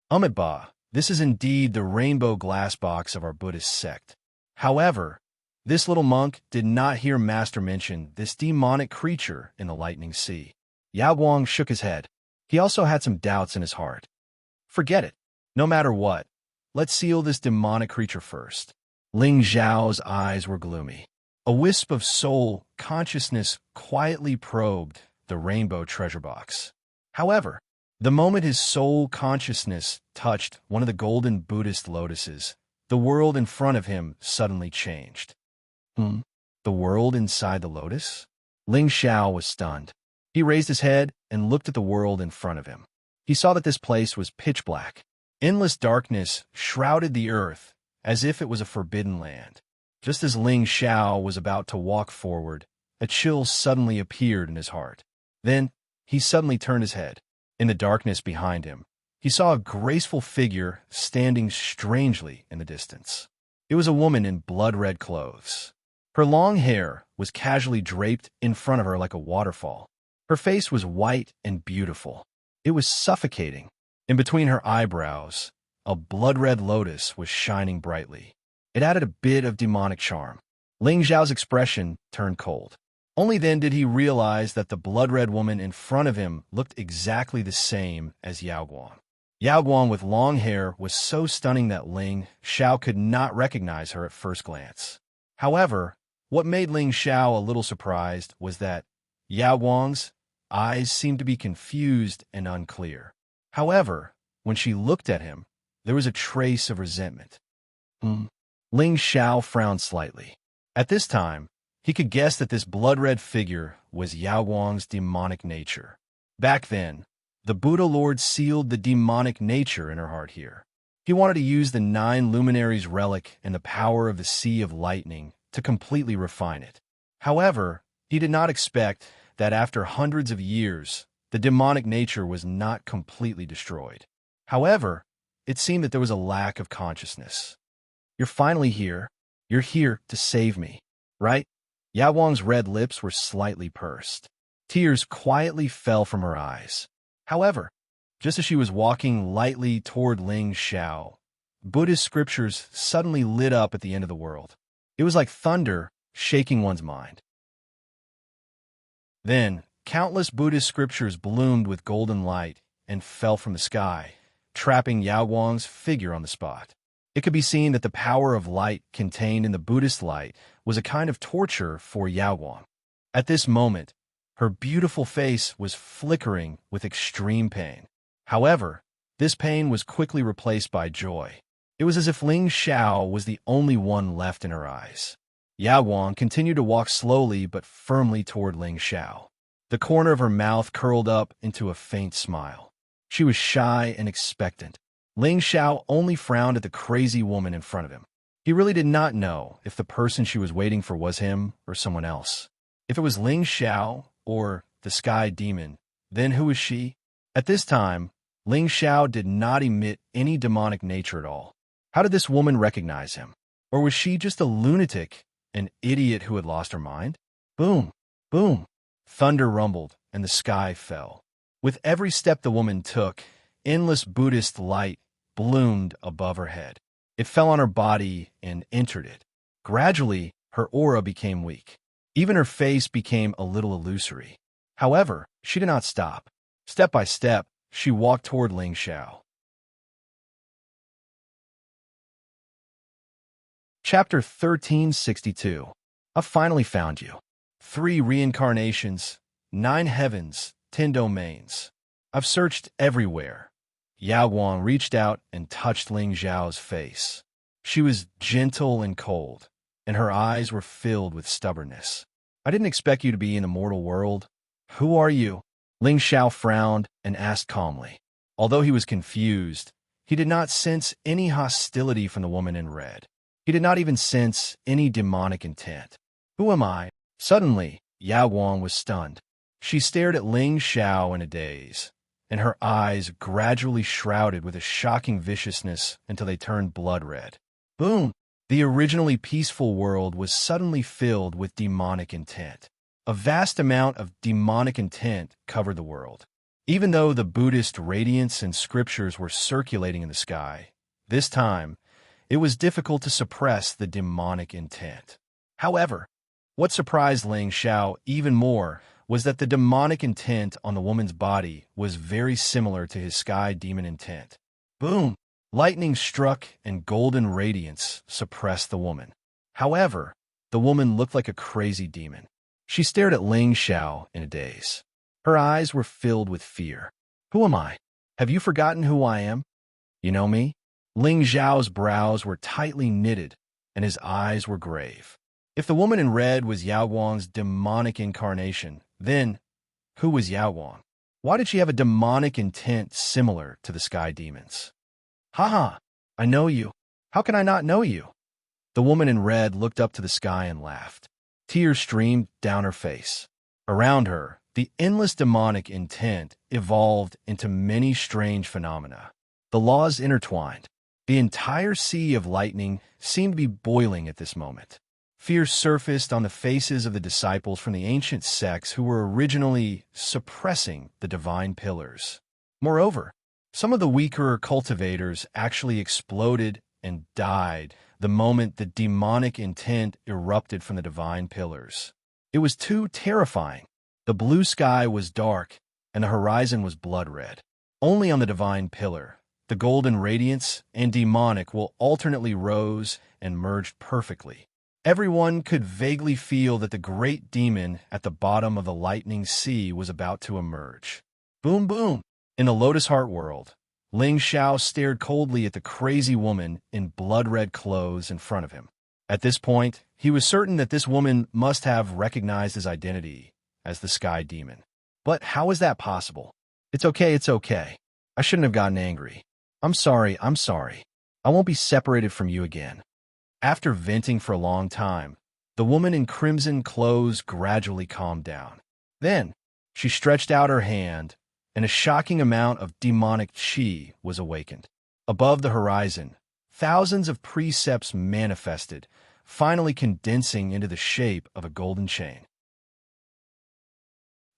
Ba, this is indeed the rainbow glass box of our Buddhist sect. However, this little monk did not hear Master mention this demonic creature in the lightning sea. Yao Guang shook his head. He also had some doubts in his heart. Forget it. No matter what, let's seal this demonic creature first. Ling Xiao's eyes were gloomy. A wisp of soul consciousness quietly probed the rainbow treasure box. However, the moment his soul consciousness touched one of the golden Buddhist lotuses, the world in front of him suddenly changed. The world inside the lotus? Ling Xiao was stunned. He raised his head and looked at the world in front of him. He saw that this place was pitch black. Endless darkness shrouded the earth as if it was a forbidden land. Just as Ling Xiao was about to walk forward, a chill suddenly appeared in his heart. Then, he suddenly turned his head. In the darkness behind him, he saw a graceful figure standing strangely in the distance. It was a woman in blood-red clothes. Her long hair was casually draped in front of her like a waterfall. Her face was white and beautiful. It was suffocating. In between her eyebrows, a blood-red lotus was shining brightly. It added a bit of demonic charm. Ling Xiao's expression turned cold. Only then did he realize that the blood-red woman in front of him looked exactly the same as Yao Guang. Yao Guang with long hair was so stunning that Ling Xiao could not recognize her at first glance. However, what made Ling Xiao a little surprised was that Yao Guang's eyes seemed to be confused and unclear. However, when she looked at him, there was a trace of resentment. Ling Xiao frowned slightly. At this time, he could guess that this blood-red figure was Yao Guang's demonic nature. Back then, the Buddha Lord sealed the demonic nature in her heart here. He wanted to use the 9 luminaries relic and the power of the Sea of Lightning to completely refine it. However, he did not expect that after hundreds of years, the demonic nature was not completely destroyed. However, it seemed that there was a lack of consciousness. You're finally here. You're here to save me, right? Yao Guang's red lips were slightly pursed. Tears quietly fell from her eyes. However, just as she was walking lightly toward Ling Xiao, Buddhist scriptures suddenly lit up at the end of the world. It was like thunder shaking one's mind. Then, countless Buddhist scriptures bloomed with golden light and fell from the sky, trapping Yao Guang's figure on the spot. It could be seen that the power of light contained in the Buddhist light was a kind of torture for Yaoguang. At this moment, her beautiful face was flickering with extreme pain. However, this pain was quickly replaced by joy. It was as if Ling Xiao was the only one left in her eyes. Yaoguang continued to walk slowly but firmly toward Ling Xiao. The corner of her mouth curled up into a faint smile. She was shy and expectant. Ling Xiao only frowned at the crazy woman in front of him. He really did not know if the person she was waiting for was him or someone else. If it was Ling Xiao or the Sky Demon, then who was she? At this time, Ling Xiao did not emit any demonic nature at all. How did this woman recognize him? Or was she just a lunatic, an idiot who had lost her mind? Boom, boom. Thunder rumbled, and the sky fell. With every step the woman took, endless Buddhist light bloomed above her head. It fell on her body and entered it. Gradually, her aura became weak. Even her face became a little illusory. However, she did not stop. Step by step, she walked toward Ling Xiao. Chapter 1362. I've finally found you. 3 reincarnations, 9 heavens, 10 domains. I've searched everywhere. Yaoguang reached out and touched Ling Xiao's face. She was gentle and cold, and her eyes were filled with stubbornness. I didn't expect you to be in the mortal world. Who are you? Ling Xiao frowned and asked calmly. Although he was confused, he did not sense any hostility from the woman in red. He did not even sense any demonic intent. Who am I? Suddenly, Yaoguang was stunned. She stared at Ling Xiao in a daze, and her eyes gradually shrouded with a shocking viciousness until they turned blood red. Boom! The originally peaceful world was suddenly filled with demonic intent. A vast amount of demonic intent covered the world. Even though the Buddhist radiance and scriptures were circulating in the sky, this time, it was difficult to suppress the demonic intent. However, what surprised Ling Xiao even more was that the demonic intent on the woman's body was very similar to his sky demon intent. Boom! Lightning struck and golden radiance suppressed the woman. However, the woman looked like a crazy demon. She stared at Ling Xiao in a daze. Her eyes were filled with fear. Who am I? Have you forgotten who I am? You know me? Ling Xiao's brows were tightly knitted, and his eyes were grave. If the woman in red was Yaoguang's demonic incarnation, then who was Yaoguang? Why did she have a demonic intent similar to the sky demons? Ha! I know you. How can I not know you? The woman in red looked up to the sky and laughed. Tears streamed down her face. Around her, the endless demonic intent evolved into many strange phenomena. The laws intertwined. The entire sea of lightning seemed to be boiling at this moment. Fear surfaced on the faces of the disciples from the ancient sects who were originally suppressing the divine pillars. Moreover, some of the weaker cultivators actually exploded and died the moment the demonic intent erupted from the divine pillars. It was too terrifying. The blue sky was dark, and the horizon was blood red. Only on the divine pillar, the golden radiance and demonic will alternately rose and merged perfectly. Everyone could vaguely feel that the great demon at the bottom of the lightning sea was about to emerge. Boom, boom! In the Lotus Heart world, Ling Xiao stared coldly at the crazy woman in blood-red clothes in front of him. At this point, he was certain that this woman must have recognized his identity as the Sky Demon. But how is that possible? It's okay. I shouldn't have gotten angry. I'm sorry. I won't be separated from you again. After venting for a long time, the woman in crimson clothes gradually calmed down. Then, she stretched out her hand, and a shocking amount of demonic chi was awakened. Above the horizon, thousands of precepts manifested, finally condensing into the shape of a golden chain.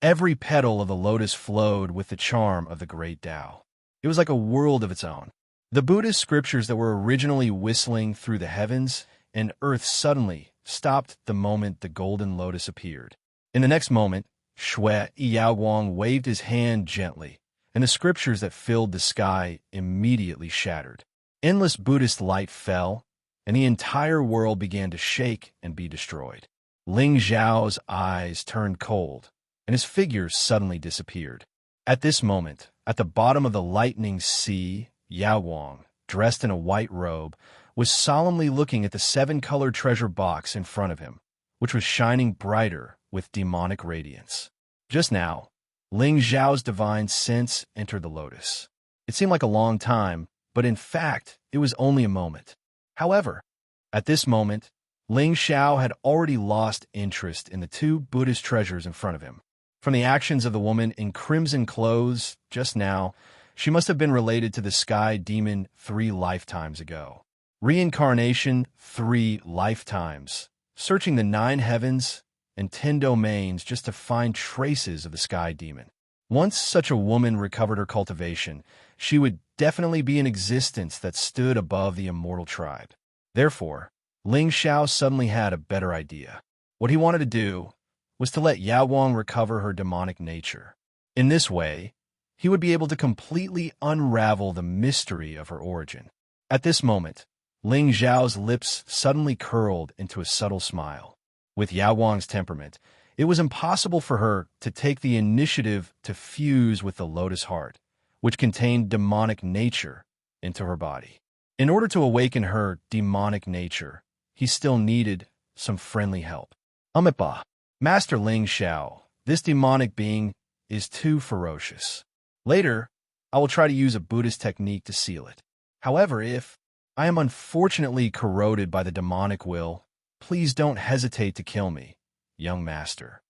Every petal of the lotus flowed with the charm of the great Tao. It was like a world of its own. The Buddhist scriptures that were originally whistling through the heavens and earth suddenly stopped the moment the golden lotus appeared. In the next moment, Shui Yaoguang waved his hand gently, and the scriptures that filled the sky immediately shattered. Endless Buddhist light fell, and the entire world began to shake and be destroyed. Ling Zhao's eyes turned cold, and his figure suddenly disappeared. At this moment, at the bottom of the lightning sea, Yao Wang, dressed in a white robe, was solemnly looking at the seven-colored treasure box in front of him, which was shining brighter with demonic radiance. Just now, Ling Zhao's divine sense entered the lotus. It seemed like a long time, but in fact, it was only a moment. However, at this moment, Ling Zhao had already lost interest in the two Buddhist treasures in front of him. From the actions of the woman in crimson clothes just now, she must have been related to the sky demon 3 lifetimes ago. Reincarnation 3 lifetimes, searching the 9 heavens and 10 domains just to find traces of the sky demon. Once such a woman recovered her cultivation, she would definitely be an existence that stood above the immortal tribe. Therefore, Ling Zhao suddenly had a better idea. What he wanted to do was to let Yao Wang recover her demonic nature. In this way, he would be able to completely unravel the mystery of her origin. At this moment, Ling Zhao's lips suddenly curled into a subtle smile. With Yao Wang's temperament, it was impossible for her to take the initiative to fuse with the lotus heart, which contained demonic nature, into her body. In order to awaken her demonic nature, he still needed some friendly help. Master Ling Zhao, this demonic being is too ferocious. Later, I will try to use a Buddhist technique to seal it. However, if I am unfortunately corroded by the demonic will, please don't hesitate to kill me, young master.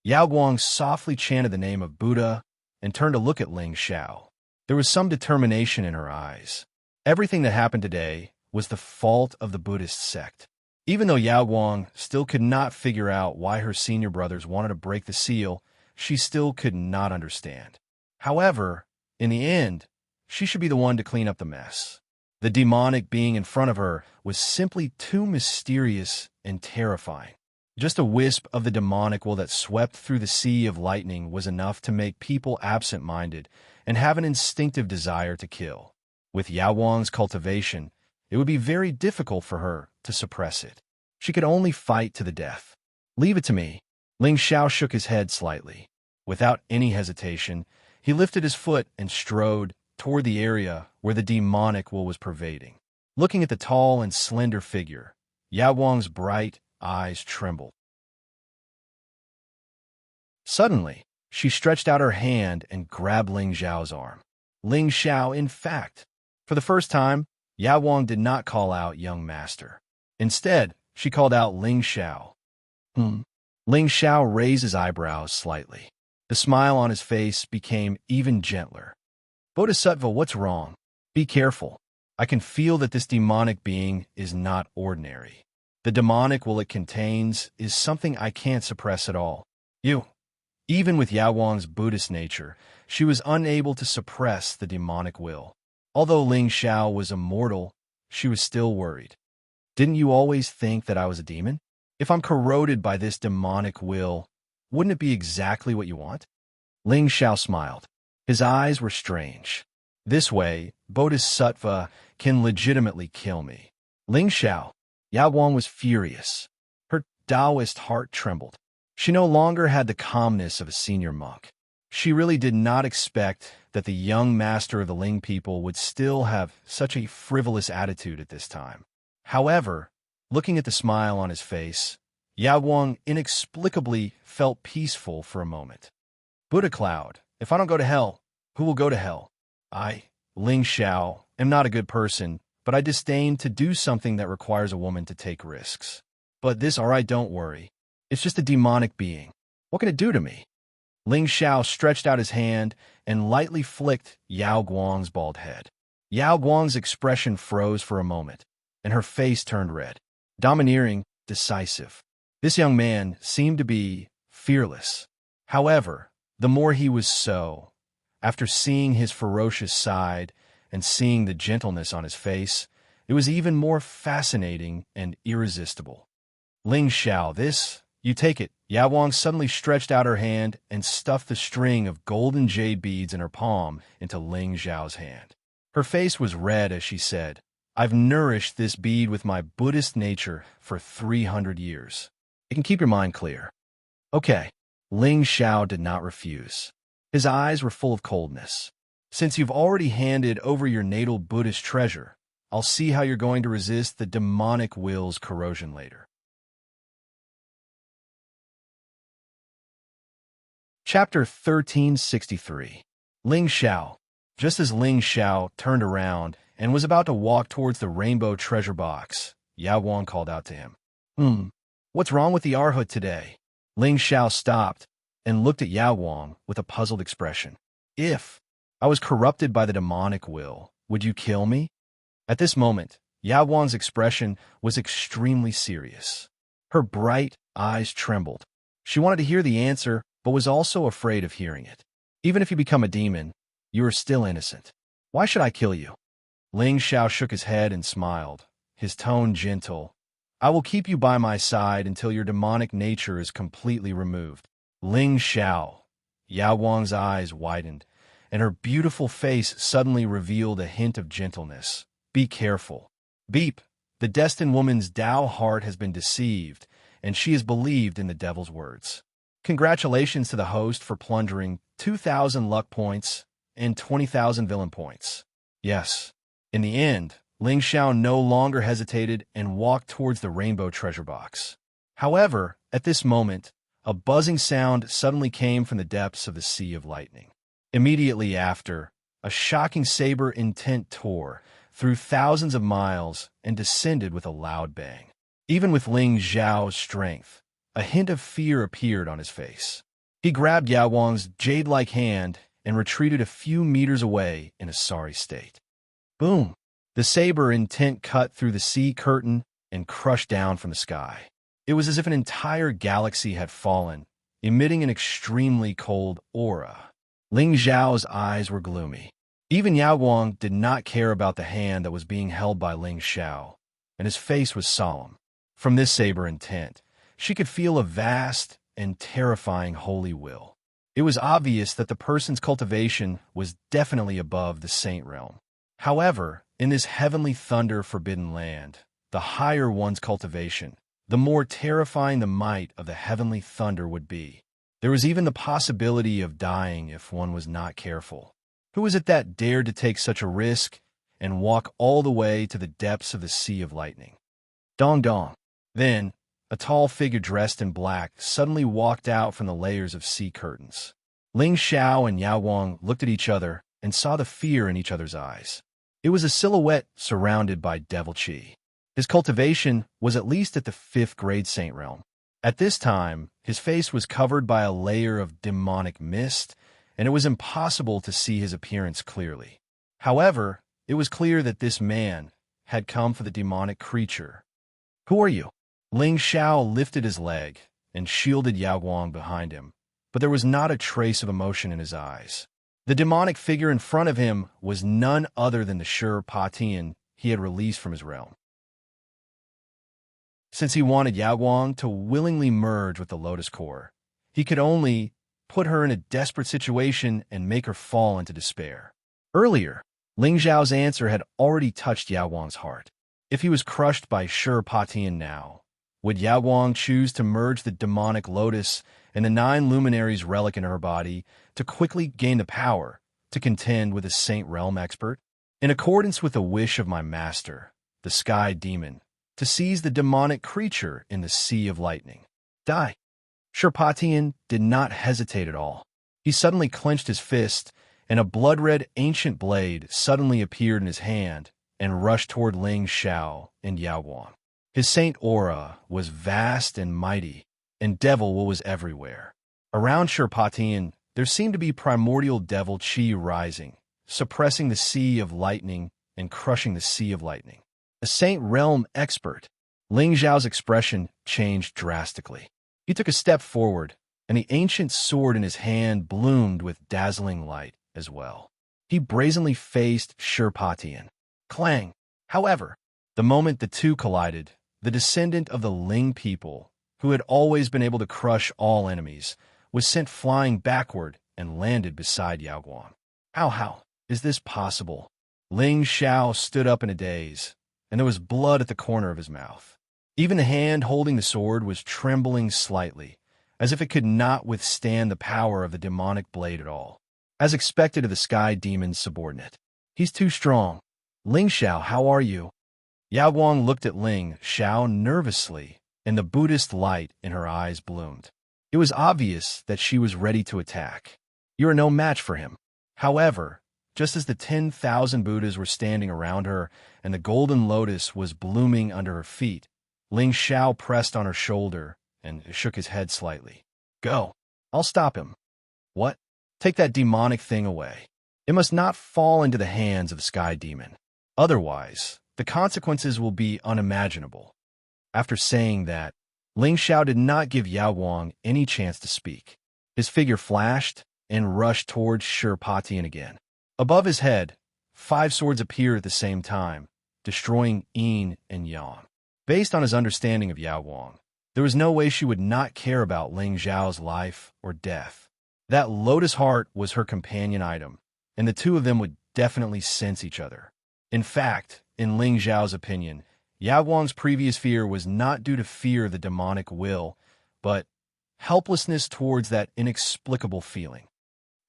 Yao Guang softly chanted the name of Buddha and turned to look at Ling Zhao. There was some determination in her eyes. Everything that happened today was the fault of the Buddhist sect. Even though Yao Guang still could not figure out why her senior brothers wanted to break the seal, she still could not understand. However, in the end, she should be the one to clean up the mess. The demonic being in front of her was simply too mysterious and terrifying. Just a wisp of the demonic will that swept through the sea of lightning was enough to make people absent-minded and have an instinctive desire to kill. With Yao Wang's cultivation, it would be very difficult for her to suppress it. She could only fight to the death. Leave it to me. Ling Zhao shook his head slightly. Without any hesitation, he lifted his foot and strode toward the area where the demonic will was pervading. Looking at the tall and slender figure, Yao Wang's bright eyes trembled. Suddenly, she stretched out her hand and grabbed Ling Zhao's arm. Ling Zhao, in fact. For the first time, Yao Wang did not call out young master. Instead, she called out Ling Zhao. Ling Zhao raised his eyebrows slightly. The smile on his face became even gentler. Bodhisattva, what's wrong? Be careful. I can feel that this demonic being is not ordinary. The demonic will it contains is something I can't suppress at all. Even with Yao Wang's Buddhist nature, she was unable to suppress the demonic will. Although Ling Zhao was immortal, she was still worried. Didn't you always think that I was a demon? If I'm corroded by this demonic will, wouldn't it be exactly what you want? Ling Zhao smiled. His eyes were strange. This way, Bodhisattva can legitimately kill me. Ling Zhao. Yao Wang was furious. Her Taoist heart trembled. She no longer had the calmness of a senior monk. She really did not expect that the young master of the Ling people would still have such a frivolous attitude at this time. However, looking at the smile on his face, Yao Wang inexplicably felt peaceful for a moment. Buddha Cloud, if I don't go to hell, who will go to hell? I, Ling Zhao, am not a good person, but I disdain to do something that requires a woman to take risks. But this, all right, don't worry. It's just a demonic being. What can it do to me? Ling Zhao stretched out his hand and lightly flicked Yao Guang's bald head. Yao Guang's expression froze for a moment, and her face turned red. Domineering, decisive. This young man seemed to be fearless. However, the more he was so, after seeing his ferocious side and seeing the gentleness on his face, it was even more fascinating and irresistible. Ling Zhao, this, you take it. Yao Wang suddenly stretched out her hand and stuffed the string of golden jade beads in her palm into Ling Zhao's hand. Her face was red as she said, I've nourished this bead with my Buddhist nature for 300 years. It can keep your mind clear. Okay. Ling Xiao did not refuse. His eyes were full of coldness. Since you've already handed over your natal Buddhist treasure, I'll see how you're going to resist the demonic will's corrosion later. Chapter 1363. Ling Xiao. Just as Ling Xiao turned around and was about to walk towards the rainbow treasure box, Yao Wang called out to him. What's wrong with the Arhut today? Ling Xiao stopped and looked at Yao Wang with a puzzled expression. If I was corrupted by the demonic will, would you kill me? At this moment, Yao Wang's expression was extremely serious. Her bright eyes trembled. She wanted to hear the answer, but was also afraid of hearing it. Even if you become a demon, you are still innocent. Why should I kill you? Ling Xiao shook his head and smiled, his tone gentle. I will keep you by my side until your demonic nature is completely removed. Ling Xiao. Yao Wang's eyes widened, and her beautiful face suddenly revealed a hint of gentleness. Be careful. Beep. The destined woman's Tao heart has been deceived, and she has believed in the devil's words. Congratulations to the host for plundering 2,000 luck points and 20,000 villain points. Yes. In the end, Ling Xiao no longer hesitated and walked towards the rainbow treasure box. However, at this moment, a buzzing sound suddenly came from the depths of the Sea of Lightning. Immediately after, a shocking saber intent tore through thousands of miles and descended with a loud bang. Even with Ling Xiao's strength, a hint of fear appeared on his face. He grabbed Yao Wang's jade-like hand and retreated a few meters away in a sorry state. Boom! The saber intent cut through the sea curtain and crushed down from the sky. It was as if an entire galaxy had fallen, emitting an extremely cold aura. Ling Xiao's eyes were gloomy. Even Yao Wang did not care about the hand that was being held by Ling Xiao, and his face was solemn. From this saber intent, she could feel a vast and terrifying holy will. It was obvious that the person's cultivation was definitely above the saint realm. However, in this heavenly thunder forbidden land, the higher one's cultivation, the more terrifying the might of the heavenly thunder would be. There was even the possibility of dying if one was not careful. Who was it that dared to take such a risk and walk all the way to the depths of the Sea of Lightning? Dong dong. Then, a tall figure dressed in black suddenly walked out from the layers of sea curtains. Ling Xiao and Yao Wang looked at each other and saw the fear in each other's eyes. It was a silhouette surrounded by devil chi. His cultivation was at least at the 5th grade saint realm. At this time, his face was covered by a layer of demonic mist, and it was impossible to see his appearance clearly. However, it was clear that this man had come for the demonic creature. Who are you? Ling Xiao lifted his leg and shielded Yao Wang behind him, but there was not a trace of emotion in his eyes. The demonic figure in front of him was none other than the Sher Patian he had released from his realm. Since he wanted Yao Wang to willingly merge with the Lotus Core, he could only put her in a desperate situation and make her fall into despair. Earlier, Ling Xiao's answer had already touched Yao Wang's heart. If he was crushed by Sher Patian now, would Yao Wang choose to merge the demonic lotus and the 9 luminaries relic in her body to quickly gain the power to contend with a Saint Realm expert? In accordance with the wish of my master, the Sky Demon, to seize the demonic creature in the Sea of Lightning. Die. Sher Patian did not hesitate at all. He suddenly clenched his fist, and a blood-red ancient blade suddenly appeared in his hand and rushed toward Ling Xiao and Yao Wang. His saint aura was vast and mighty, and devil will was everywhere. Around Sher Patian, there seemed to be primordial devil chi rising, suppressing the Sea of Lightning and crushing the Sea of Lightning. A Saint Realm expert. Ling Xiao's expression changed drastically. He took a step forward, and the ancient sword in his hand bloomed with dazzling light as well. He brazenly faced Sher Patian. Clang! However, the moment the two collided, the descendant of the Ling people, who had always been able to crush all enemies, was sent flying backward and landed beside Yao Wang. How is this possible? Ling Xiao stood up in a daze. and there was blood at the corner of his mouth. Even the hand holding the sword was trembling slightly, as if it could not withstand the power of the demonic blade at all. As expected of the sky demon's subordinate. He's too strong. Ling Xiao, how are you? Yao Guang looked at Ling Xiao nervously, and the Buddhist light in her eyes bloomed. It was obvious that she was ready to attack. You are no match for him. However, just as the 10,000 Buddhas were standing around her and the golden lotus was blooming under her feet, Ling Xiao pressed on her shoulder and shook his head slightly. Go. I'll stop him. What? Take that demonic thing away. It must not fall into the hands of the sky demon. Otherwise, the consequences will be unimaginable. After saying that, Ling Xiao did not give Yao Guang any chance to speak. His figure flashed and rushed towards Shurpatian again. Above his head, 5 swords appeared at the same time, destroying yin and yang. Based on his understanding of Yao Guang, there was no way she would not care about Ling Xiao's life or death. That lotus heart was her companion item, and the two of them would definitely sense each other. In fact, in Ling Xiao's opinion, Yao Guang's previous fear was not due to fear of the demonic will, but helplessness towards that inexplicable feeling.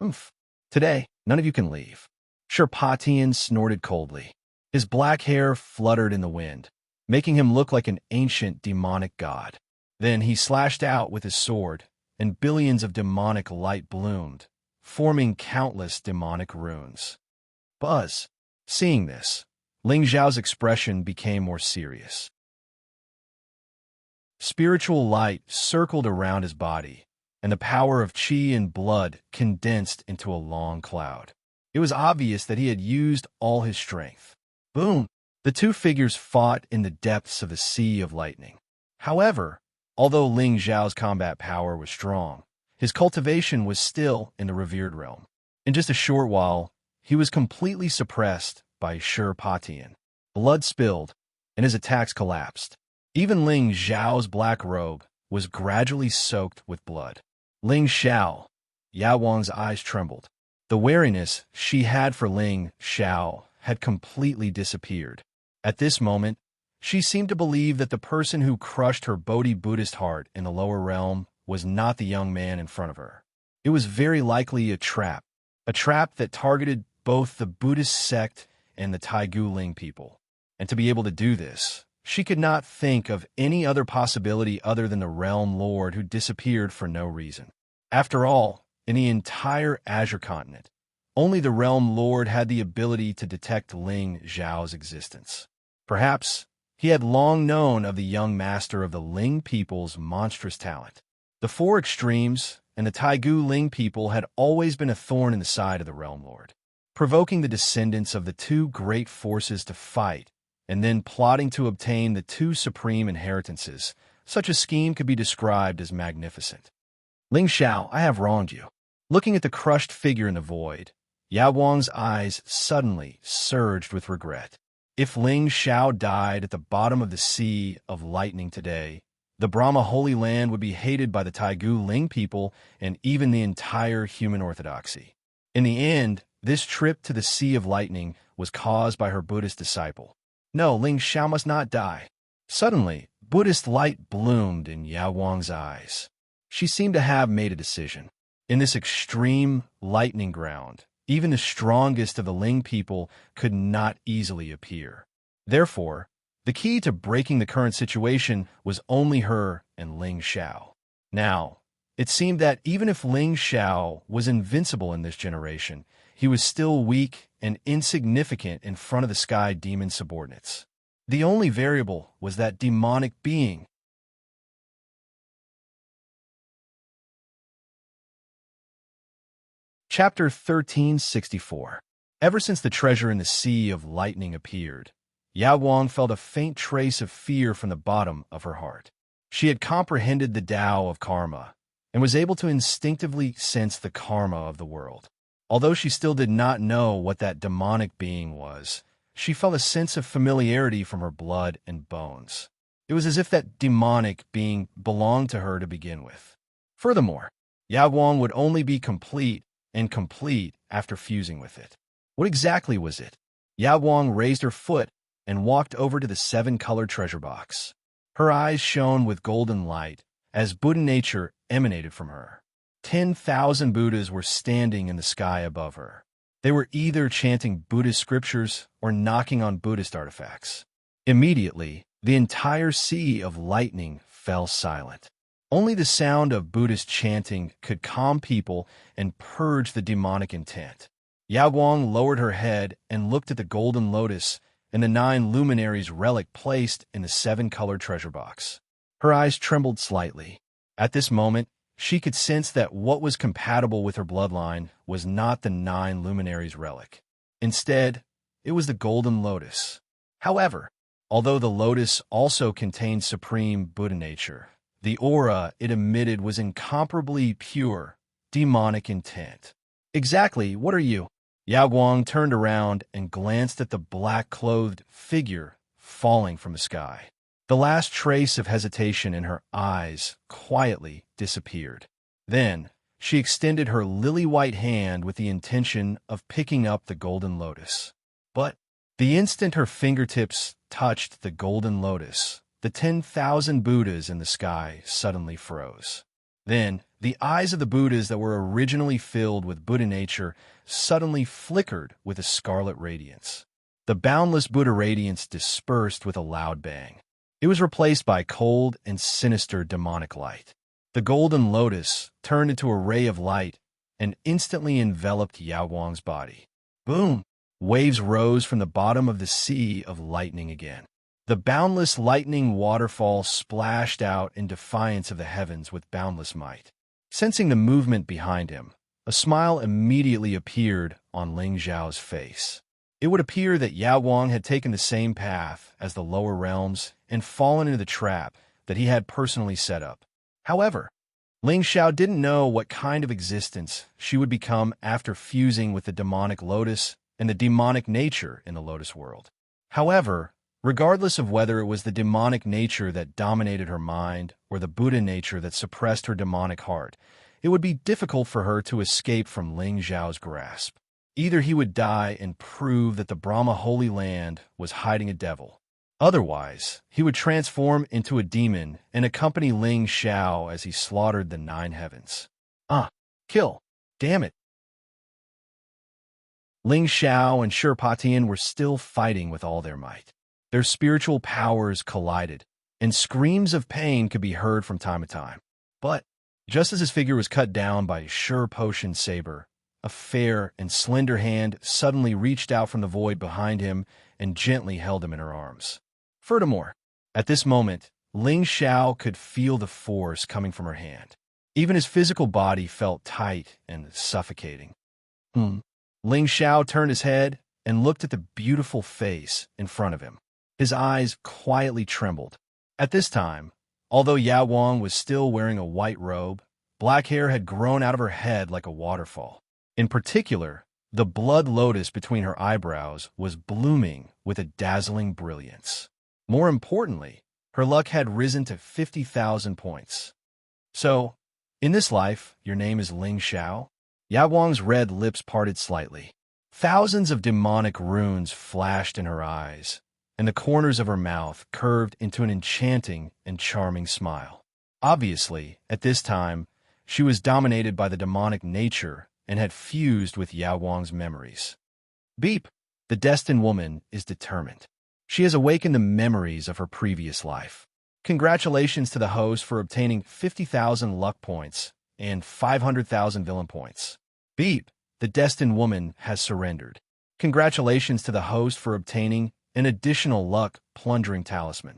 Oomph. Today, none of you can leave. Shurpatian snorted coldly. His black hair fluttered in the wind, making him look like an ancient demonic god. Then he slashed out with his sword, and billions of demonic light bloomed, forming countless demonic runes. Buzz. Seeing this, Ling Xiao's expression became more serious. Spiritual light circled around his body, and the power of qi and blood condensed into a long cloud. It was obvious that he had used all his strength. Boom! The two figures fought in the depths of a sea of lightning. However, although Ling Xiao's combat power was strong, his cultivation was still in the revered realm. In just a short while, he was completely suppressed by Shurpatian. Blood spilled, and his attacks collapsed. Even Ling Xiao's black robe was gradually soaked with blood. Ling Xiao. Yao Guang's eyes trembled. The wariness she had for Ling Xiao had completely disappeared. At this moment, she seemed to believe that the person who crushed her Bodhi Buddhist heart in the lower realm was not the young man in front of her. It was very likely a trap that targeted both the Buddhist sect and the Taigu Ling people. And to be able to do this, she could not think of any other possibility other than the realm lord who disappeared for no reason. After all, in the entire Azure continent, only the realm lord had the ability to detect Ling Xiao's existence. Perhaps he had long known of the young master of the Ling people's monstrous talent. The 4 extremes and the Taigu Ling people had always been a thorn in the side of the realm lord, provoking the descendants of the 2 great forces to fight, and then plotting to obtain the 2 supreme inheritances. Such a scheme could be described as magnificent. Ling Xiao, I have wronged you. Looking at the crushed figure in the void, Yao Guang's eyes suddenly surged with regret. If Ling Xiao died at the bottom of the sea of lightning today, the Brahma Holy Land would be hated by the Taigu Ling people and even the entire human orthodoxy. In the end, this trip to the Sea of Lightning was caused by her Buddhist disciple. No, Ling Xiao must not die. Suddenly, Buddhist light bloomed in Yao Guang's eyes. She seemed to have made a decision. In this extreme lightning ground, even the strongest of the Ling people could not easily appear. Therefore, the key to breaking the current situation was only her and Ling Xiao. Now, it seemed that even if Ling Xiao was invincible in this generation, he was still weak and insignificant in front of the sky demon subordinates. The only variable was that demonic being. Chapter 1364. Ever since the treasure in the Sea of Lightning appeared, Yao Guang felt a faint trace of fear from the bottom of her heart. She had comprehended the Tao of karma and was able to instinctively sense the karma of the world. Although she still did not know what that demonic being was, she felt a sense of familiarity from her blood and bones. It was as if that demonic being belonged to her to begin with. Furthermore, Yao Guang would only be complete after fusing with it. What exactly was it? Yao Guang raised her foot and walked over to the seven-colored treasure box. Her eyes shone with golden light as Buddha nature emanated from her. 10,000 Buddhas were standing in the sky above her. They were either chanting Buddhist scriptures or knocking on Buddhist artifacts. Immediately, the entire sea of lightning fell silent. Only the sound of Buddhist chanting could calm people and purge the demonic intent. Yao Guang lowered her head and looked at the golden lotus and the 9 luminaries relic placed in the seven-colored treasure box. Her eyes trembled slightly. At this moment, she could sense that what was compatible with her bloodline was not the 9 luminaries relic. Instead, it was the golden lotus. However, although the lotus also contained supreme Buddha nature, the aura it emitted was incomparably pure, demonic intent. Exactly, what are you? Yao Guang turned around and glanced at the black-clothed figure falling from the sky. The last trace of hesitation in her eyes quietly disappeared. Then, she extended her lily-white hand with the intention of picking up the golden lotus. But the instant her fingertips touched the golden lotus, the 10,000 Buddhas in the sky suddenly froze. Then, the eyes of the Buddhas that were originally filled with Buddha nature suddenly flickered with a scarlet radiance. The boundless Buddha radiance dispersed with a loud bang. It was replaced by cold and sinister demonic light. The golden lotus turned into a ray of light and instantly enveloped Yao Guang's body. Boom! Waves rose from the bottom of the sea of lightning again. The boundless lightning waterfall splashed out in defiance of the heavens with boundless might. Sensing the movement behind him, a smile immediately appeared on Ling Zhao's face. It would appear that Yao Guang had taken the same path as the lower realms and fallen into the trap that he had personally set up. However, Ling Zhao didn't know what kind of existence she would become after fusing with the demonic lotus and the demonic nature in the lotus world. However, regardless of whether it was the demonic nature that dominated her mind or the Buddha nature that suppressed her demonic heart, it would be difficult for her to escape from Ling Zhao's grasp. Either he would die and prove that the Brahma Holy Land was hiding a devil. Otherwise, he would transform into a demon and accompany Ling Zhao as he slaughtered the 9 heavens. Kill! Damn it! Ling Zhao and Shurpatian were still fighting with all their might. Their spiritual powers collided, and screams of pain could be heard from time to time. But, just as his figure was cut down by Shur Potion's saber, a fair and slender hand suddenly reached out from the void behind him and gently held him in her arms. Furthermore, at this moment, Ling Zhao could feel the force coming from her hand. Even his physical body felt tight and suffocating. Ling Zhao turned his head and looked at the beautiful face in front of him. His eyes quietly trembled. At this time, although Yao Guang was still wearing a white robe, black hair had grown out of her head like a waterfall. In particular, the blood lotus between her eyebrows was blooming with a dazzling brilliance. More importantly, her luck had risen to 50,000 points. So, in this life, your name is Ling Zhao? Yao Guang's red lips parted slightly. Thousands of demonic runes flashed in her eyes, and the corners of her mouth curved into an enchanting and charming smile. Obviously, at this time, she was dominated by the demonic nature and had fused with Yao Guang's memories. Beep! The destined woman is determined. She has awakened the memories of her previous life. Congratulations to the host for obtaining 50,000 luck points and 500,000 villain points. Beep! The destined woman has surrendered. Congratulations to the host for obtaining an additional luck plundering talisman.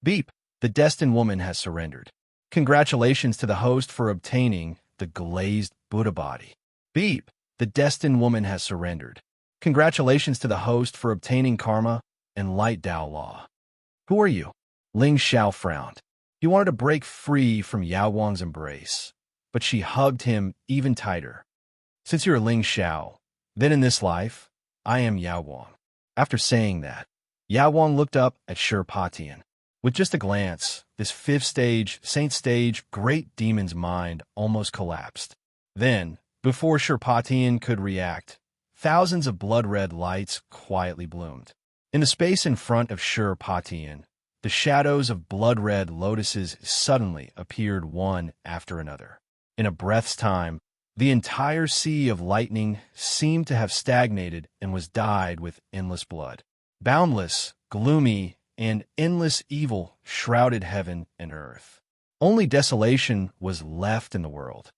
Beep! The destined woman has surrendered. Congratulations to the host for obtaining the glazed Buddha body. Beep! The destined woman has surrendered. Congratulations to the host for obtaining karma and light Tao law. Who are you? Ling Zhao frowned. He wanted to break free from Yao Guang's embrace, but she hugged him even tighter. Since you're Ling Zhao, then in this life, I am Yao Guang. After saying that, Yao Guang looked up at Shurpatian. With just a glance, this 5th stage, Saint stage, great demon's mind almost collapsed. Then, before Shurpatian could react, thousands of blood-red lights quietly bloomed. In the space in front of Shur Patian, the shadows of blood-red lotuses suddenly appeared one after another. In a breath's time, the entire sea of lightning seemed to have stagnated and was dyed with endless blood. Boundless, gloomy, and endless evil shrouded heaven and earth. Only desolation was left in the world.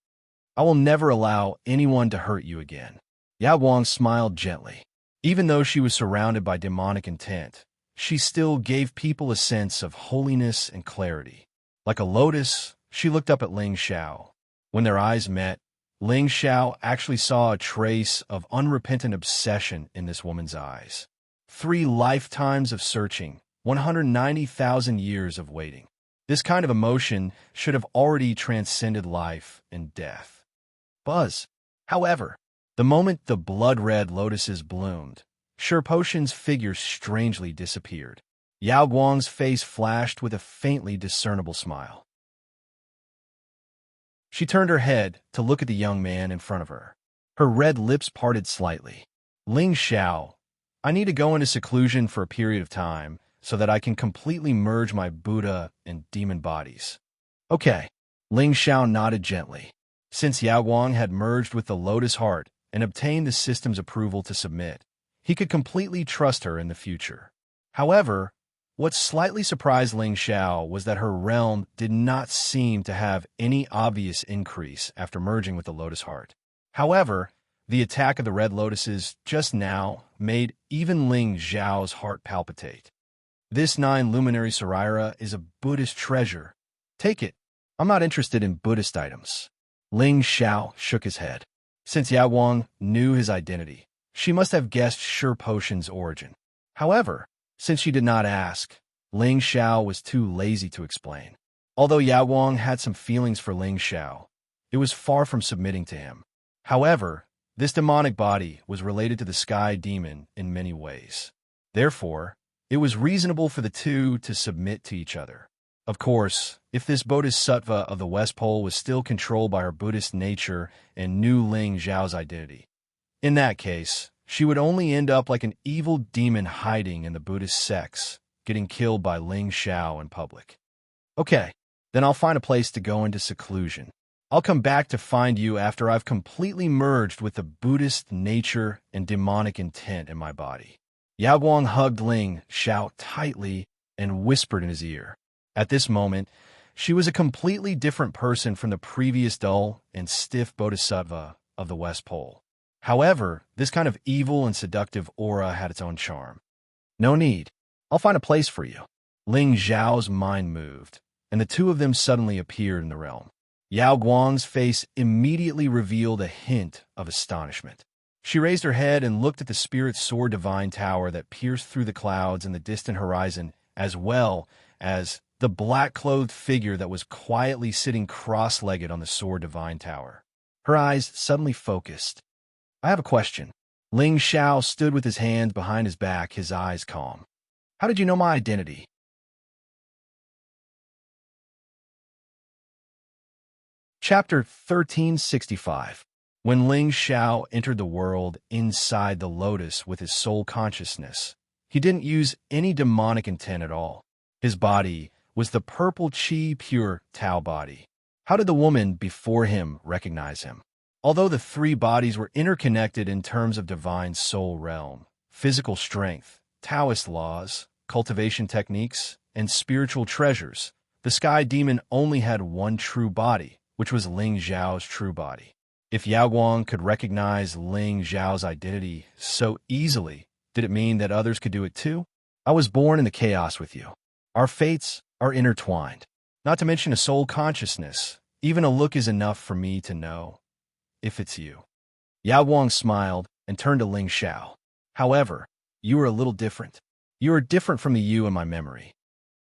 I will never allow anyone to hurt you again. Yao Guang smiled gently. Even though she was surrounded by demonic intent, she still gave people a sense of holiness and clarity. Like a lotus, she looked up at Ling Xiao. When their eyes met, Ling Xiao actually saw a trace of unrepentant obsession in this woman's eyes. 3 lifetimes of searching, 190,000 years of waiting. This kind of emotion should have already transcended life and death. Buzz. However, the moment the blood-red lotuses bloomed, Shur Potion's figure strangely disappeared. Yao Guang's face flashed with a faintly discernible smile. She turned her head to look at the young man in front of her. Her red lips parted slightly. Ling Xiao, I need to go into seclusion for a period of time so that I can completely merge my Buddha and demon bodies. Okay. Ling Xiao nodded gently. Since Yao Guang had merged with the Lotus Heart and obtained the system's approval to submit, he could completely trust her in the future. However, what slightly surprised Ling Xiao was that her realm did not seem to have any obvious increase after merging with the Lotus Heart. However, the attack of the red lotuses just now made even Ling Xiao's heart palpitate. This 9 luminary Saraira is a Buddhist treasure. Take it. I'm not interested in Buddhist items. Ling Xiao shook his head. Since Yao Guang knew his identity, she must have guessed Shur Potion's origin. However, since she did not ask, Ling Xiao was too lazy to explain. Although Yao Guang had some feelings for Ling Xiao, it was far from submitting to him. However, this demonic body was related to the sky demon in many ways. Therefore, it was reasonable for the two to submit to each other. Of course, if this bodhisattva of the West Pole was still controlled by her Buddhist nature and knew Ling Xiao's identity, in that case, she would only end up like an evil demon hiding in the Buddhist sects, getting killed by Ling Xiao in public. Okay, then I'll find a place to go into seclusion. I'll come back to find you after I've completely merged with the Buddhist nature and demonic intent in my body. Yao Guang hugged Ling Xiao tightly and whispered in his ear. At this moment, she was a completely different person from the previous dull and stiff bodhisattva of the West Pole. However, this kind of evil and seductive aura had its own charm. No need. I'll find a place for you. Ling Xiao's mind moved, and the two of them suddenly appeared in the realm. Yao Guang's face immediately revealed a hint of astonishment. She raised her head and looked at the spirit sword divine tower that pierced through the clouds in the distant horizon, as well as the black-clothed figure that was quietly sitting cross-legged on the sword divine tower. Her eyes suddenly focused. I have a question. Ling Xiao stood with his hands behind his back, his eyes calm. How did you know my identity? Chapter 1365. When Ling Xiao entered the world inside the lotus with his soul consciousness, he didn't use any demonic intent at all. His body was the purple qi pure Tao body. How did the woman before him recognize him? Although the 3 bodies were interconnected in terms of divine soul realm, physical strength, Taoist laws, cultivation techniques, and spiritual treasures, the sky demon only had one true body, which was Ling Xiao's true body. If Yao Guang could recognize Ling Xiao's identity so easily, did it mean that others could do it too? I was born in the chaos with you. Our fates are intertwined. Not to mention a soul consciousness. Even a look is enough for me to know if it's you. Yao Guang smiled and turned to Ling Xiao. However, you are a little different. You are different from the you in my memory.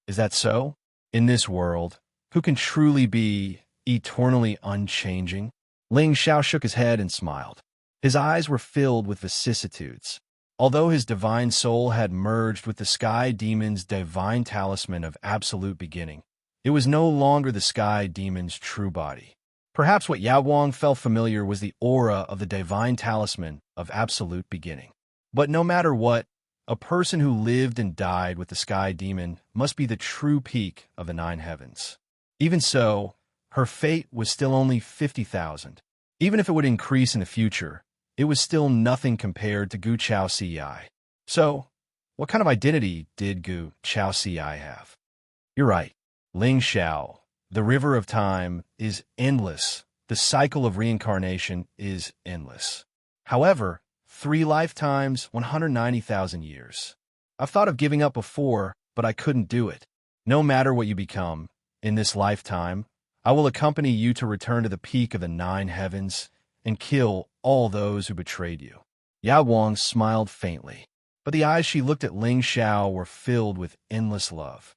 Is that so? In this world, who can truly be eternally unchanging? Ling Xiao shook his head and smiled. His eyes were filled with vicissitudes. Although his divine soul had merged with the sky demon's divine talisman of absolute beginning, it was no longer the sky demon's true body. Perhaps what Yao Guang felt familiar was the aura of the divine talisman of absolute beginning. But no matter what, a person who lived and died with the sky demon must be the true peak of the nine heavens. Even so, her fate was still only 50,000. Even if it would increase in the future, it was still nothing compared to Gu Chao Ci. So, what kind of identity did Gu Chao Ci have? You're right. Ling Xiao, the river of time, is endless. The cycle of reincarnation is endless. However, 3 lifetimes, 190,000 years. I've thought of giving up before, but I couldn't do it. No matter what you become, in this lifetime, I will accompany you to return to the peak of the 9 heavens and kill all those who betrayed you. Ya Wang smiled faintly, but the eyes she looked at Ling Xiao were filled with endless love.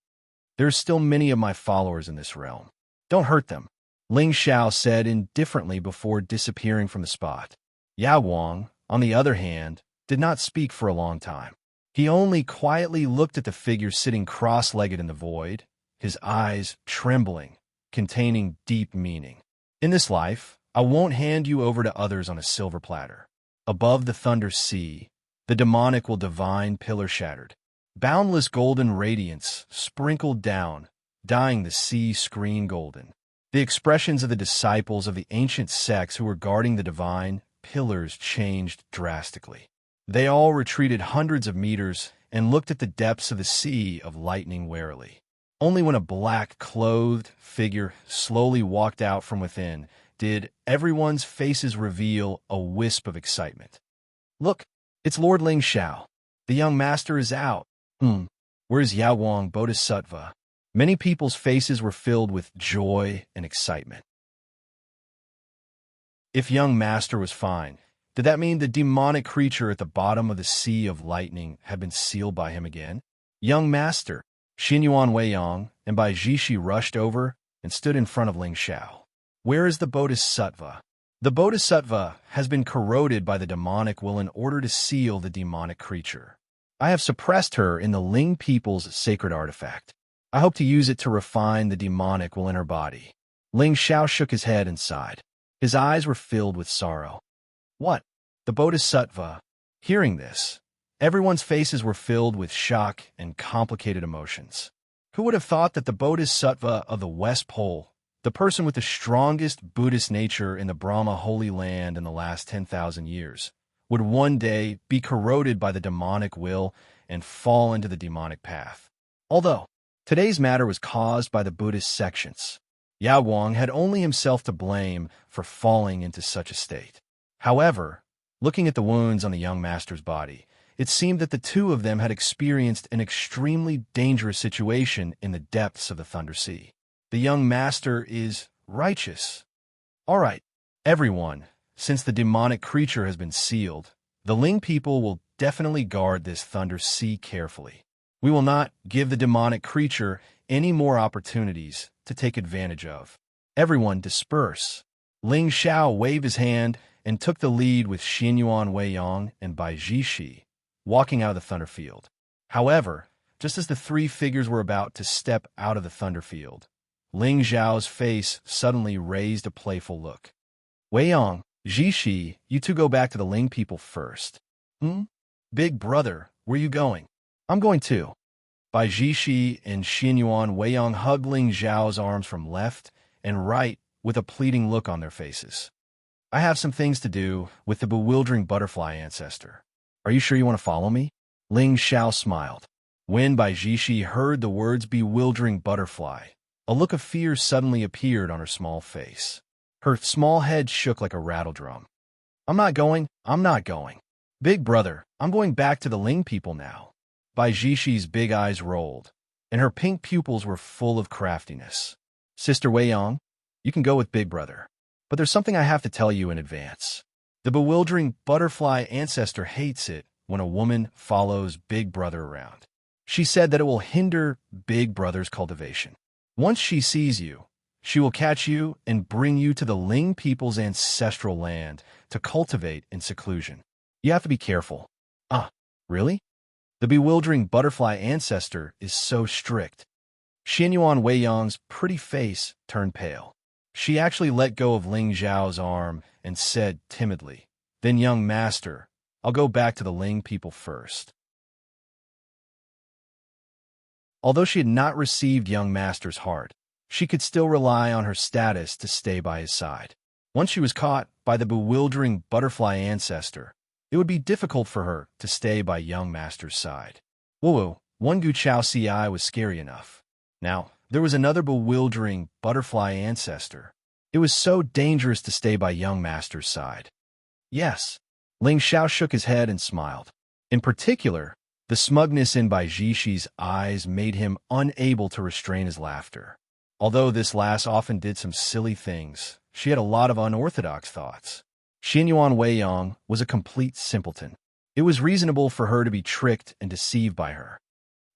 There are still many of my followers in this realm. Don't hurt them, Ling Xiao said indifferently before disappearing from the spot. Ya Wang, on the other hand, did not speak for a long time. He only quietly looked at the figure sitting cross-legged in the void, his eyes trembling, containing deep meaning. In this life, I won't hand you over to others on a silver platter. Above the thunder sea, the demonic will divine pillar shattered. Boundless golden radiance sprinkled down, dyeing the sea screen golden. The expressions of the disciples of the ancient sects who were guarding the divine pillars changed drastically. They all retreated hundreds of meters and looked at the depths of the sea of lightning warily. Only when a black-clothed figure slowly walked out from within did everyone's faces reveal a wisp of excitement. Look, it's Lord Ling Xiao. The young master is out. Where's Ya Wang Bodhisattva? Many people's faces were filled with joy and excitement. If young master was fine, did that mean the demonic creature at the bottom of the sea of lightning had been sealed by him again? Young master, Xinyuan Weiyang and Bai Jishi rushed over and stood in front of Ling Xiao. Where is the Bodhisattva? The Bodhisattva has been corroded by the demonic will in order to seal the demonic creature. I have suppressed her in the Ling people's sacred artifact. I hope to use it to refine the demonic will in her body. Ling Xiao shook his head and sighed. His eyes were filled with sorrow. What? The Bodhisattva? Hearing this, everyone's faces were filled with shock and complicated emotions. Who would have thought that the Bodhisattva of the West Pole, the person with the strongest Buddhist nature in the Brahma Holy Land in the last 10,000 years, would one day be corroded by the demonic will and fall into the demonic path? Although today's matter was caused by the Buddhist sections, Ya Wang had only himself to blame for falling into such a state. However, looking at the wounds on the young master's body, it seemed that the two of them had experienced an extremely dangerous situation in the depths of the Thunder Sea. The young master is righteous. All right, everyone, since the demonic creature has been sealed, the Ling people will definitely guard this Thunder Sea carefully. We will not give the demonic creature any more opportunities to take advantage of. Everyone disperse. Ling Xiao waved his hand and took the lead with Xinyuan Weiyang and Bai Jishi, walking out of the thunder field. However, just as the 3 figures were about to step out of the thunder field, Ling Xiao's face suddenly raised a playful look. Weiyang, Jishi, you two go back to the Ling people first. Big brother, where you going? I'm going too. Bai Jishi and Xinyuan Weiyang hugged Ling Xiao's arms from left and right with a pleading look on their faces. I have some things to do with the bewildering butterfly ancestor. Are you sure you want to follow me? Ling Xiao smiled. When Bai Jishi heard the words bewildering butterfly, a look of fear suddenly appeared on her small face. Her small head shook like a rattle drum. I'm not going. Big brother, I'm going back to the Ling people now. Bai Jishi's big eyes rolled, and her pink pupils were full of craftiness. Sister Weiyang, you can go with big brother. But there's something I have to tell you in advance. The bewildering butterfly ancestor hates it when a woman follows Big Brother around. She said that it will hinder Big Brother's cultivation. Once she sees you, she will catch you and bring you to the Ling people's ancestral land to cultivate in seclusion. You have to be careful. Really? The bewildering butterfly ancestor is so strict. Xinyuan Weiyang's pretty face turned pale. She actually let go of Ling Xiao's arm and said timidly, "Then, young master, I'll go back to the Ling people first." Although she had not received young master's heart, she could still rely on her status to stay by his side. Once she was caught by the bewildering butterfly ancestor, it would be difficult for her to stay by young master's side. Whoa, one Gu Chao Ci was scary enough. Now, there was another bewildering butterfly ancestor. It was so dangerous to stay by young master's side. Yes. Ling Xiao shook his head and smiled. In particular, the smugness in Bai Jishi's eyes made him unable to restrain his laughter. Although this lass often did some silly things, she had a lot of unorthodox thoughts. Xinyuan Weiyang was a complete simpleton. It was reasonable for her to be tricked and deceived by her.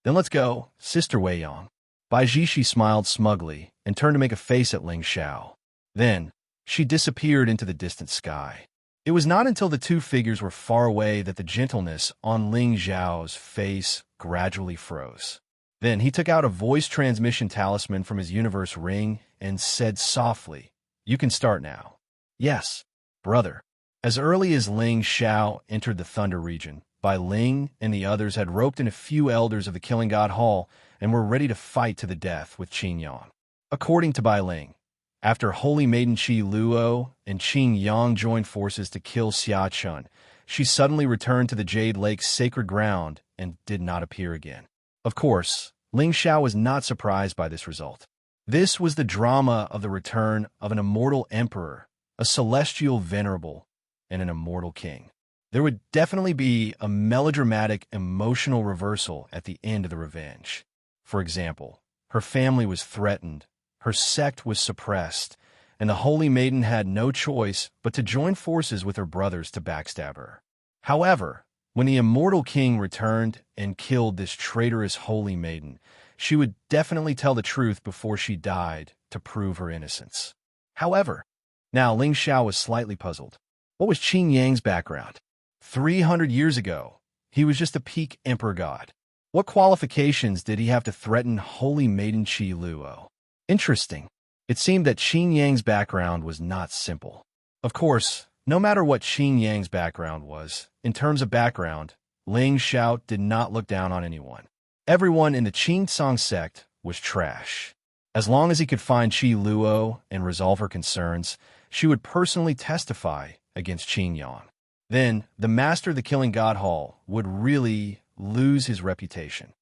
Then let's go, Sister Weiyang. Bai Jishi smiled smugly and turned to make a face at Ling Xiao. Then, she disappeared into the distant sky. It was not until the two figures were far away that the gentleness on Ling Xiao's face gradually froze. Then he took out a voice transmission talisman from his universe ring and said softly, "You can start now." "Yes, brother." As early as Ling Xiao entered the Thunder region, Bai Ling and the others had roped in a few elders of the Killing God Hall and were ready to fight to the death with Qin Yang. According to Bai Ling, after Holy Maiden Qi Luo and Qin Yang joined forces to kill Xia Chun, she suddenly returned to the Jade Lake's sacred ground and did not appear again. Of course, Ling Xiao was not surprised by this result. This was the drama of the return of an immortal emperor, a celestial venerable, and an immortal king. There would definitely be a melodramatic, emotional reversal at the end of the revenge. For example, her family was threatened, her sect was suppressed, and the Holy Maiden had no choice but to join forces with her brothers to backstab her. However, when the immortal king returned and killed this traitorous Holy Maiden, she would definitely tell the truth before she died to prove her innocence. However, now Ling Xiao was slightly puzzled. What was Qin Yang's background? 300 years ago, he was just a peak emperor god. What qualifications did he have to threaten Holy Maiden Qi Luo? Interesting. It seemed that Qin Yang's background was not simple. Of course, no matter what Qin Yang's background was, in terms of background, Ling Xiao did not look down on anyone. Everyone in the Qin Song sect was trash. As long as he could find Qi Luo and resolve her concerns, she would personally testify against Qin Yang. Then, the master of the Killing God Hall would really lose his reputation.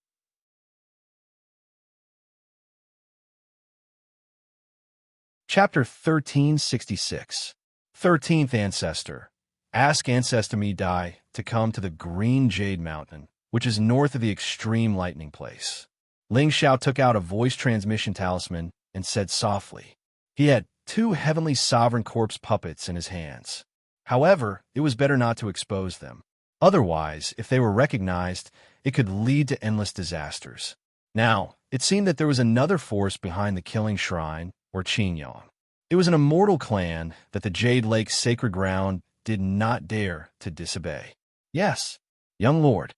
Chapter 1366. 13th Ancestor. Ask Ancestor Mi Dai to come to the Green Jade Mountain, which is north of the extreme lightning place. Ling Xiao took out a voice transmission talisman and said softly. He had 2 heavenly sovereign corpse puppets in his hands. However, it was better not to expose them. Otherwise, if they were recognized, it could lead to endless disasters. Now, it seemed that there was another force behind the Killing Shrine, or Qin Yang. It was an immortal clan that the Jade Lake's sacred ground did not dare to disobey. Yes, young lord.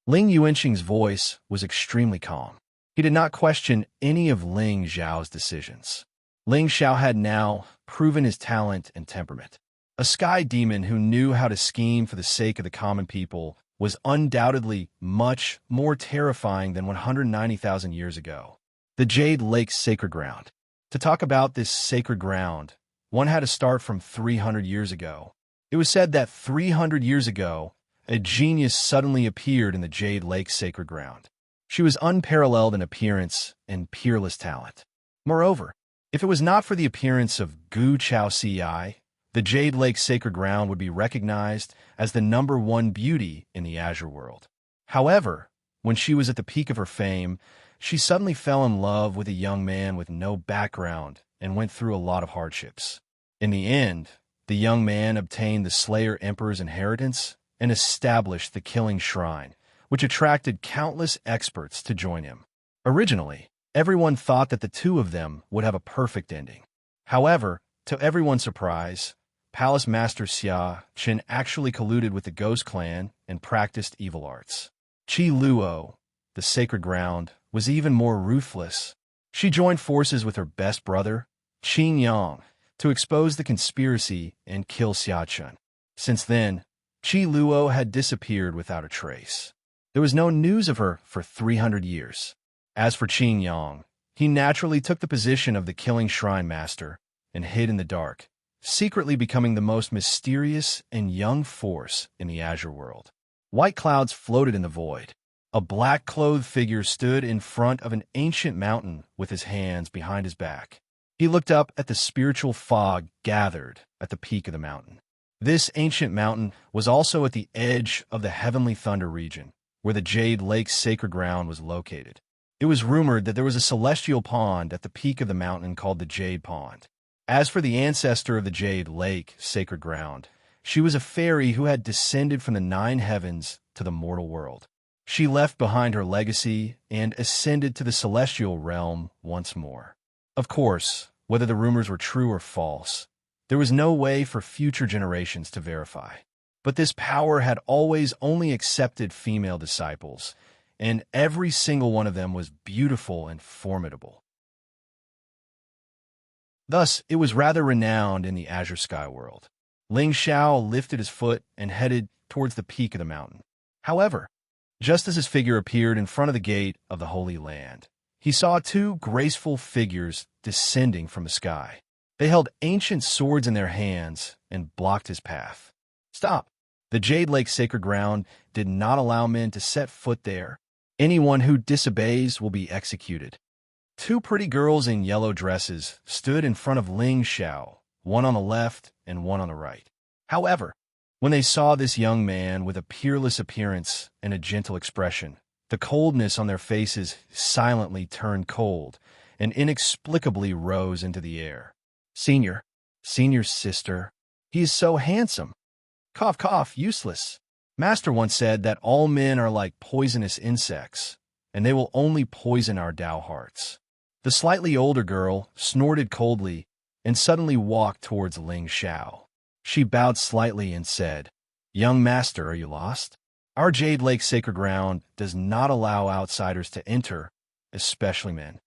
Ling Yuanqing's voice was extremely calm. He did not question any of Ling Xiao's decisions. Ling Xiao had now proven his talent and temperament. A sky demon who knew how to scheme for the sake of the common people was undoubtedly much more terrifying than 190,000 years ago. The Jade Lake's sacred ground. To talk about this sacred ground, one had to start from 300 years ago. It was said that 300 years ago, a genius suddenly appeared in the Jade Lake's sacred ground. She was unparalleled in appearance and peerless talent. Moreover, if it was not for the appearance of Gu Chao Ci, the Jade Lake's sacred ground would be recognized as the #1 beauty in the Azure world. However, when she was at the peak of her fame, she suddenly fell in love with a young man with no background and went through a lot of hardships. In the end, the young man obtained the Slayer Emperor's inheritance and established the Killing Shrine, which attracted countless experts to join him. Originally, everyone thought that the two of them would have a perfect ending. However, to everyone's surprise, Palace Master Xia Chen actually colluded with the Ghost Clan and practiced evil arts. Qi Luo, the sacred ground, was even more ruthless. She joined forces with her best brother, Qin Yang, to expose the conspiracy and kill Xia Chen. Since then, Qi Luo had disappeared without a trace. There was no news of her for 300 years. As for Qing Yang, he naturally took the position of the killing shrine master and hid in the dark, secretly becoming the most mysterious and young force in the Azure world. White clouds floated in the void. A black-clothed figure stood in front of an ancient mountain with his hands behind his back. He looked up at the spiritual fog gathered at the peak of the mountain. This ancient mountain was also at the edge of the Heavenly Thunder region, where the Jade Lake's sacred ground was located. It was rumored that there was a celestial pond at the peak of the mountain called the Jade Pond. As for the ancestor of the Jade Lake sacred ground, she was a fairy who had descended from the 9 heavens to the mortal world. She left behind her legacy and ascended to the celestial realm once more. Of course, whether the rumors were true or false, there was no way for future generations to verify. But this power had always only accepted female disciples, and every single one of them was beautiful and formidable. Thus, it was rather renowned in the Azure Sky world. Ling Xiao lifted his foot and headed towards the peak of the mountain. However, just as his figure appeared in front of the gate of the Holy Land, he saw 2 graceful figures descending from the sky. They held ancient swords in their hands and blocked his path. Stop! The Jade Lake sacred ground did not allow men to set foot there. Anyone who disobeys will be executed. 2 pretty girls in yellow dresses stood in front of Ling Xiao, one on the left and one on the right. However, when they saw this young man with a peerless appearance and a gentle expression, the coldness on their faces silently turned cold and inexplicably rose into the air. Senior's sister, he is so handsome. Cough, cough, useless. Master once said that all men are like poisonous insects, and they will only poison our Tao hearts. The slightly older girl snorted coldly and suddenly walked towards Ling Xiao. She bowed slightly and said, "Young master, are you lost? Our Jade Lake sacred ground does not allow outsiders to enter, especially men."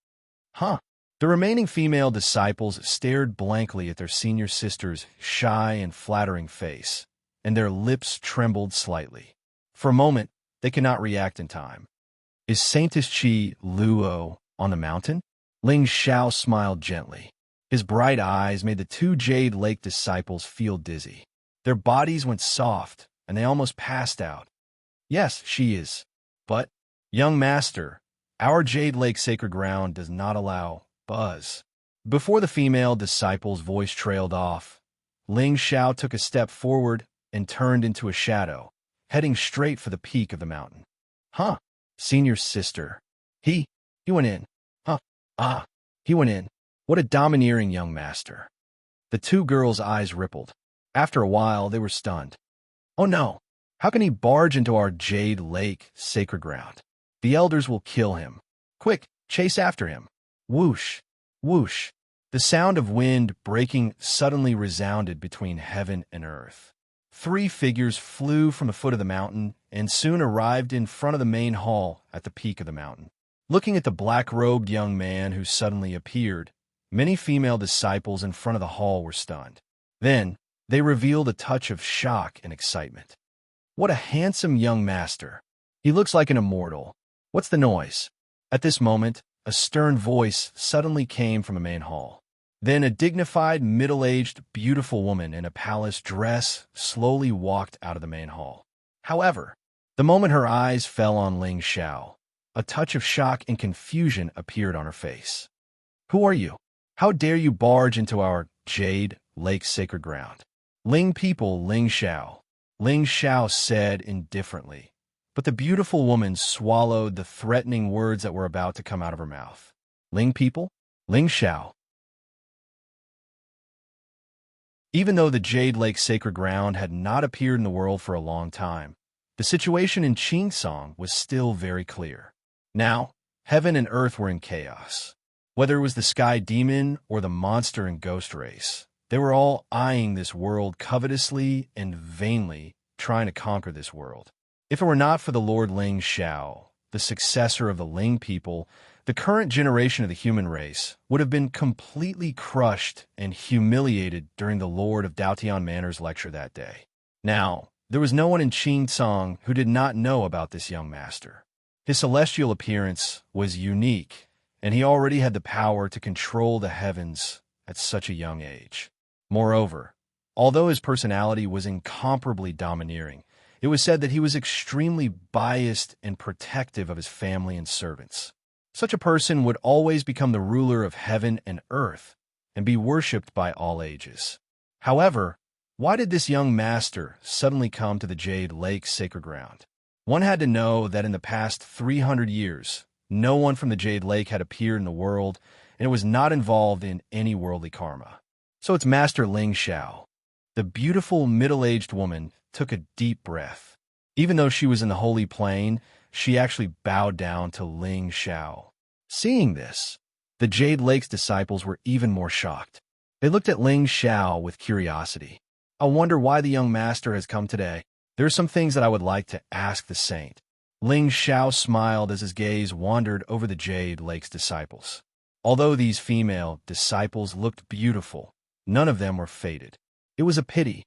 Huh? The remaining female disciples stared blankly at their senior sister's shy and flattering face, and their lips trembled slightly. For a moment, they could not react in time. Is Saintess Chi Luo on the mountain? Ling Xiao smiled gently. His bright eyes made the 2 Jade Lake disciples feel dizzy. Their bodies went soft, and they almost passed out. Yes, she is. But, young master, our Jade Lake sacred ground does not allow buzz. Before the female disciple's voice trailed off, Ling Xiao took a step forward and turned into a shadow, heading straight for the peak of the mountain. Huh? Senior's sister. He went in. Huh? Ah, he went in. What a domineering young master. The 2 girls' eyes rippled. After a while, they were stunned. Oh no! How can he barge into our Jade Lake sacred ground? The elders will kill him. Quick, chase after him. Whoosh! Whoosh! The sound of wind breaking suddenly resounded between heaven and earth. 3 figures flew from the foot of the mountain and soon arrived in front of the main hall at the peak of the mountain. Looking at the black-robed young man who suddenly appeared, many female disciples in front of the hall were stunned. Then, they revealed a touch of shock and excitement. What a handsome young master. He looks like an immortal. What's the noise? At this moment, a stern voice suddenly came from the main hall. Then a dignified, middle-aged, beautiful woman in a palace dress slowly walked out of the main hall. However, the moment her eyes fell on Ling Xiao, a touch of shock and confusion appeared on her face. Who are you? How dare you barge into our Jade Lake sacred ground? Ling people, Ling Xiao. Ling Xiao said indifferently, but the beautiful woman swallowed the threatening words that were about to come out of her mouth. Ling people? Ling Xiao. Even though the Jade Lake sacred ground had not appeared in the world for a long time, the situation in Qingsong was still very clear. Now, heaven and earth were in chaos. Whether it was the sky demon or the monster and ghost race, they were all eyeing this world covetously and vainly trying to conquer this world. If it were not for the Lord Ling Xiao, the successor of the Ling people, the current generation of the human race would have been completely crushed and humiliated during the Lord of Daotian Manor's lecture that day. Now, there was no one in Qingsong who did not know about this young master. His celestial appearance was unique, and he already had the power to control the heavens at such a young age. Moreover, although his personality was incomparably domineering, it was said that he was extremely biased and protective of his family and servants. Such a person would always become the ruler of heaven and earth and be worshipped by all ages. However, why did this young master suddenly come to the Jade Lake's sacred ground? One had to know that in the past 300 years, no one from the Jade Lake had appeared in the world, and it was not involved in any worldly karma. So it's Master Ling Xiao. The beautiful middle-aged woman took a deep breath. Even though she was in the Holy Plain, she actually bowed down to Ling Xiao. Seeing this, the Jade Lake's disciples were even more shocked. They looked at Ling Xiao with curiosity. I wonder why the young master has come today. There are some things that I would like to ask the saint. Ling Xiao smiled as his gaze wandered over the Jade Lake's disciples. Although these female disciples looked beautiful, none of them were fated. It was a pity.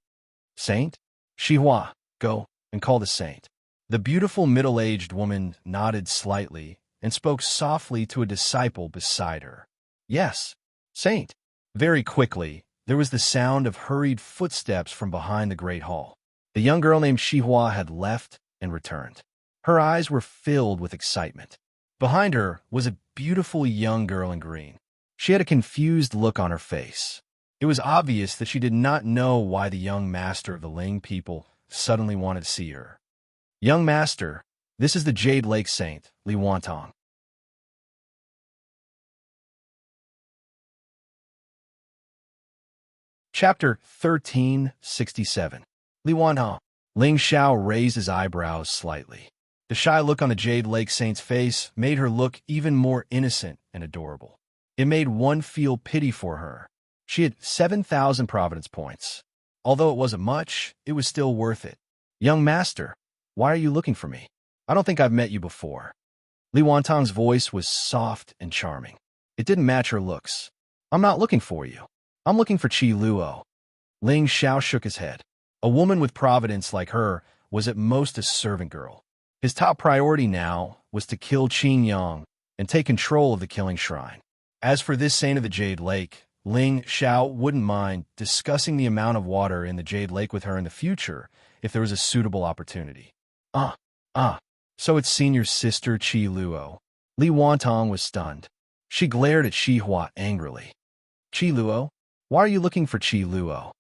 Saint? Xihua, go and call the saint. The beautiful middle-aged woman nodded slightly and spoke softly to a disciple beside her. Yes, saint. Very quickly, there was the sound of hurried footsteps from behind the great hall. The young girl named Xihua had left and returned. Her eyes were filled with excitement. Behind her was a beautiful young girl in green. She had a confused look on her face. It was obvious that she did not know why the young master of the Ling people suddenly wanted to see her. Young master, this is the Jade Lake Saint, Li Wantong. Chapter 1367. Li Wantong. Ling Xiao raised his eyebrows slightly. The shy look on the Jade Lake Saint's face made her look even more innocent and adorable. It made one feel pity for her. She had 7,000 Providence points. Although it wasn't much, it was still worth it. Young master, why are you looking for me? I don't think I've met you before. Li Wantong's voice was soft and charming. It didn't match her looks. I'm not looking for you. I'm looking for Qi Luo. Ling Xiao shook his head. A woman with providence like her was at most a servant girl. His top priority now was to kill Qin Yang and take control of the killing shrine. As for this saint of the Jade Lake, Ling Xiao wouldn't mind discussing the amount of water in the Jade Lake with her in the future if there was a suitable opportunity. So it's senior sister Qi Luo. Li Wantong was stunned. She glared at Xihua angrily. Qi Luo? Why are you looking for Qi Luo?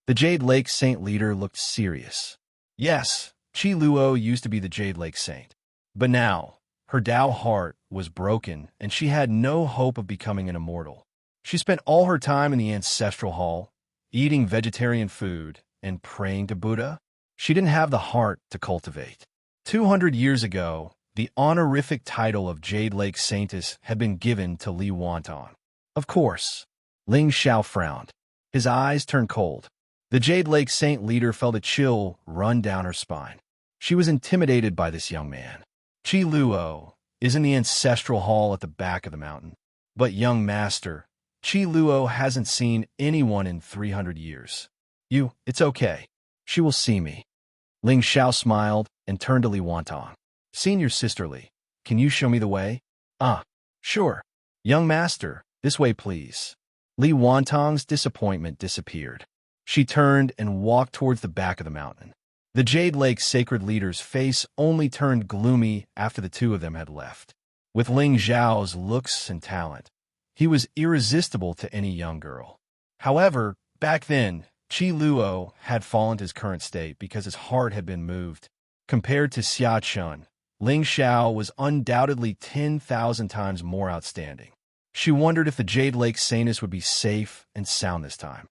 The Jade Lake Saint leader looked serious. Yes, Qi Luo used to be the Jade Lake Saint. But now, her Tao heart was broken and she had no hope of becoming an immortal. She spent all her time in the ancestral hall, eating vegetarian food and praying to Buddha. She didn't have the heart to cultivate. 200 years ago, the honorific title of Jade Lake Saintess had been given to Li Wantong. Of course. Ling Xiao frowned. His eyes turned cold. The Jade Lake Saint leader felt a chill run down her spine. She was intimidated by this young man. Qi Luo is in the ancestral hall at the back of the mountain. But young master, Qi Luo hasn't seen anyone in 300 years. It's okay. She will see me. Ling Xiao smiled and turned to Li Wantong. Senior sister Li, can you show me the way? Sure. Young master, this way please. Li Wantong's disappointment disappeared. She turned and walked towards the back of the mountain. The Jade Lake sacred leader's face only turned gloomy after the two of them had left. With Ling Xiao's looks and talent, he was irresistible to any young girl. However, back then, Qi Luo had fallen to his current state because his heart had been moved. Compared to Xia Chun, Ling Xiao was undoubtedly 10,000 times more outstanding. She wondered if the Jade Lake Saintess would be safe and sound this time.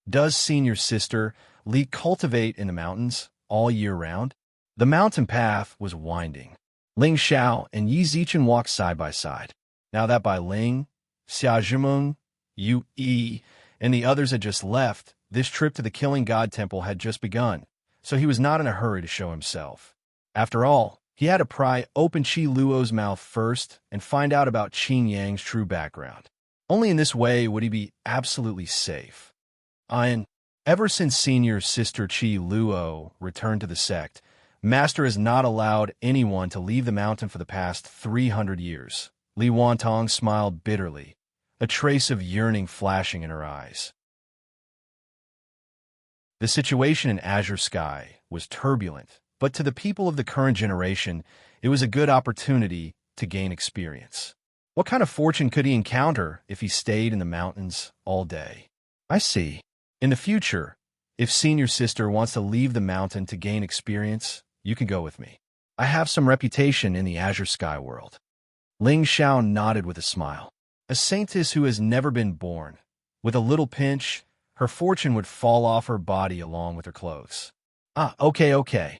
Does senior sister Li cultivate in the mountains all year round? The mountain path was winding. Ling Xiao and Yi Zichen walked side by side. Now that by Ling, Xia Zhimeng, Yu Yi, and the others had just left, this trip to the Killing God Temple had just begun, so he was not in a hurry to show himself. After all, he had to pry open Qi Luo's mouth first and find out about Qin Yang's true background. Only in this way would he be absolutely safe. Ever since senior sister Qi Luo returned to the sect, Master has not allowed anyone to leave the mountain for the past 300 years. Li Wantong smiled bitterly, a trace of yearning flashing in her eyes. The situation in Azure Sky was turbulent, but to the people of the current generation, it was a good opportunity to gain experience. What kind of fortune could he encounter if he stayed in the mountains all day? I see. In the future, if senior sister wants to leave the mountain to gain experience, you can go with me. I have some reputation in the Azure Sky world. Ling Xiao nodded with a smile. A saintess who has never been born. With a little pinch, her fortune would fall off her body along with her clothes. Okay.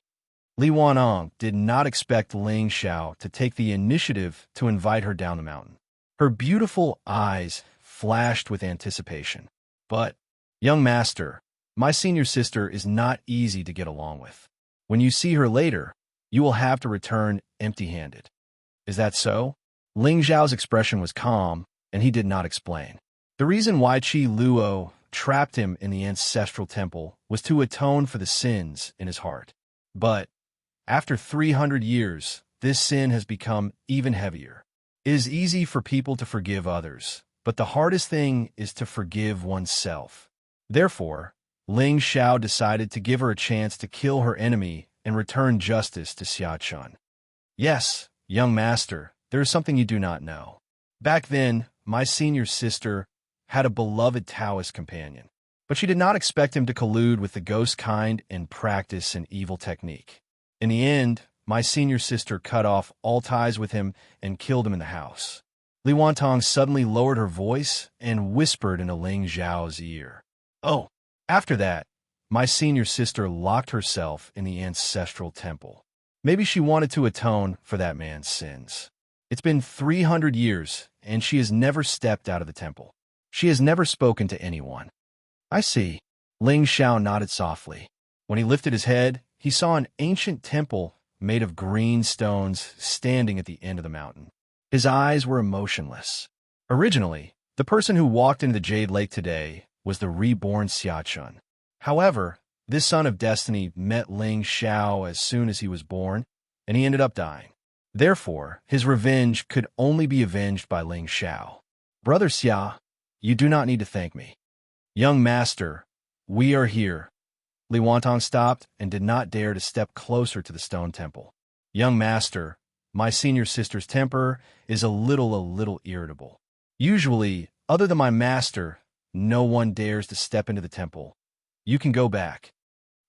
Li Wanong did not expect Ling Xiao to take the initiative to invite her down the mountain. Her beautiful eyes flashed with anticipation. But, young master, my senior sister is not easy to get along with. When you see her later, you will have to return empty-handed. Is that so? Ling Xiao's expression was calm, and he did not explain. The reason why Qi Luo trapped him in the ancestral temple was to atone for the sins in his heart. But, after 300 years, this sin has become even heavier. It is easy for people to forgive others, but the hardest thing is to forgive oneself. Therefore, Ling Xiao decided to give her a chance to kill her enemy and return justice to Xia Chun. Yes, young master, there is something you do not know. Back then, my senior sister had a beloved Taoist companion, but she did not expect him to collude with the ghost kind and practice an evil technique. In the end, my senior sister cut off all ties with him and killed him in the house. Li Wantong suddenly lowered her voice and whispered into Ling Xiao's ear. Oh, after that, my senior sister locked herself in the ancestral temple. Maybe she wanted to atone for that man's sins. It's been 300 years, and she has never stepped out of the temple. She has never spoken to anyone. I see. Ling Xiao nodded softly. When he lifted his head, he saw an ancient temple made of green stones standing at the end of the mountain. His eyes were emotionless. Originally, the person who walked into the Jade Lake today was the reborn Xia Chun. However, this son of destiny met Ling Xiao as soon as he was born, and he ended up dying. Therefore, his revenge could only be avenged by Ling Xiao. Brother Xia, you do not need to thank me. Young master, we are here. Li Wantong stopped and did not dare to step closer to the stone temple. Young master, my senior sister's temper is a little irritable. Usually, other than my master, no one dares to step into the temple. You can go back.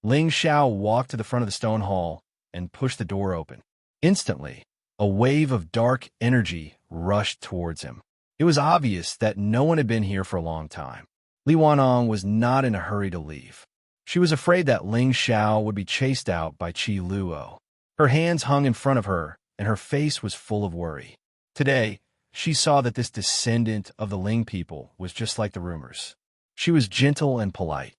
Ling Xiao walked to the front of the stone hall and pushed the door open. Instantly, a wave of dark energy rushed towards him. It was obvious that no one had been here for a long time. Li Wanong was not in a hurry to leave. She was afraid that Ling Xiao would be chased out by Qi Luo. Her hands hung in front of her, and her face was full of worry. Today, she saw that this descendant of the Ling people was just like the rumors. She was gentle and polite.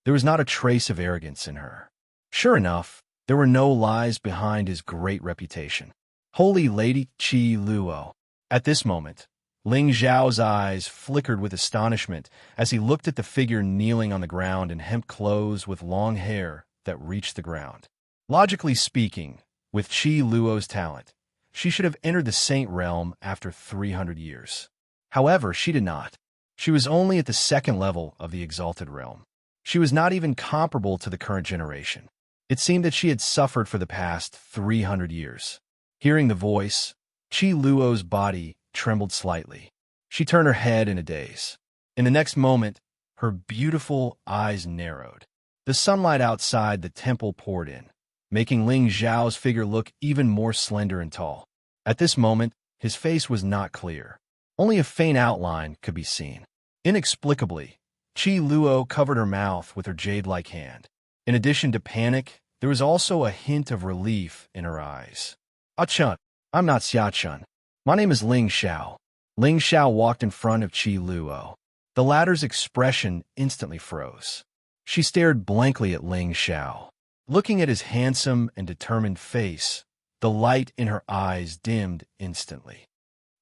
There was not a trace of arrogance in her. Sure enough, there were no lies behind his great reputation. Holy Lady Qi Luo. At this moment, Ling Xiao's eyes flickered with astonishment as he looked at the figure kneeling on the ground in hemp clothes with long hair that reached the ground. Logically speaking, with Qi Luo's talent, she should have entered the saint realm after 300 years. However, she did not. She was only at the second level of the exalted realm. She was not even comparable to the current generation. It seemed that she had suffered for the past 300 years. Hearing the voice, Qi Luo's body trembled slightly. She turned her head in a daze. In the next moment, her beautiful eyes narrowed. The sunlight outside the temple poured in, making Ling Xiao's figure look even more slender and tall. At this moment, his face was not clear. Only a faint outline could be seen. Inexplicably, Qi Luo covered her mouth with her jade-like hand. In addition to panic, there was also a hint of relief in her eyes. Ah-chun, I'm not Xia Chun. My name is Ling Xiao. Ling Xiao walked in front of Qi Luo. The latter's expression instantly froze. She stared blankly at Ling Xiao. Looking at his handsome and determined face, the light in her eyes dimmed instantly.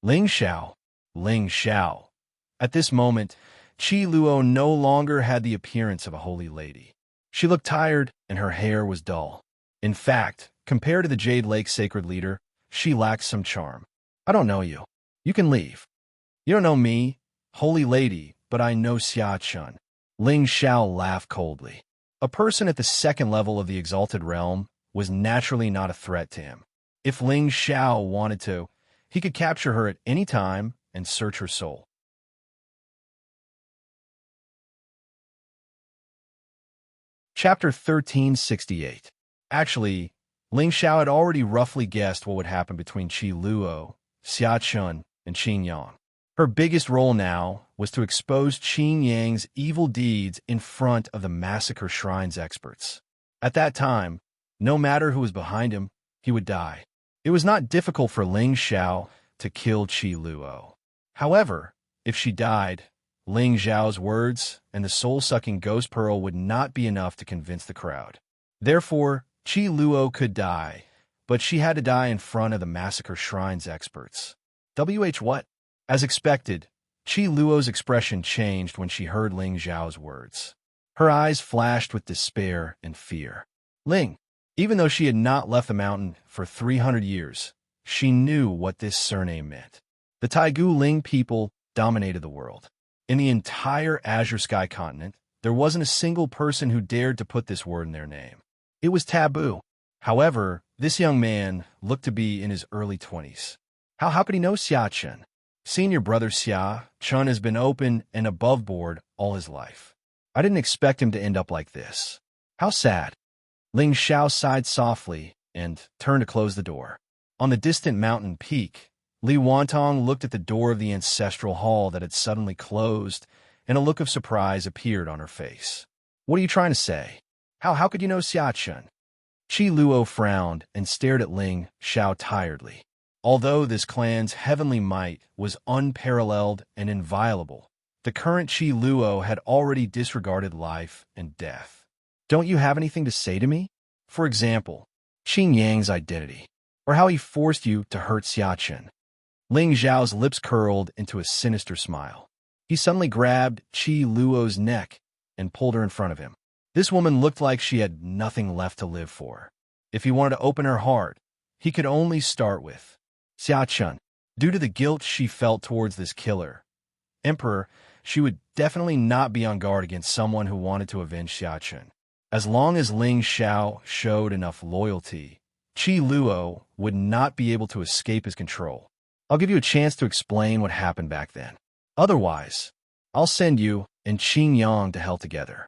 Ling Xiao, Ling Xiao. At this moment, Qi Luo no longer had the appearance of a holy lady. She looked tired, and her hair was dull. In fact, compared to the Jade Lake sacred leader, she lacked some charm. I don't know you. You can leave. You don't know me, holy lady, but I know Xia Chun. Ling Xiao laughed coldly. A person at the second level of the exalted realm was naturally not a threat to him. If Ling Xiao wanted to, he could capture her at any time and search her soul. Chapter 1368. Actually, Ling Xiao had already roughly guessed what would happen between Qi Luo, Xia Chun, and Qin Yang. Her biggest role now was to expose Qin Yang's evil deeds in front of the massacre shrine's experts. At that time, no matter who was behind him, he would die. It was not difficult for Ling Xiao to kill Qi Luo. However, if she died, Ling Xiao's words and the soul-sucking ghost pearl would not be enough to convince the crowd. Therefore, Qi Luo could die, but she had to die in front of the massacre shrine's experts. What? As expected, Qi Luo's expression changed when she heard Ling Xiao's words. Her eyes flashed with despair and fear. Ling, even though she had not left the mountain for 300 years, she knew what this surname meant. The Taigu Ling people dominated the world. In the entire Azure Sky continent, there wasn't a single person who dared to put this word in their name. It was taboo. However, this young man looked to be in his early 20s. How could he know Xia Chun? Senior brother Xia Chun has been open and above board all his life. I didn't expect him to end up like this. How sad. Ling Xiao sighed softly and turned to close the door. On the distant mountain peak, Li Wantong looked at the door of the ancestral hall that had suddenly closed, and a look of surprise appeared on her face. What are you trying to say? How could you know Xia Chun? Qi Luo frowned and stared at Ling Xiao tiredly. Although this clan's heavenly might was unparalleled and inviolable, the current Qi Luo had already disregarded life and death. Don't you have anything to say to me? For example, Qin Yang's identity, or how he forced you to hurt Xia Chun. Ling Xiao's lips curled into a sinister smile. He suddenly grabbed Qi Luo's neck and pulled her in front of him. This woman looked like she had nothing left to live for. If he wanted to open her heart, he could only start with Xia Chun. Due to the guilt she felt towards this killer emperor, she would definitely not be on guard against someone who wanted to avenge Xia Chun. As long as Ling Xiao showed enough loyalty, Qi Luo would not be able to escape his control. I'll give you a chance to explain what happened back then. Otherwise, I'll send you and Qin Yang to hell together.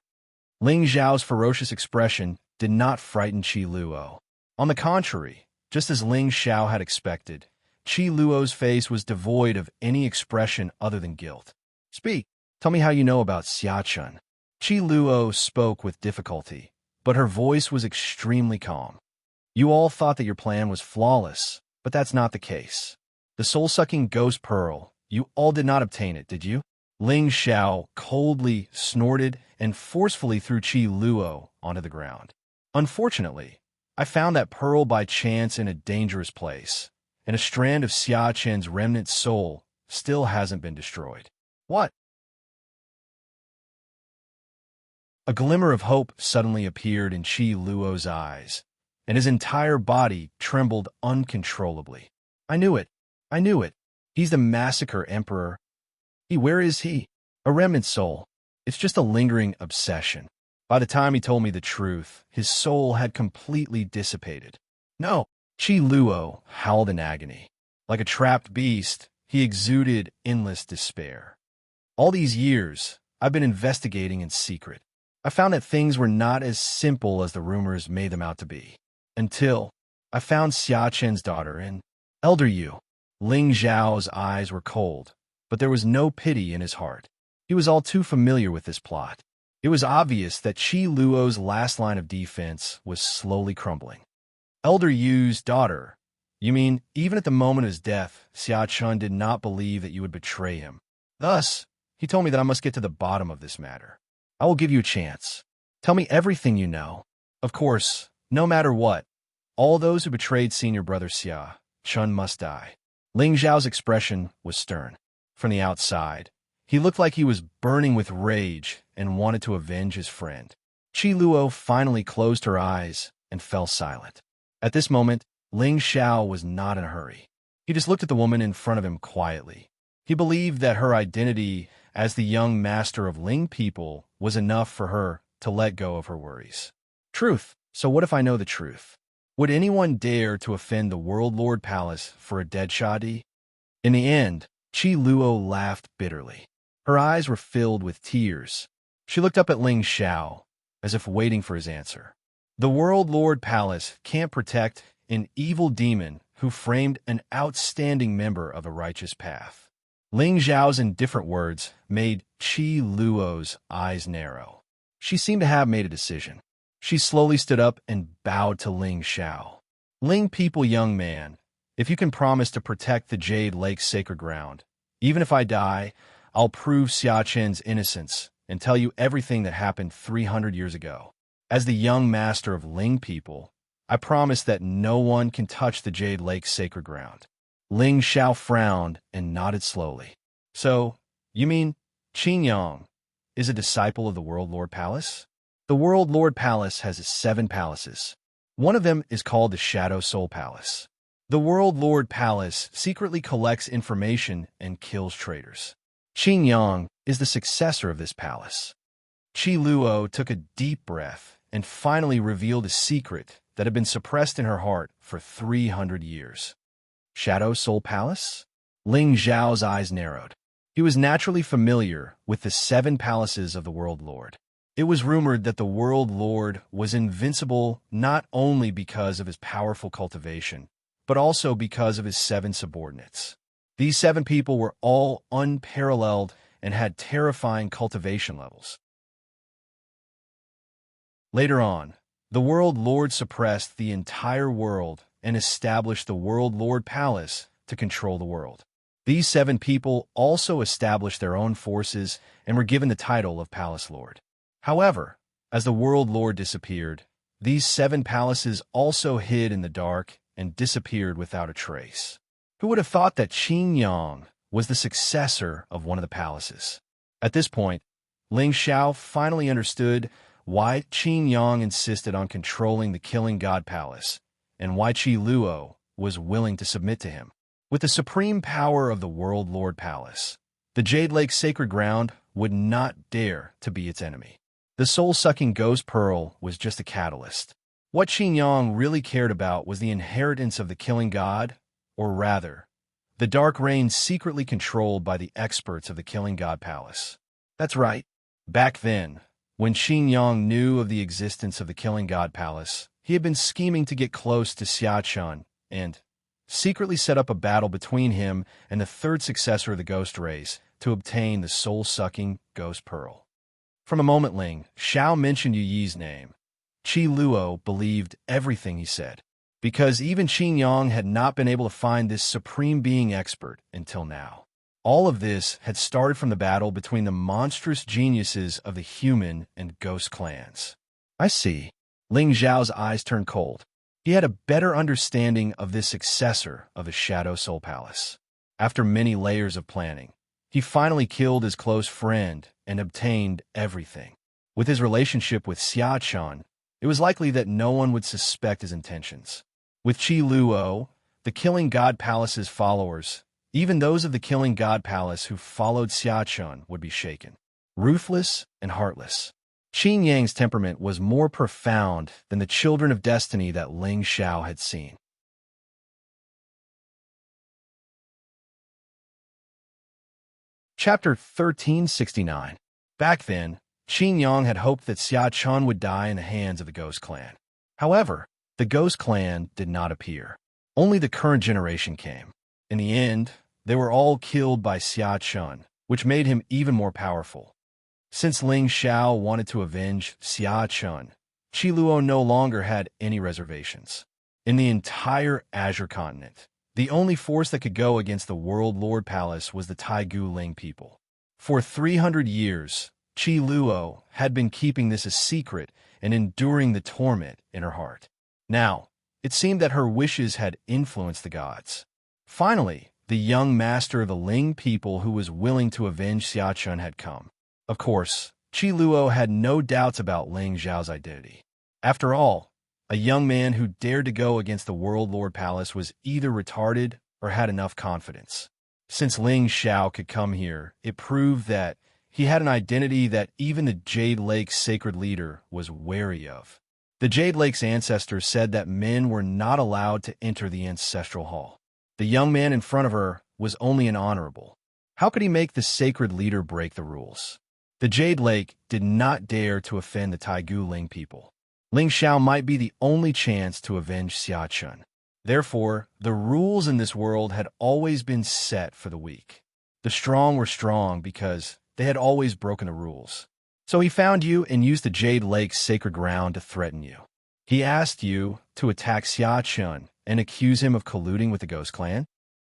Ling Xiao's ferocious expression did not frighten Qi Luo. On the contrary, just as Ling Xiao had expected, Qi Luo's face was devoid of any expression other than guilt. Speak. Tell me how you know about Xia Chun. Qi Luo spoke with difficulty, but her voice was extremely calm. You all thought that your plan was flawless, but that's not the case. The soul-sucking ghost pearl, you all did not obtain it, did you? Ling Xiao coldly snorted and forcefully threw Qi Luo onto the ground. Unfortunately, I found that pearl by chance in a dangerous place, and a strand of Xia Chun's remnant soul still hasn't been destroyed. What? A glimmer of hope suddenly appeared in Qi Luo's eyes, and his entire body trembled uncontrollably. I knew it. I knew it. He's the massacre emperor. Where is he? A remnant soul. It's just a lingering obsession. By the time he told me the truth, his soul had completely dissipated. No. Qi Luo howled in agony. Like a trapped beast, he exuded endless despair. All these years, I've been investigating in secret. I found that things were not as simple as the rumors made them out to be. Until I found Xia Chen's daughter and Elder Yu. Ling Xiao's eyes were cold, but there was no pity in his heart. He was all too familiar with this plot. It was obvious that Qi Luo's last line of defense was slowly crumbling. Elder Yu's daughter. You mean, even at the moment of his death, Xia Chun did not believe that you would betray him. Thus, he told me that I must get to the bottom of this matter. I will give you a chance. Tell me everything you know. Of course, no matter what, all those who betrayed senior brother Xia Chun must die. Ling Xiao's expression was stern. From the outside, he looked like he was burning with rage and wanted to avenge his friend. Qi Luo finally closed her eyes and fell silent. At this moment, Ling Xiao was not in a hurry. He just looked at the woman in front of him quietly. He believed that her identity as the young master of Ling people was enough for her to let go of her worries. Truth. So what if I know the truth? Would anyone dare to offend the World Lord Palace for a dead Shadi? In the end, Qi Luo laughed bitterly. Her eyes were filled with tears. She looked up at Ling Xiao, as if waiting for his answer. The World Lord Palace can't protect an evil demon who framed an outstanding member of a righteous path. Ling Xiao's indifferent words made Qi Luo's eyes narrow. She seemed to have made a decision. She slowly stood up and bowed to Ling Xiao. Ling people, young man, if you can promise to protect the Jade Lake's sacred ground, even if I die, I'll prove Xia Chen's innocence and tell you everything that happened 300 years ago. As the young master of Ling people, I promise that no one can touch the Jade Lake's sacred ground. Ling Xiao frowned and nodded slowly. So, you mean Qin Yang is a disciple of the World Lord Palace? The World Lord Palace has 7 palaces. One of them is called the Shadow Soul Palace. The World Lord Palace secretly collects information and kills traitors. Qin Yang is the successor of this palace. Qi Luo took a deep breath and finally revealed a secret that had been suppressed in her heart for 300 years. Shadow Soul Palace? Ling Xiao's eyes narrowed. He was naturally familiar with the 7 palaces of the World Lord. It was rumored that the World Lord was invincible not only because of his powerful cultivation, but also because of his 7 subordinates. These 7 people were all unparalleled and had terrifying cultivation levels. Later on, the World Lord suppressed the entire world and established the World Lord Palace to control the world. These 7 people also established their own forces and were given the title of Palace Lord. However, as the World Lord disappeared, these 7 palaces also hid in the dark and disappeared without a trace. Who would have thought that Qin Yang was the successor of one of the palaces? At this point, Ling Xiao finally understood why Qin Yang insisted on controlling the Killing God Palace, and why Qi Luo was willing to submit to him. With the supreme power of the World Lord Palace, the Jade Lake's sacred ground would not dare to be its enemy. The soul-sucking ghost pearl was just a catalyst. What Qin Yang really cared about was the inheritance of the Killing God, or rather, the dark reign secretly controlled by the experts of the Killing God Palace. That's right. Back then, when Qin Yang knew of the existence of the Killing God Palace, he had been scheming to get close to Xia Chun and secretly set up a battle between him and the 3rd successor of the ghost race to obtain the soul-sucking ghost pearl. From a moment Ling Xiao mentioned Yu Yi's name, Qi Luo believed everything he said, because even Qin Yang had not been able to find this supreme being expert until now. All of this had started from the battle between the monstrous geniuses of the human and ghost clans. I see. Ling Xiao's eyes turned cold. He had a better understanding of this successor of the Shadow Soul Palace. After many layers of planning, he finally killed his close friend and obtained everything. With his relationship with Xia Chun, it was likely that no one would suspect his intentions. With Qi Luo, the Killing God Palace's followers, even those of the Killing God Palace who followed Xia Chun, would be shaken. Ruthless and heartless. Qin Yang's temperament was more profound than the children of destiny that Ling Xiao had seen. Chapter 1369. Back then, Qin Yang had hoped that Xia Chun would die in the hands of the Ghost Clan. However, the Ghost Clan did not appear. Only the current generation came. In the end, they were all killed by Xia Chun, which made him even more powerful. Since Ling Xiao wanted to avenge Xia Chun, Qi Luo no longer had any reservations. In the entire Azure continent, the only force that could go against the World Lord Palace was the Taigu Ling people. For 300 years, Qi Luo had been keeping this a secret and enduring the torment in her heart. Now, it seemed that her wishes had influenced the gods. Finally, the young master of the Ling people who was willing to avenge Xia Chun had come. Of course, Qi Luo had no doubts about Ling Zhao's identity. After all, a young man who dared to go against the World Lord Palace was either retarded or had enough confidence. Since Ling Zhao could come here, it proved that he had an identity that even the Jade Lake's sacred leader was wary of. The Jade Lake's ancestors said that men were not allowed to enter the ancestral hall. The young man in front of her was only an honorable. How could he make the sacred leader break the rules? The Jade Lake did not dare to offend the Taigu Ling people. Ling Xiao might be the only chance to avenge Xia Chun. Therefore, the rules in this world had always been set for the weak. The strong were strong because they had always broken the rules. So he found you and used the Jade Lake's sacred ground to threaten you. He asked you to attack Xia Chun and accuse him of colluding with the Ghost Clan.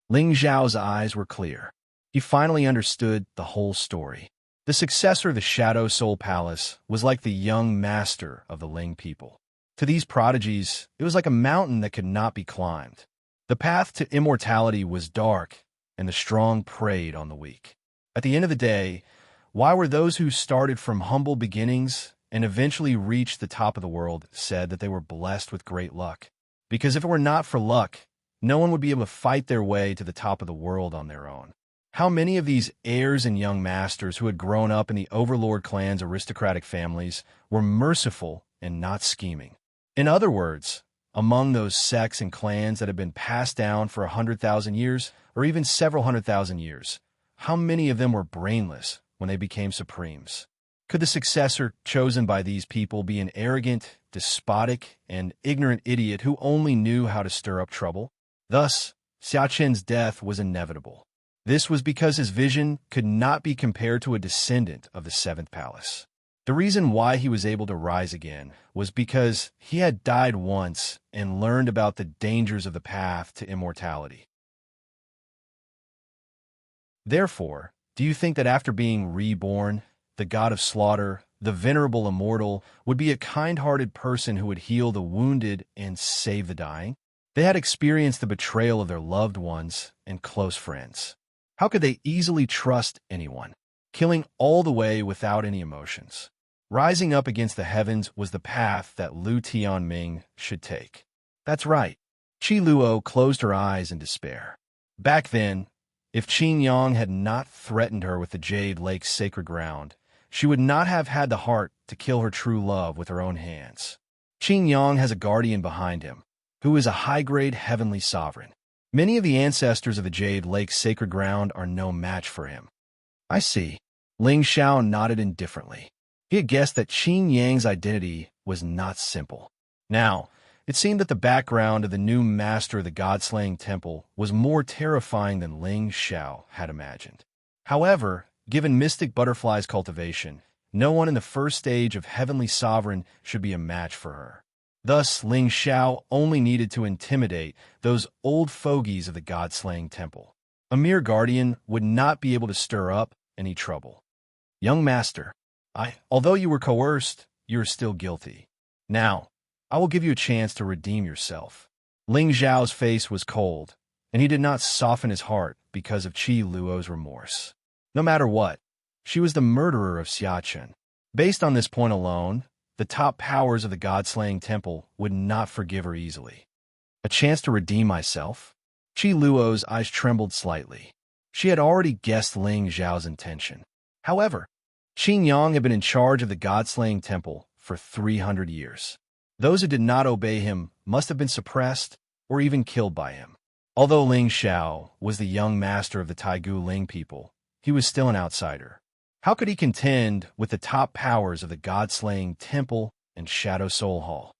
Ling Zhao's eyes were clear. He finally understood the whole story. The successor of the Shadow Soul Palace was like the young master of the Ling people. To these prodigies, it was like a mountain that could not be climbed. The path to immortality was dark, and the strong preyed on the weak. At the end of the day, why were those who started from humble beginnings and eventually reached the top of the world said that they were blessed with great luck? Because if it were not for luck, no one would be able to fight their way to the top of the world on their own. How many of these heirs and young masters who had grown up in the Overlord clan's aristocratic families were merciful and not scheming? In other words, among those sects and clans that had been passed down for 100,000 years or even several 100,000 years, how many of them were brainless when they became supremes? Could the successor chosen by these people be an arrogant, despotic, and ignorant idiot who only knew how to stir up trouble? Thus, Xia Chen's death was inevitable. This was because his vision could not be compared to a descendant of the Seventh Palace. The reason why he was able to rise again was because he had died once and learned about the dangers of the path to immortality. Therefore, do you think that after being reborn, the god of slaughter, the venerable immortal, would be a kind-hearted person who would heal the wounded and save the dying? They had experienced the betrayal of their loved ones and close friends. How could they easily trust anyone? Killing all the way without any emotions. Rising up against the heavens was the path that Lu Tianming should take. That's right. Qi Luo closed her eyes in despair. Back then, if Qin Yang had not threatened her with the Jade Lake's sacred ground, she would not have had the heart to kill her true love with her own hands. Qin Yang has a guardian behind him, who is a high-grade heavenly sovereign. Many of the ancestors of the Jade Lake's sacred ground are no match for him. I see. Ling Xiao nodded indifferently. He had guessed that Qin Yang's identity was not simple. Now, it seemed that the background of the new master of the God-slaying temple was more terrifying than Ling Xiao had imagined. However, given Mystic Butterfly's cultivation, no one in the first stage of Heavenly Sovereign should be a match for her. Thus, Ling Xiao only needed to intimidate those old fogies of the God-slaying temple. A mere guardian would not be able to stir up any trouble. Young master, although you were coerced, you are still guilty. Now, I will give you a chance to redeem yourself. Ling Zhao's face was cold, and he did not soften his heart because of Qi Luo's remorse. No matter what, she was the murderer of Xia Chun. Based on this point alone, the top powers of the God-slaying temple would not forgive her easily. A chance to redeem myself? Qi Luo's eyes trembled slightly. She had already guessed Ling Zhao's intention. However, Qin Yang had been in charge of the God-slaying temple for 300 years. Those who did not obey him must have been suppressed or even killed by him. Although Ling Xiao was the young master of the Taigu Ling people, he was still an outsider. How could he contend with the top powers of the God-slaying temple and Shadow Soul Hall?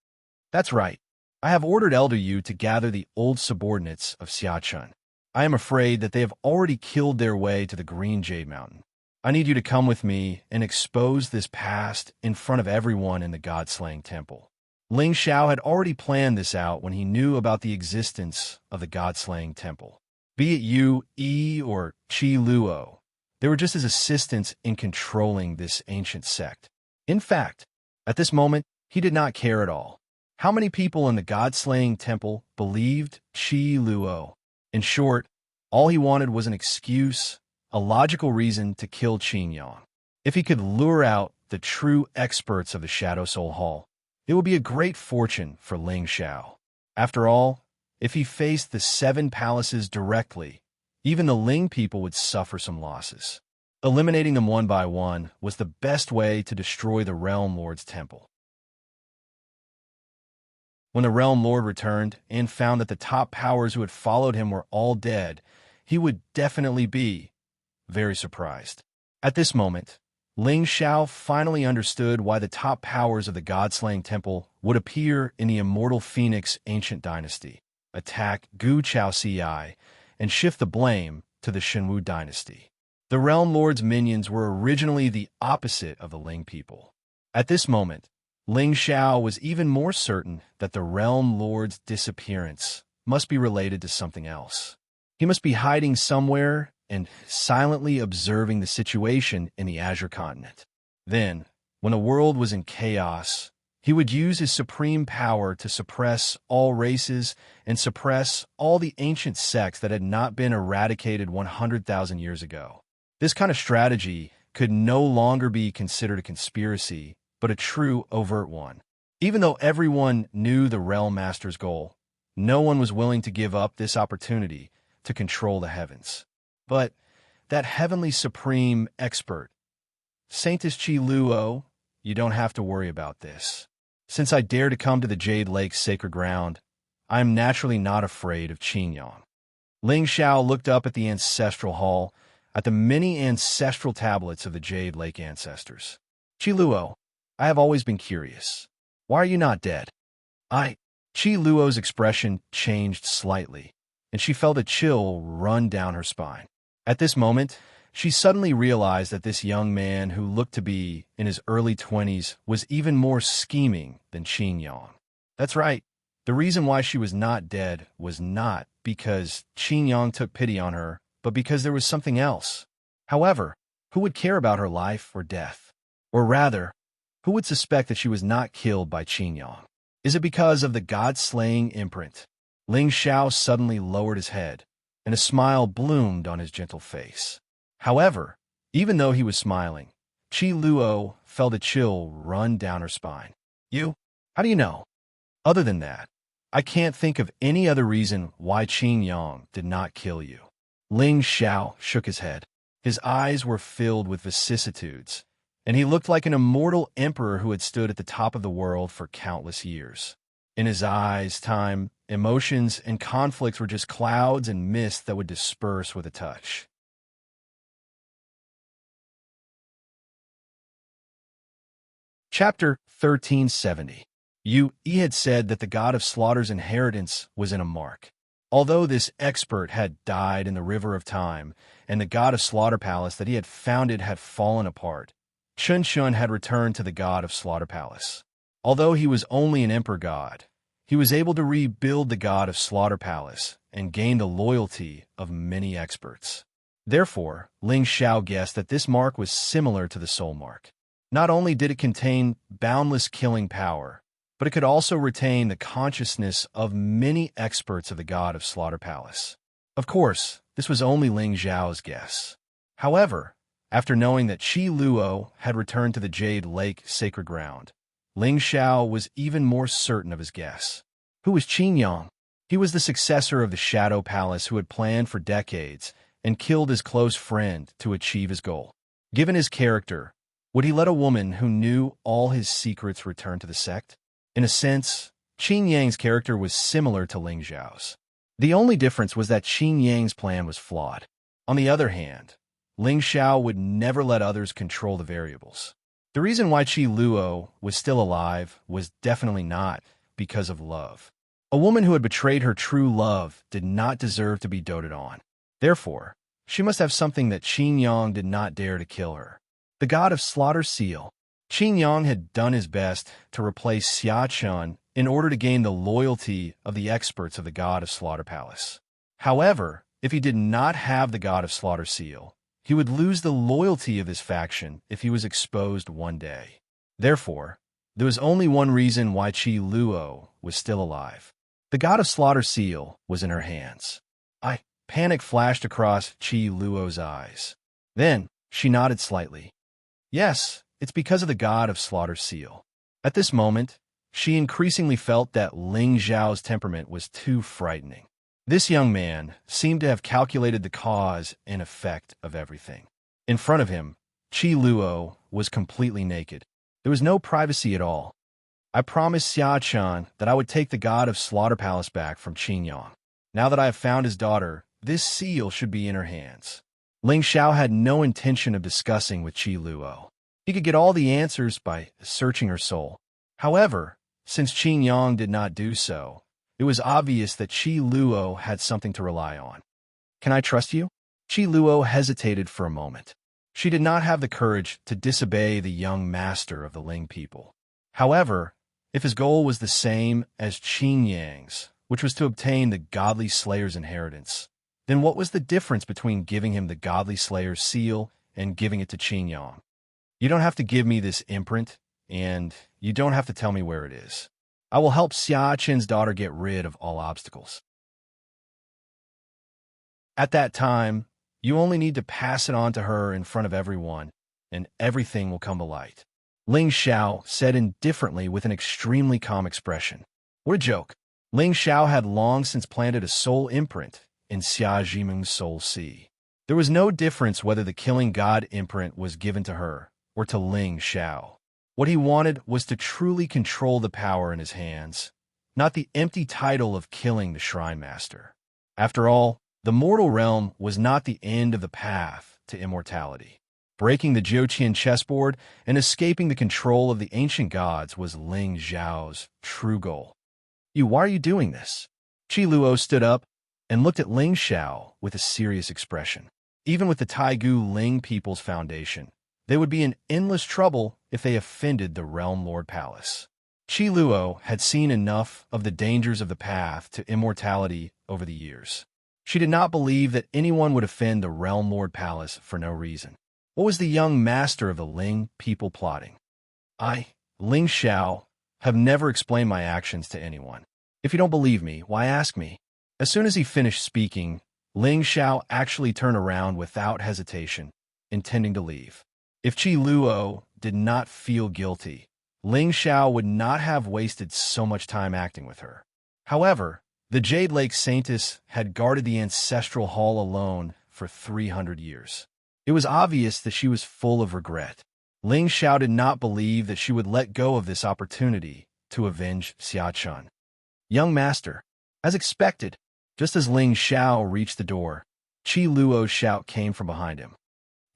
That's right. I have ordered Elder Yu to gather the old subordinates of Xia Chun. I am afraid that they have already killed their way to the Green Jade Mountain. I need you to come with me and expose this past in front of everyone in the God-slaying temple. Ling Xiao had already planned this out when he knew about the existence of the God-slaying temple. Be it Yu, Yi, or Qi Luo, they were just his assistants in controlling this ancient sect. In fact, at this moment, he did not care at all. How many people in the God-slaying temple believed Qi Luo? In short, all he wanted was an excuse, a logical reason to kill Qin Yang. If he could lure out the true experts of the Shadow Soul Hall. It would be a great fortune for Ling Xiao. After all, if he faced the 7 palaces directly, even the Ling people would suffer some losses. Eliminating them one by one was the best way to destroy the Realm Lord's temple. When the Realm Lord returned and found that the top powers who had followed him were all dead, he would definitely be very surprised. At this moment, Ling Xiao finally understood why the top powers of the God-slaying temple would appear in the immortal Phoenix ancient dynasty, attack Gu Chao Ci, and shift the blame to the Shenwu dynasty. The Realm Lord's minions were originally the opposite of the Ling people. At this moment, Ling Xiao was even more certain that the Realm Lord's disappearance must be related to something else. He must be hiding somewhere and silently observing the situation in the Azure Continent. Then, when the world was in chaos, he would use his supreme power to suppress all races and suppress all the ancient sects that had not been eradicated 100,000 years ago. This kind of strategy could no longer be considered a conspiracy, but a true overt one. Even though everyone knew the Realm Master's goal, no one was willing to give up this opportunity to control the heavens. But that heavenly supreme expert, Saintess Qi Luo, you don't have to worry about this. Since I dare to come to the Jade Lake's sacred ground, I am naturally not afraid of Qingyang. Ling Xiao looked up at the ancestral hall, at the many ancestral tablets of the Jade Lake ancestors. Qi Luo, I have always been curious. Why are you not dead? Qi Luo's expression changed slightly, and she felt a chill run down her spine. At this moment, she suddenly realized that this young man who looked to be in his early 20s was even more scheming than Qingyang. That's right. The reason why she was not dead was not because Qingyang took pity on her, but because there was something else. However, who would care about her life or death? Or rather, who would suspect that she was not killed by Qingyang? Is it because of the God-slaying imprint? Ling Xiao suddenly lowered his head, and a smile bloomed on his gentle face. However, even though he was smiling, Qi Luo felt a chill run down her spine. You? How do you know? Other than that, I can't think of any other reason why Qingyang did not kill you. Ling Xiao shook his head. His eyes were filled with vicissitudes, and he looked like an immortal emperor who had stood at the top of the world for countless years. In his eyes, time, emotions, and conflicts were just clouds and mist that would disperse with a touch. Chapter 1370. Yu Yi had said that the god of slaughter's inheritance was in Embark. Although this expert had died in the river of time, and the god of Slaughter Palace that he had founded had fallen apart, Chun Shun had returned to the god of Slaughter Palace. Although he was only an emperor god, he was able to rebuild the god of Slaughter Palace and gain the loyalty of many experts. Therefore, Ling Xiao guessed that this mark was similar to the soul mark. Not only did it contain boundless killing power, but it could also retain the consciousness of many experts of the god of Slaughter Palace. Of course, this was only Ling Xiao's guess. However, after knowing that Qi Luo had returned to the Jade Lake sacred ground, Ling Xiao was even more certain of his guess. Who was Qingyang? He was the successor of the Shadow Palace who had planned for decades and killed his close friend to achieve his goal. Given his character, would he let a woman who knew all his secrets return to the sect? In a sense, Qin Yang's character was similar to Ling Xiao's. The only difference was that Qin Yang's plan was flawed. On the other hand, Ling Xiao would never let others control the variables. The reason why Qi Luo was still alive was definitely not because of love. A woman who had betrayed her true love did not deserve to be doted on. Therefore, she must have something that Qin Yang did not dare to kill her. The god of slaughter seal. Qin Yang had done his best to replace Xia Chun in order to gain the loyalty of the experts of the god of Slaughter Palace. However, if he did not have the god of Slaughter Seal, he would lose the loyalty of his faction if he was exposed one day. Therefore, there was only one reason why Qi Luo was still alive. The god of Slaughter Seal was in her hands. Panic flashed across Qi Luo's eyes. Then, she nodded slightly. Yes, it's because of the god of slaughter seal. At this moment, she increasingly felt that Ling Zhao's temperament was too frightening. This young man seemed to have calculated the cause and effect of everything. In front of him, Qi Luo was completely naked. There was no privacy at all. I promised Xia Chen that I would take the god of Slaughter Palace back from Qingyang. Now that I have found his daughter, this seal should be in her hands. Ling Xiao had no intention of discussing with Qi Luo. He could get all the answers by searching her soul. However, since Qingyang did not do so, it was obvious that Qi Luo had something to rely on. Can I trust you? Qi Luo hesitated for a moment. She did not have the courage to disobey the young master of the Ling people. However, if his goal was the same as Qingyang's, which was to obtain the godly slayer's inheritance, then what was the difference between giving him the godly slayer's seal and giving it to Qingyang? You don't have to give me this imprint, and you don't have to tell me where it is. I will help Xia Chen's daughter get rid of all obstacles. At that time, you only need to pass it on to her in front of everyone, and everything will come to light. Ling Xiao said indifferently with an extremely calm expression. What a joke. Ling Xiao had long since planted a soul imprint in Xia Jimeng's soul sea. There was no difference whether the killing god imprint was given to her or to Ling Xiao. What he wanted was to truly control the power in his hands, not the empty title of killing the Shrine Master. After all, the mortal realm was not the end of the path to immortality. Breaking the Jiuqian chessboard and escaping the control of the ancient gods was Ling Zhao's true goal. Why are you doing this? Qi Luo stood up and looked at Ling Xiao with a serious expression. Even with the Taigu Ling People's Foundation, they would be in endless trouble if they offended the Realm Lord Palace. Qi Luo had seen enough of the dangers of the path to immortality over the years. She did not believe that anyone would offend the Realm Lord Palace for no reason. What was the young master of the Ling people plotting? I, Ling Xiao, have never explained my actions to anyone. If you don't believe me, why ask me? As soon as he finished speaking, Ling Xiao actually turned around without hesitation, intending to leave. If Qi Luo did not feel guilty, Ling Xiao would not have wasted so much time acting with her. However, the Jade Lake Saintess had guarded the ancestral hall alone for 300 years. It was obvious that she was full of regret. Ling Xiao did not believe that she would let go of this opportunity to avenge Xia Chen. Young master, as expected, just as Ling Xiao reached the door, Qi Luo's shout came from behind him.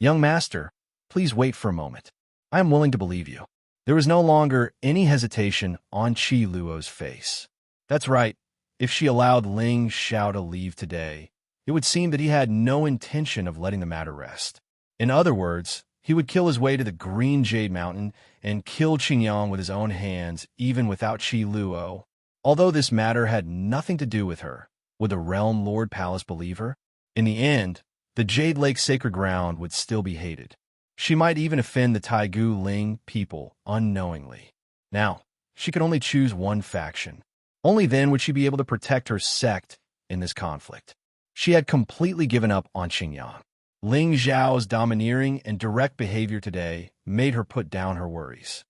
Young master, please wait for a moment. I am willing to believe you. There was no longer any hesitation on Qi Luo's face. That's right. If she allowed Ling Xiao to leave today, it would seem that he had no intention of letting the matter rest. In other words, he would kill his way to the Green Jade Mountain and kill Qingyang with his own hands, even without Qi Luo. Although this matter had nothing to do with her, would the Realm Lord Palace believe her? In the end, the Jade Lake Sacred Ground would still be hated. She might even offend the Taigu Ling people unknowingly. Now, she could only choose one faction. Only then would she be able to protect her sect in this conflict. She had completely given up on Qingyang. Ling Zhao's domineering and direct behavior today made her put down her worries.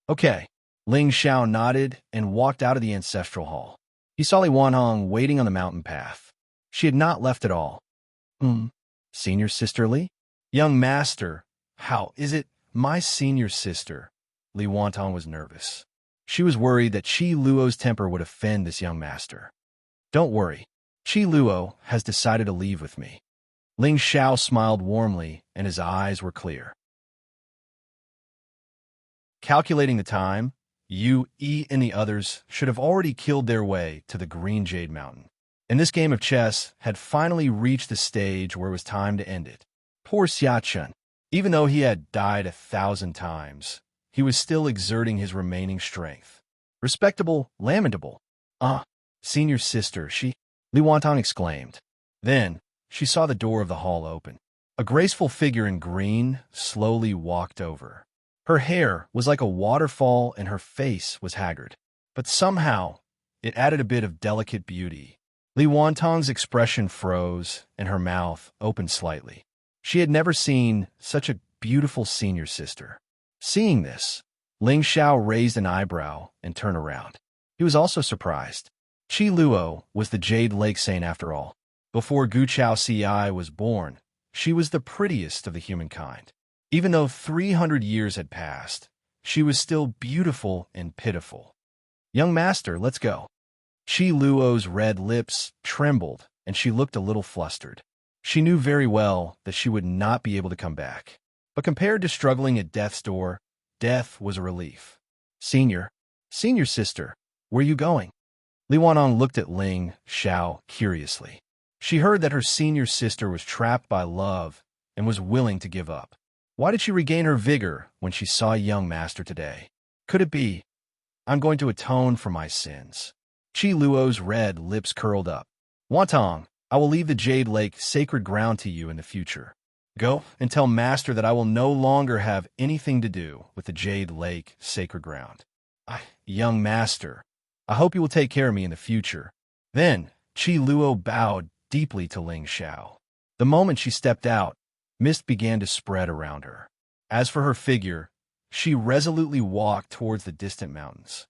Okay, Ling Xiao nodded and walked out of the ancestral hall. He saw Li Wanhong waiting on the mountain path. She had not left at all. Senior sister Li? Young master, how is it my senior sister? Li Wanhong was nervous. She was worried that Qi Luo's temper would offend this young master. Don't worry. Qi Luo has decided to leave with me. Ling Xiao smiled warmly, and his eyes were clear. Calculating the time, Yu, Yi, and the others should have already killed their way to the Green Jade Mountain. And this game of chess had finally reached the stage where it was time to end it. Poor Xia Chen. Even though he had died 1,000 times, he was still exerting his remaining strength. Respectable, lamentable. Senior sister, she... Li Wanhong exclaimed. Then, she saw the door of the hall open. A graceful figure in green slowly walked over. Her hair was like a waterfall and her face was haggard. But somehow, it added a bit of delicate beauty. Li Wanhong's expression froze and her mouth opened slightly. She had never seen such a beautiful senior sister. Seeing this, Ling Xiao raised an eyebrow and turned around. He was also surprised. Qi Luo was the Jade Lake Saint after all. Before Gu Chao Ci was born, she was the prettiest of the humankind. Even though 300 years had passed, she was still beautiful and pitiful. "Young master, let's go." Qi Luo's red lips trembled, and she looked a little flustered. She knew very well that she would not be able to come back. But compared to struggling at death's door, death was a relief. Senior sister, where are you going?" Li Wanong looked at Ling Xiao curiously. She heard that her senior sister was trapped by love and was willing to give up. Why did she regain her vigor when she saw young master today? Could it be, "I'm going to atone for my sins"? Qi Luo's red lips curled up. "Wantong, I will leave the Jade Lake sacred ground to you in the future. Go and tell master that I will no longer have anything to do with the Jade Lake sacred ground. Young master, I hope you will take care of me in the future." Then Qi Luo bowed deeply to Ling Xiao. The moment she stepped out, mist began to spread around her. As for her figure, she resolutely walked towards the distant mountains.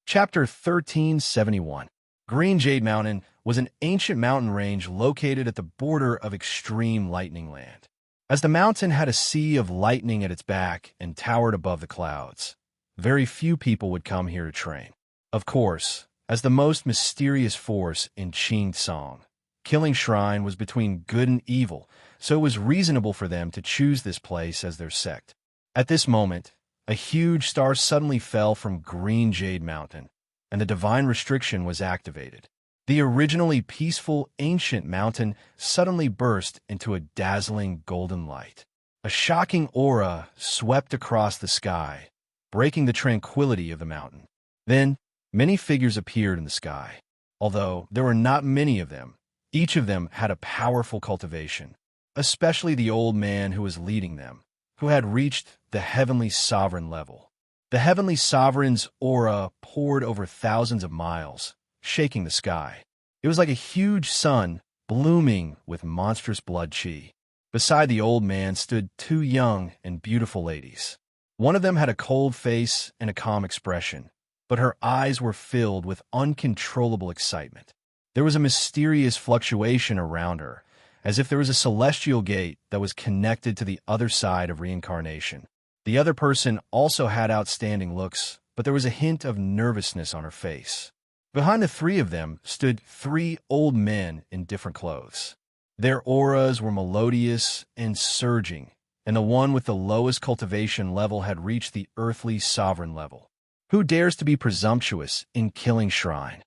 Chapter 1371. Green Jade Mountain was an ancient mountain range located at the border of extreme lightning land. As the mountain had a sea of lightning at its back and towered above the clouds, very few people would come here to train. Of course, as the most mysterious force in Qing Song, Killing Shrine was between good and evil, so it was reasonable for them to choose this place as their sect. At this moment, a huge star suddenly fell from Green Jade Mountain, and the divine restriction was activated. The originally peaceful ancient mountain suddenly burst into a dazzling golden light. A shocking aura swept across the sky, breaking the tranquility of the mountain. Then, many figures appeared in the sky. Although there were not many of them, each of them had a powerful cultivation, especially the old man who was leading them, who had reached the heavenly sovereign level. The heavenly sovereign's aura poured over thousands of miles, shaking the sky. It was like a huge sun blooming with monstrous blood qi. Beside the old man stood two young and beautiful ladies. One of them had a cold face and a calm expression, but her eyes were filled with uncontrollable excitement. There was a mysterious fluctuation around her, as if there was a celestial gate that was connected to the other side of reincarnation. The other person also had outstanding looks, but there was a hint of nervousness on her face. Behind the three of them stood three old men in different clothes. Their auras were melodious and surging, and the one with the lowest cultivation level had reached the earthly sovereign level. Who dares to be presumptuous in Killing Shrine?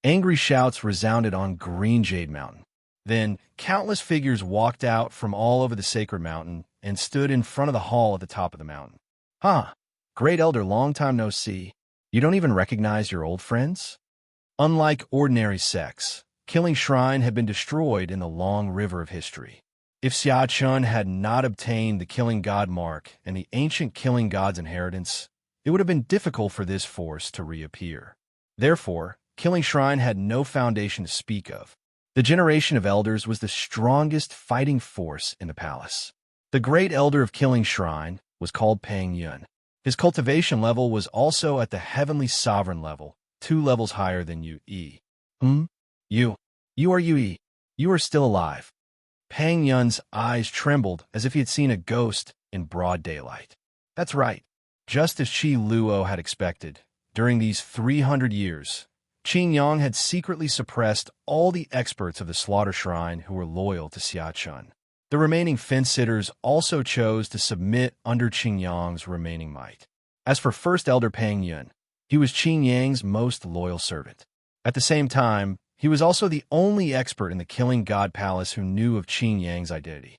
Angry shouts resounded on Green Jade Mountain. Then, countless figures walked out from all over the sacred mountain and stood in front of the hall at the top of the mountain. "Huh, Great Elder, long time no see. You don't even recognize your old friends?" Unlike ordinary sects, Killing Shrine had been destroyed in the long river of history. If Xia Chun had not obtained the Killing God mark and the ancient Killing God's inheritance, it would have been difficult for this force to reappear. Therefore, Killing Shrine had no foundation to speak of. The generation of elders was the strongest fighting force in the palace. The great elder of Killing Shrine was called Pang Yun. His cultivation level was also at the heavenly sovereign level, 2 levels higher than Yu Yi. You are Yu Yi. You are still alive." Pang Yun's eyes trembled as if he had seen a ghost in broad daylight. That's right. Just as Qi Luo had expected, during these 300 years, Qin Yang had secretly suppressed all the experts of the Slaughter Shrine who were loyal to Xia Chun. The remaining fence-sitters also chose to submit under Qin Yang's remaining might. As for First Elder Pang Yun, he was Qin Yang's most loyal servant. At the same time, he was also the only expert in the Killing God Palace who knew of Qin Yang's identity.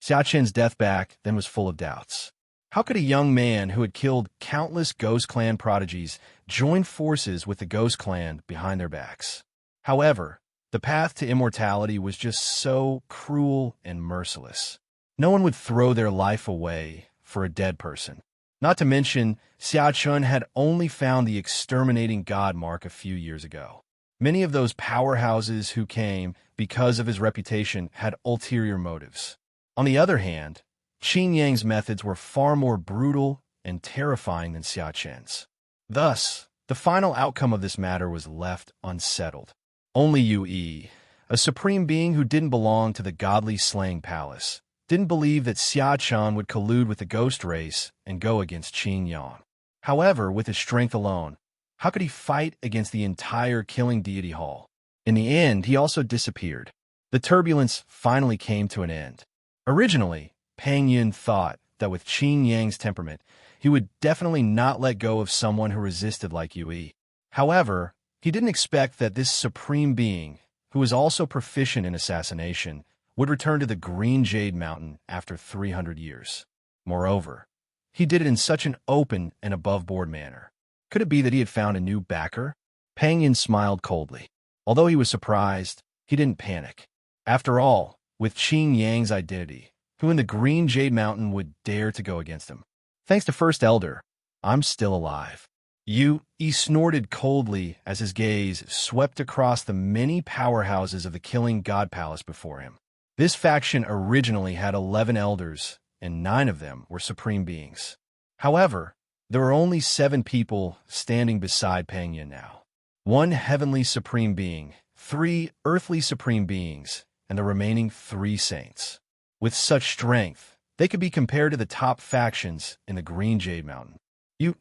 Xia Chen's death back then was full of doubts. How could a young man who had killed countless Ghost Clan prodigies join forces with the Ghost Clan behind their backs? However, the path to immortality was just so cruel and merciless. No one would throw their life away for a dead person. Not to mention, Xia Chun had only found the exterminating God mark a few years ago. Many of those powerhouses who came because of his reputation had ulterior motives. On the other hand, Qin Yang's methods were far more brutal and terrifying than Xia Chen's. Thus, the final outcome of this matter was left unsettled. Only Yue, a supreme being who didn't belong to the godly slaying palace, didn't believe that Xia Chen would collude with the ghost race and go against Qin Yang. However, with his strength alone, how could he fight against the entire killing deity hall? In the end, he also disappeared. The turbulence finally came to an end. Originally, Pang Yun thought that with Qin Yang's temperament, he would definitely not let go of someone who resisted like Yue. However, he didn't expect that this supreme being, who was also proficient in assassination, would return to the Green Jade Mountain after 300 years. Moreover, he did it in such an open and above-board manner. Could it be that he had found a new backer? Pang Yun smiled coldly. Although he was surprised, he didn't panic. After all, with Qin Yang's identity, who in the Green Jade Mountain would dare to go against him? Thanks to First Elder, I'm still alive. He snorted coldly as his gaze swept across the many powerhouses of the Killing God Palace before him. This faction originally had 11 elders, and 9 of them were supreme beings. However, there were only 7 people standing beside Pang Yun now. 1 heavenly supreme being, 3 earthly supreme beings, and the remaining 3 saints. With such strength, they could be compared to the top factions in the Green Jade Mountain. Yue,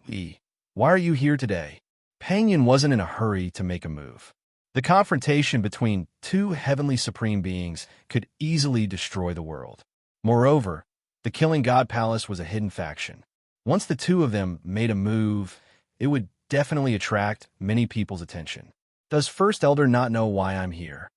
why are you here today? Pang Yun wasn't in a hurry to make a move. The confrontation between 2 heavenly supreme beings could easily destroy the world. Moreover, the Killing God Palace was a hidden faction. Once the 2 of them made a move, it would definitely attract many people's attention. Does First Elder not know why I'm here?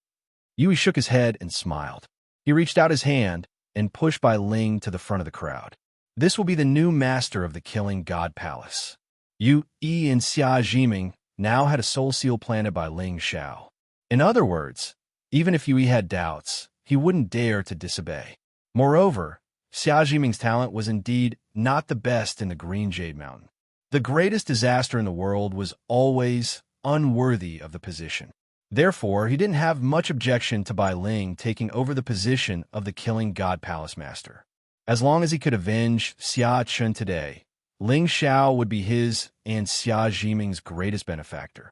Yue shook his head and smiled. He reached out his hand and pushed Bai Ling to the front of the crowd. This will be the new master of the Killing God Palace. Yue and Xia Jiming now had a soul seal planted by Ling Xiao. In other words, even if Yue had doubts, he wouldn't dare to disobey. Moreover, Xia Jiming's talent was indeed not the best in the Green Jade Mountain. The greatest disaster in the world was always unworthy of the position. Therefore, he didn't have much objection to Bai Ling taking over the position of the Killing God Palace Master. As long as he could avenge Xia Chen today, Ling Xiao would be his and Xia Jiming's greatest benefactor.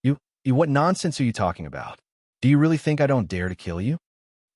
You, what nonsense are you talking about? Do you really think I don't dare to kill you?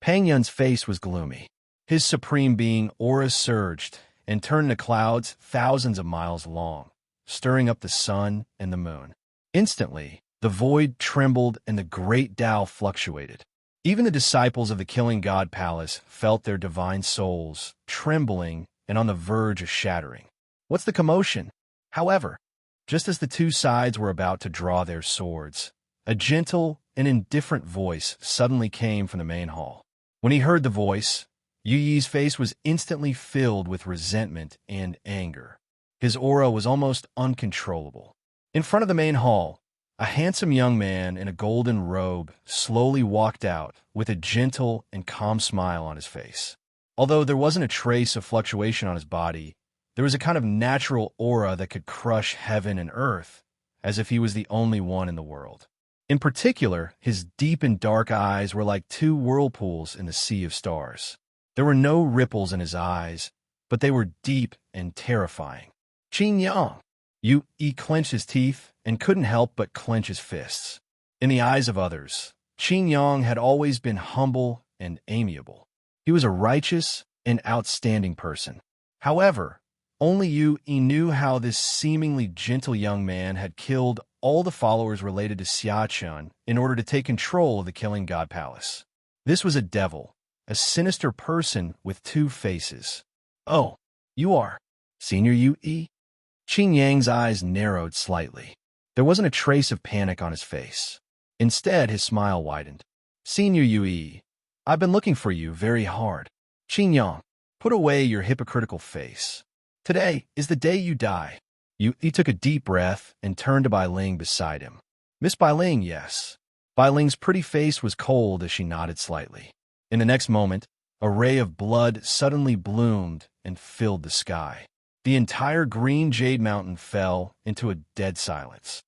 Pang Yun's face was gloomy. His supreme being aura surged and turned into clouds thousands of miles long, stirring up the sun and the moon. Instantly, the void trembled and the great Tao fluctuated. Even the disciples of the Killing God Palace felt their divine souls trembling and on the verge of shattering. What's the commotion? However, just as the 2 sides were about to draw their swords, a gentle and indifferent voice suddenly came from the main hall. When he heard the voice, Yuyi's face was instantly filled with resentment and anger. His aura was almost uncontrollable. In front of the main hall, a handsome young man in a golden robe slowly walked out with a gentle and calm smile on his face. Although there wasn't a trace of fluctuation on his body, there was a kind of natural aura that could crush heaven and earth, as if he was the only one in the world. In particular, his deep and dark eyes were like 2 whirlpools in the sea of stars. There were no ripples in his eyes, but they were deep and terrifying. Qin Yang. Yue clenched his teeth and couldn't help but clench his fists. In the eyes of others, Qin Yang had always been humble and amiable. He was a righteous and outstanding person. However, only Yue knew how this seemingly gentle young man had killed all the followers related to Xia Chen in order to take control of the Killing God Palace. This was a devil, a sinister person with 2 faces. Oh, you are Senior Yue? Qin Yang's eyes narrowed slightly. There wasn't a trace of panic on his face. Instead, his smile widened. Senior Yue, I've been looking for you very hard. Qin Yang, put away your hypocritical face. Today is the day you die. Yue took a deep breath and turned to Bai Ling beside him. Miss Bai Ling, yes. Bai Ling's pretty face was cold as she nodded slightly. In the next moment, a ray of blood suddenly bloomed and filled the sky. The entire Green Jade Mountain fell into a dead silence.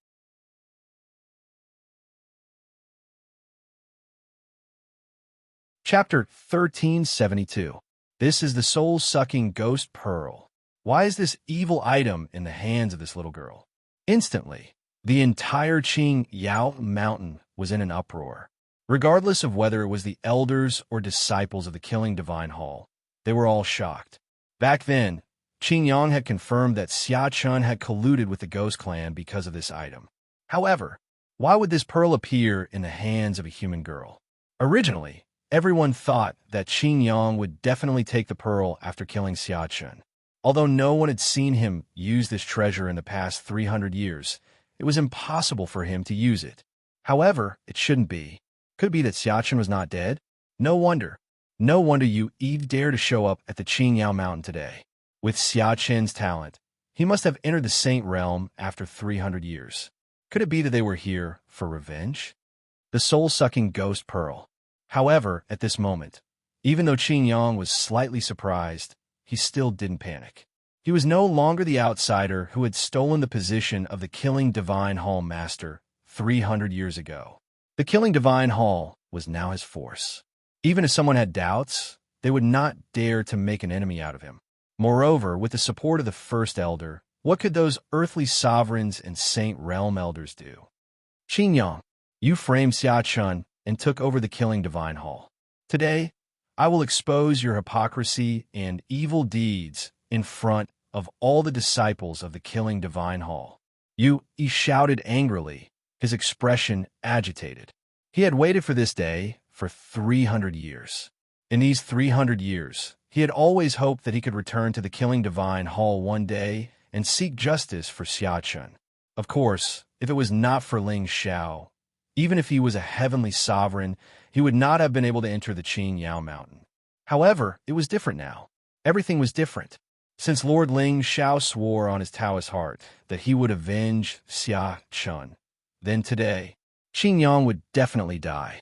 Chapter 1372. This is the soul-sucking ghost pearl. Why is this evil item in the hands of this little girl? Instantly, the entire Qing Yao mountain was in an uproar. Regardless of whether it was the elders or disciples of the killing divine hall, they were all shocked. Back then, Qing Yang had confirmed that Xia Chun had colluded with the ghost clan because of this item. However, why would this pearl appear in the hands of a human girl? Originally, everyone thought that Qing Yang would definitely take the pearl after killing Xia Chun. Although no one had seen him use this treasure in the past 300 years, it was impossible for him to use it. However, it shouldn't be. Could it be that Xia Chun was not dead? No wonder. No wonder you Eve dare to show up at the Qing Yao mountain today. With Xia Chen's talent, he must have entered the Saint realm after 300 years. Could it be that they were here for revenge? The soul-sucking ghost pearl. However, at this moment, even though Qing Yang was slightly surprised, he still didn't panic. He was no longer the outsider who had stolen the position of the killing divine hall master 300 years ago. The killing divine hall was now his force. Even if someone had doubts, they would not dare to make an enemy out of him. Moreover, with the support of the first elder, what could those earthly sovereigns and saint realm elders do? Qing Yang, you framed Xia Chun and took over the killing divine hall. Today, I will expose your hypocrisy and evil deeds in front of all the disciples of the killing divine hall. He shouted angrily, his expression agitated. He had waited for this day for 300 years. In these 300 years, he had always hoped that he could return to the killing divine hall one day and seek justice for Xia Chun. Of course, if it was not for Ling Xiao, even if he was a heavenly sovereign, he would not have been able to enter the Qing Yao mountain. However, it was different now. Everything was different. Since Lord Ling Xiao swore on his Taoist heart that he would avenge Xia Chun, then today, Qing Yang would definitely die.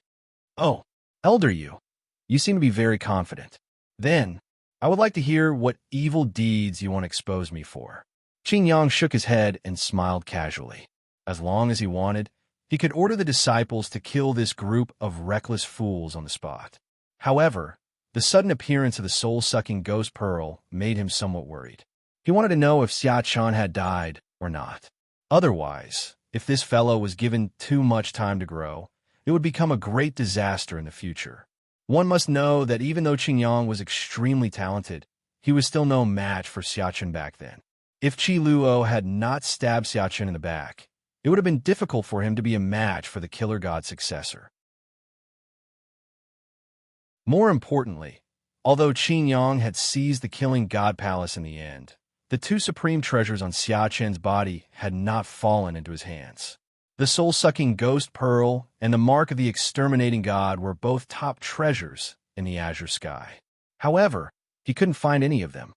Oh, Elder you seem to be very confident. Then, I would like to hear what evil deeds you want to expose me for. Qing Yang shook his head and smiled casually. As long as he wanted, he could order the disciples to kill this group of reckless fools on the spot. However, the sudden appearance of the soul-sucking ghost pearl made him somewhat worried. He wanted to know if Xia Chun had died or not. Otherwise, if this fellow was given too much time to grow, it would become a great disaster in the future. One must know that even though Qing Yang was extremely talented, he was still no match for Xia Chun back then. If Qi Luo had not stabbed Xia Chun in the back, it would have been difficult for him to be a match for the killer god's successor. More importantly, although Qing Yang had seized the killing god palace in the end, the two supreme treasures on Xia Chen's body had not fallen into his hands. The soul-sucking ghost pearl and the mark of the exterminating god were both top treasures in the azure sky. However, he couldn't find any of them.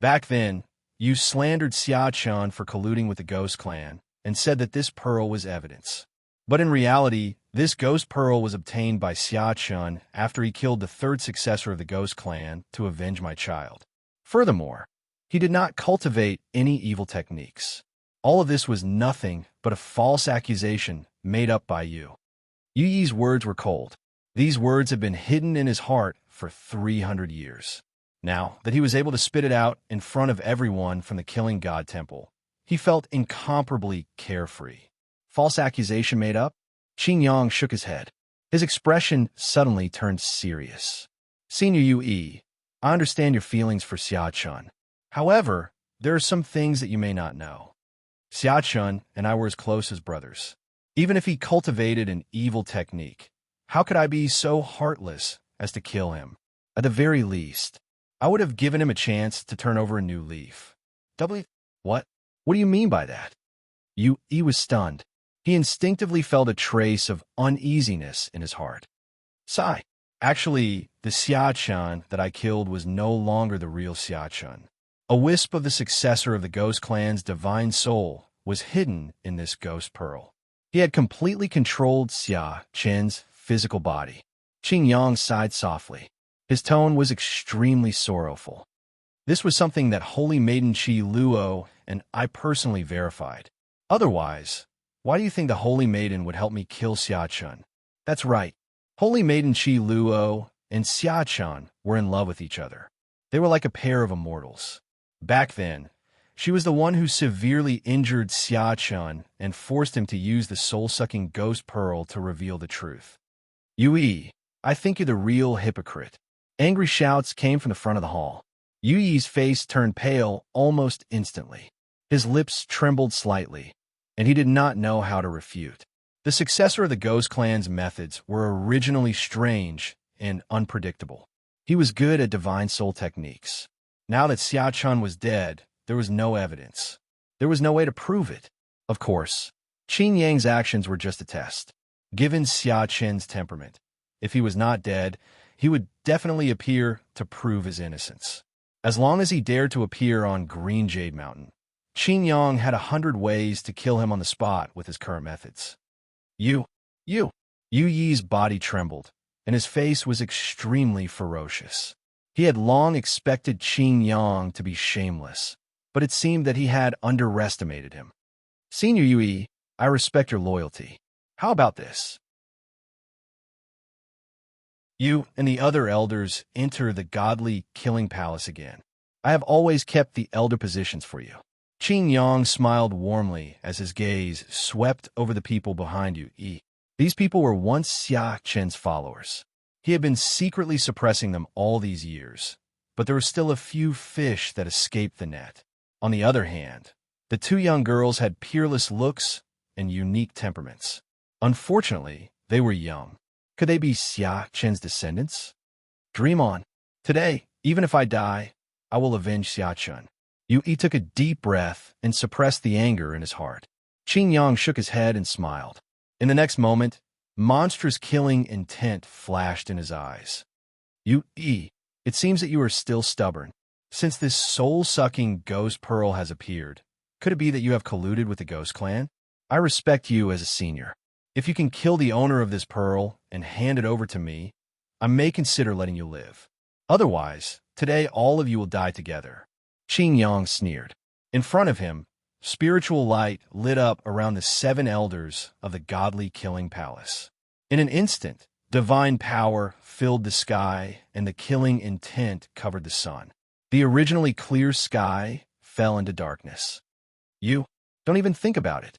Back then, you slandered Xia Chun for colluding with the ghost clan and said that this pearl was evidence. But in reality, this ghost pearl was obtained by Xia Chun after he killed the third successor of the ghost clan to avenge my child. Furthermore, he did not cultivate any evil techniques. All of this was nothing but a false accusation made up by you. Yu Yi's words were cold. These words had been hidden in his heart for 300 years. Now that he was able to spit it out in front of everyone from the killing god temple, he felt incomparably carefree. False accusation made up? Qing Yang shook his head. His expression suddenly turned serious. Senior Yu, I understand your feelings for Xia Chun. However, there are some things that you may not know. Xia Chun and I were as close as brothers. Even if he cultivated an evil technique, how could I be so heartless as to kill him? At the very least, I would have given him a chance to turn over a new leaf. What? What do you mean by that? He was stunned. He instinctively felt a trace of uneasiness in his heart. Sigh. Actually, the Xia Chun that I killed was no longer the real Xia Chun. A wisp of the successor of the ghost clan's divine soul was hidden in this ghost pearl. He had completely controlled Xia Chen's physical body. Qing Yang sighed softly. His tone was extremely sorrowful. This was something that Holy Maiden Qi Luo and I personally verified. Otherwise, why do you think the Holy Maiden would help me kill Xia Chun? That's right. Holy Maiden Qi Luo and Xia were in love with each other. They were like a pair of immortals. Back then, she was the one who severely injured Xia and forced him to use the soul-sucking ghost pearl to reveal the truth. Yui, I think you're the real hypocrite. Angry shouts came from the front of the hall. Yui's face turned pale almost instantly. His lips trembled slightly, and he did not know how to refute. The successor of the Ghost Clan's methods were originally strange and unpredictable. He was good at divine soul techniques. Now that Xia was dead, there was no evidence. There was no way to prove it. Of course, Qin Yang's actions were just a test. Given Xia temperament, if he was not dead, he would definitely appear to prove his innocence. As long as he dared to appear on Green Jade Mountain, Qin Yang had 100 ways to kill him on the spot with his current methods. You. Yu Yi's body trembled, and his face was extremely ferocious. He had long expected Qin Yang to be shameless, but it seemed that he had underestimated him. Senior Yui, I respect your loyalty. How about this? You and the other elders enter the godly killing palace again. I have always kept the elder positions for you. Qin Yang smiled warmly as his gaze swept over the people behind you. These people were once Xia Chen's followers. He had been secretly suppressing them all these years, but there were still a few fish that escaped the net. On the other hand, the two young girls had peerless looks and unique temperaments. Unfortunately, they were young. Could they be Xia Chen's descendants? Dream on. Today, even if I die, I will avenge Xia Chen. Yui took a deep breath and suppressed the anger in his heart. Qin Yang shook his head and smiled. In the next moment, monstrous killing intent flashed in his eyes. Yui, it seems that you are still stubborn. Since this soul-sucking ghost pearl has appeared, could it be that you have colluded with the Ghost Clan? I respect you as a senior. If you can kill the owner of this pearl and hand it over to me, I may consider letting you live. Otherwise, today all of you will die together. Qin Yang sneered. In front of him, spiritual light lit up around the 7 elders of the godly killing palace. In an instant, divine power filled the sky and the killing intent covered the sun. The originally clear sky fell into darkness. You, don't even think about it.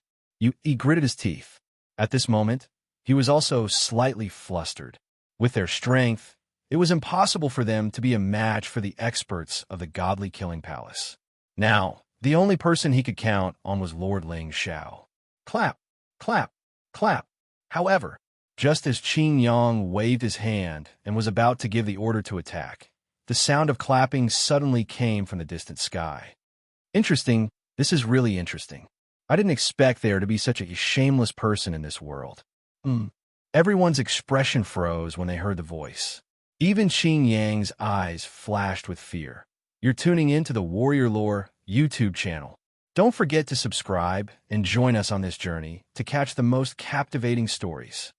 He gritted his teeth. At this moment, he was also slightly flustered. With their strength, it was impossible for them to be a match for the experts of the godly killing palace. Now, the only person he could count on was Lord Ling Xiao. Clap, clap, clap. However, just as Qin Yang waved his hand and was about to give the order to attack, the sound of clapping suddenly came from the distant sky. Interesting, this is really interesting. I didn't expect there to be such a shameless person in this world. Everyone's expression froze when they heard the voice. Even Qin Yang's eyes flashed with fear. You're tuning in to the Warrior Lore YouTube channel. Don't forget to subscribe and join us on this journey to catch the most captivating stories.